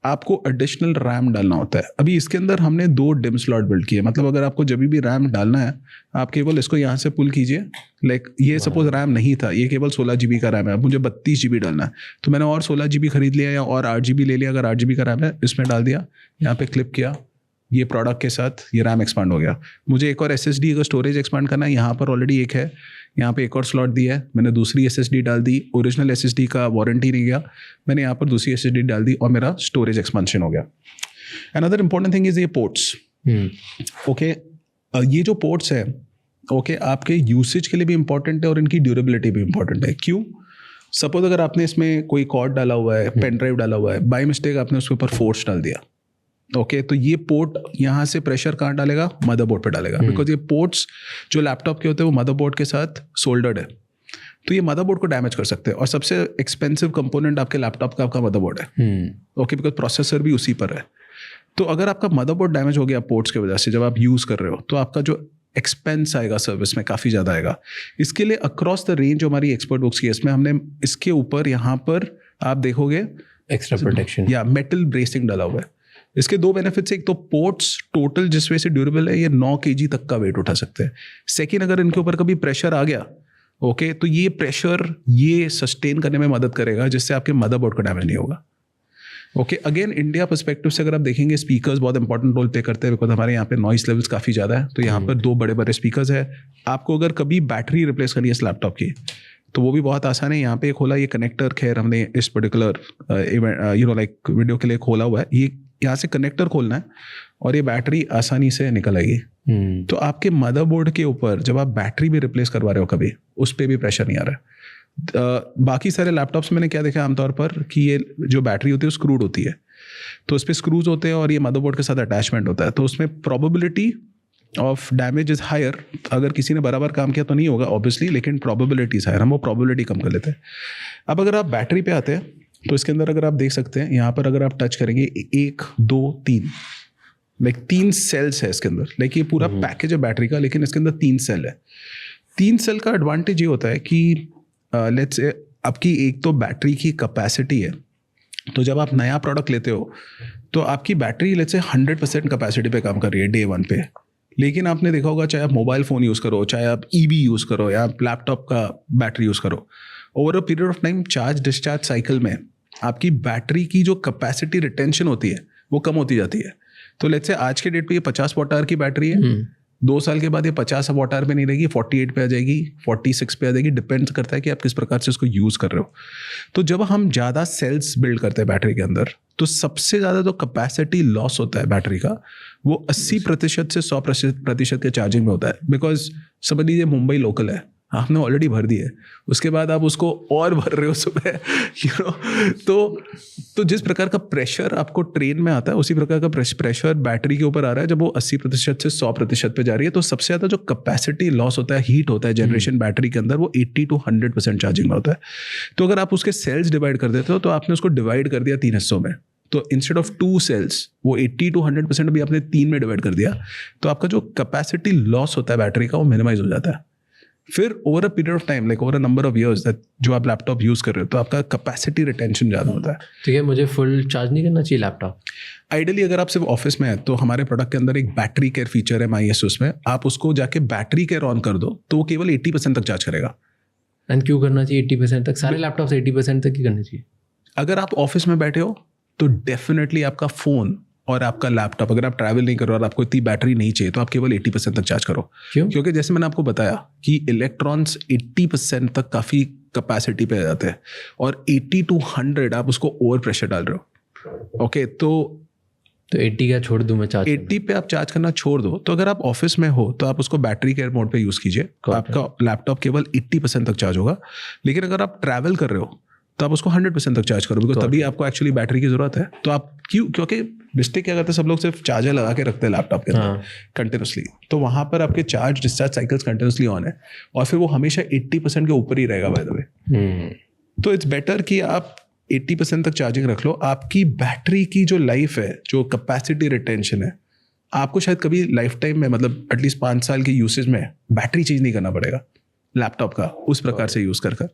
आपको एडिशनल रैम डालना होता है। अभी इसके अंदर हमने 2 डिम स्लॉट बिल्ड किए, मतलब अगर आपको जब भी रैम डालना है, आप केवल इसको यहाँ से पुल कीजिए। लाइक ये सपोज रैम नहीं था, ये केवल 16 GB का रैम है, अब मुझे 32 GB डालना है, तो मैंने और 16 GB खरीद लिया, या और 8 GB ले लिया। अगर 8 GB का रैम है, इसमें डाल दिया, यहाँ पे क्लिप किया, ये प्रोडक्ट के साथ ये रैम एक्सपांड हो गया। मुझे एक और SSD अगर स्टोरेज एक्सपांड करना है, यहाँ पर ऑलरेडी एक है, यहाँ पे एक और स्लॉट दिया है, मैंने दूसरी SSD डाल दी। ओरिजिनल SSD का वारंटी नहीं गया, मैंने यहाँ पर दूसरी SSD डाल दी, और मेरा स्टोरेज एक्सपेंशन हो गया। अनदर इंपॉर्टेंट थिंग इज ये पोर्ट्स। ओके, ये जो पोर्ट्स है, ओके, आपके यूसेज के लिए भी इंपॉर्टेंट है और इनकी ड्यूरेबिलिटी भी इंपॉर्टेंट है। क्यों? सपोज अगर आपने इसमें कोई कॉर्ड डाला हुआ है, पेन ड्राइव डाला हुआ है, बाय मिस्टेक आपने उसके ऊपर फोर्स डाल दिया, ओके, तो ये पोर्ट यहाँ से प्रेशर कहाँ डालेगा? मदरबोर्ड पे डालेगा, बिकॉज ये पोर्ट्स जो लैपटॉप के होते हैं वो मदरबोर्ड के साथ सोल्डर्ड है, तो ये मदरबोर्ड को डैमेज कर सकते हैं। और सबसे एक्सपेंसिव कंपोनेंट आपके लैपटॉप का आपका मदरबोर्ड है, ओके, बिकॉज प्रोसेसर भी उसी पर है। तो अगर आपका मदरबोर्ड डैमेज हो गया पोर्ट्स की वजह से जब आप यूज़ कर रहे हो, तो आपका जो एक्सपेंस आएगा सर्विस में काफ़ी ज़्यादा आएगा। इसके लिए अक्रॉस द रेंज जो हमारी एक्सपर्ट बुक्स की है, इसमें हमने इसके ऊपर यहाँ पर आप देखोगे एक्स्ट्रा प्रोटेक्शन या मेटल ब्रेसिंग डाला हुआ है। इसके 2 बेनिफिट्स, एक तो पोर्ट्स टोटल जिस वजह से ड्यूरेबल है, ये 9 kg तक का वेट उठा सकते हैं। सेकेंड, अगर इनके ऊपर कभी प्रेशर आ गया, ओके, तो ये प्रेशर ये सस्टेन करने में मदद करेगा, जिससे आपके मदरबोर्ड का डैमेज नहीं होगा। ओके, अगेन इंडिया पर्सपेक्टिव से अगर आप देखेंगे, स्पीकर्स बहुत इंपॉर्टेंट रोल प्ले करते हैं, बिकॉज हमारे यहाँ पे नॉइस लेवल्स काफ़ी ज़्यादा है। तो यहाँ पर 2 बड़े बड़े स्पीकर्स है। आपको अगर कभी बैटरी रिप्लेस करनी है इस लैपटॉप की, तो वो भी बहुत आसान है। यहाँ पे खोला ये कनेक्टर, खैर हमने इस पर्टिकुलर लाइक वीडियो के लिए खोला हुआ है। ये यहाँ से कनेक्टर खोलना है और ये बैटरी आसानी से निकल आएगी। तो आपके मदरबोर्ड के ऊपर जब आप बैटरी भी रिप्लेस करवा रहे हो कभी, उस पर भी प्रेशर नहीं आ रहा है। बाकी सारे लैपटॉप्स मैंने क्या देखा आमतौर पर कि ये जो बैटरी होती है वो स्क्रूड होती है, तो उस पर स्क्रूज होते हैं और ये मदरबोर्ड के साथ अटैचमेंट होता है, तो उसमें probability of damage is higher. अगर किसी ने बराबर काम किया तो नहीं होगा ऑब्वियसली, लेकिन प्रोबेबिलिटी इज हायर, हम वो प्रोबेबिलिटी कम कर लेते हैं। अब अगर आप बैटरी पे आते हैं तो इसके अंदर अगर आप देख सकते हैं, यहाँ पर अगर आप टच करेंगे 1 2 3 लाइक 3 सेल्स है इसके अंदर। लाइक ये पूरा पैकेज है बैटरी का, लेकिन इसके अंदर 3 सेल है। 3 सेल का एडवांटेज ये होता है कि लेट्स से आपकी एक तो बैटरी की कैपेसिटी है, तो जब आप नया प्रोडक्ट लेते हो तो आपकी बैटरी लेट्स से 100% कैपेसिटी पे काम कर रही है डे 1 पे। लेकिन आपने देखा होगा, चाहे आप मोबाइल फ़ोन यूज़ करो, चाहे आप EV यूज़ करो, या आप लैपटॉप का बैटरी यूज़ करो, over a period of time charge discharge cycle में आपकी बैटरी की जो कैपेसिटी रिटेंशन होती है वो कम होती जाती है। तो लेट्स से आज के डेट पे ये 50 Wh की बैटरी है, 2 साल के बाद ये 50 वॉट आवर पे नहीं रहेगी, 48 पे आ जाएगी, 46 पे आ जाएगी, डिपेंड्स करता है कि आप किस प्रकार से उसको यूज़ कर रहे हो। तो जब हम ज़्यादा सेल्स बिल्ड करते हैं बैटरी के अंदर, तो सबसे ज़्यादा जो कैपेसिटी लॉस होता है बैटरी का, वो 80% से 100% के चार्जिंग में होता है। बिकॉज समझ लीजिए मुंबई लोकल है, आपने ऑलरेडी भर दी है, उसके बाद आप उसको और भर रहे हो सुबह, तो जिस प्रकार का प्रेशर आपको ट्रेन में आता है, उसी प्रकार का प्रेशर बैटरी के ऊपर आ रहा है जब वो 80% से 100% पे जा रही है। तो सबसे ज़्यादा जो कैपेसिटी लॉस होता है, हीट होता है जनरेशन बैटरी के अंदर, वो 80 to 100% चार्जिंग में होता है। तो अगर आप उसके सेल्स डिवाइड कर देते हो, तो आपने उसको डिवाइड कर दिया 3 हिस्सों में। तो इंस्टेड ऑफ 2 सेल्स, वो 80 to 100% भी आपने 3 में डिवाइड कर दिया, तो आपका जो कैपेसिटी लॉस होता है बैटरी का, वो मिनिमाइज हो जाता है। फिर over a period of time, like over a number of years, that जो आप लैपटॉप यूज़ कर रहे हो, तो आपका कैपेसिटी रिटेंशन ज़्यादा होता है। ठीक है, मुझे फुल चार्ज नहीं करना चाहिए लैपटॉप? आइडियली अगर आप सिर्फ ऑफिस में है, तो हमारे प्रोडक्ट के अंदर एक बैटरी केयर फीचर है MyASUS में, आप उसको जाके बैटरी केयर ऑन कर दो, तो वो केवल 80% तक चार्ज करेगा। एंड क्यों करना चाहिए 80% तक? सारे लैपटॉप से 80% तक ही करना चाहिए। अगर आप ऑफिस में बैठे हो तो डेफिनेटली आपका फ़ोन और आपका लैपटॉप, अगर आप ट्रैवल नहीं कर रहे हो और आपको इतनी बैटरी नहीं चाहिए, तो आप केवल 80% तक चार्ज करो। क्यों? क्योंकि जैसे मैंने आपको बताया कि इलेक्ट्रॉन्स 80% तक काफ़ी कैपेसिटी पे आ जाते हैं, और 80 to 100 आप उसको ओवर प्रेशर डाल रहे हो। ओके, तो 80 का छोड़ दूं मैं चार्ज? 80 पे आप चार्ज करना छोड़ दो। तो अगर आप ऑफिस में हो तो आप उसको बैटरी केयर मोड पे यूज़ कीजिए, आपका लैपटॉप केवल 80% तक चार्ज होगा। लेकिन अगर आप ट्रैवल कर रहे हो तो आप उसको 100% तक चार्ज करो, बिकॉज तभी आपको एक्चुअली बैटरी की जरूरत है। तो आप क्योंकि मिस्टेक क्या करते हैं सब लोग, सिर्फ चार्जर लगा के रखते हैं लैपटॉप के अंदर कंटिन्यूसली, तो वहाँ पर आपके charge discharge cycles continuously on है, और फिर वो हमेशा 80% के ऊपर ही रहेगा बाय द वे। तो इट्स बेटर कि आप 80% तक चार्जिंग रख लो। आपकी बैटरी की जो लाइफ है, जो कैपेसिटी रिटेंशन है, आपको शायद कभी लाइफ टाइम में, मतलब एटलीस्ट 5 साल के यूसेज में बैटरी चेंज नहीं करना पड़ेगा लैपटॉप का, उस प्रकार से यूज़ कर।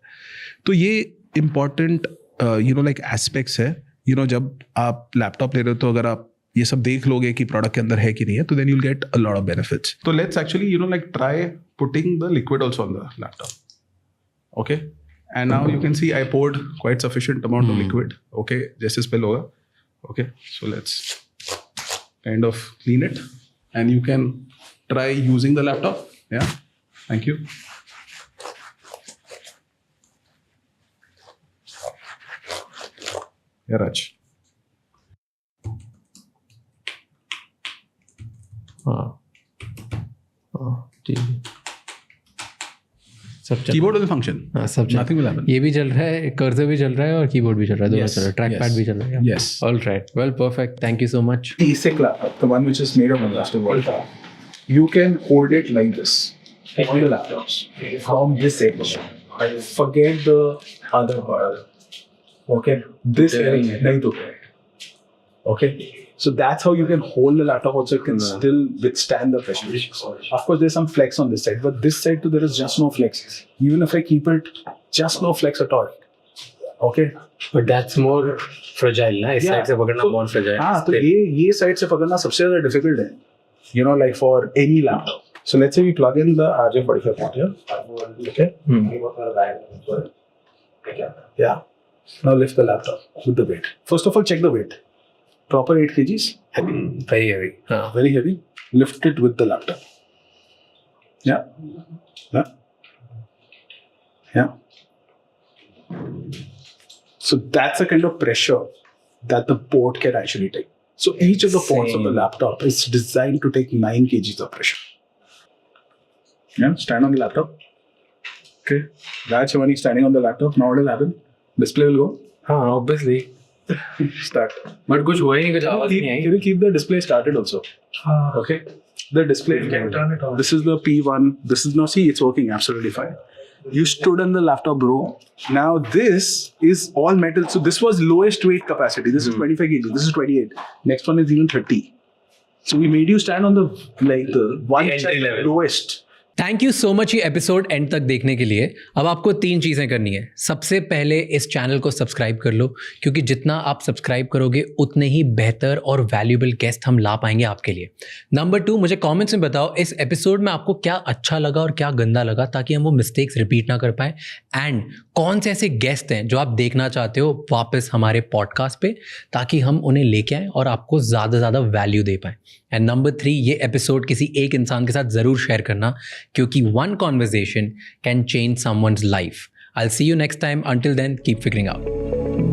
तो ये इम्पॉर्टेंट लाइक एस्पेक्ट्स है। जब आप लैपटॉप ले रहे हो, तो अगर आप ये सब देख लोगे कि प्रोडक्ट के अंदर है कि नहीं है, तो then you'll get a lot of benefits. तो let's actually like try putting the liquid also on the laptop. Okay, and now you can see I poured quite sufficient amount of liquid. Okay, जैसे spill होगा. Okay, so let's kind of clean it, and you can try using the laptop. Yeah, thank you. Yeah, Raj. ठीक है, सब चल keyboard will function. हाँ, सब चल, Nothing will happen. ये भी चल रहा है, कर्सर भी चल रहा है और कीबोर्ड भी चल रहा है, दोनों Yes, चल रहा है, ट्रैक पैड yes, भी चल रहा है। yes. All right, well, perfect. Thank you so much. ASIC laptop, the one which is made of elastic water, you can hold it like this on your laptops from this edge. Forget the other part. Okay, this edge nahi to. Okay, so that's how you can hold the laptop. Also, it can still withstand the pressure. Of course, there's some flex on this side, but this side too, there is just no flex. Even if I keep it, just no flex at all. Okay. But that's more fragile ना, इस side से पकड़ना बहुत fragile। हाँ, तो ये side से पकड़ना सबसे ज़्यादा difficult है, like for any laptop. So let's say we plug in the RJ45 port here. Okay. Yeah. Now lift the laptop with the weight. First of all, check the weight. Proper 8 kgs. Heavy. Very heavy. हाँ, Very heavy. Lift it with the laptop. Yeah. Yeah. Yeah. So that's the kind of pressure that the board can actually take. So each of the ports on the laptop is designed to take 9 kgs of pressure. Yeah, stand on the laptop. Okay. Raj Shivani standing on the laptop. Now what will happen? Display will go. हाँ, obviously. Start. But कुछ हुआ ही नहीं, कुछ आवाज नहीं आई। Can you keep the display started also? Okay. The display. turn it on. This is the P1. This is now, see, it's working absolutely fine. You stood on the laptop, bro. Now this is all metal. So this was lowest weight capacity. This is 25 kg. This is 28. Next one is even 30. So we made you stand on the one entry level. lowest. Thank you so much ये episode and तक देखने के लिए। अब आपको 3 चीज़ें करनी है। सबसे पहले इस चैनल को सब्सक्राइब कर लो, क्योंकि जितना आप सब्सक्राइब करोगे उतने ही बेहतर और वैल्यूएबल गेस्ट हम ला पाएंगे आपके लिए। नंबर 2, मुझे कमेंट्स में बताओ इस एपिसोड में आपको क्या अच्छा लगा और क्या गंदा लगा, ताकि हम वो मिस्टेक्स रिपीट ना कर पाए। एंड कौन से ऐसे गेस्ट हैं जो आप देखना चाहते हो वापस हमारे पॉडकास्ट पे, ताकि हम उन्हें लेके आएँ और आपको ज़्यादा से ज़्यादा वैल्यू दे पाएँ। एंड नंबर 3, ये एपिसोड किसी एक इंसान के साथ ज़रूर शेयर करना, क्योंकि one conversation can change someone's life. I'll see you next time. Until then, keep figuring out.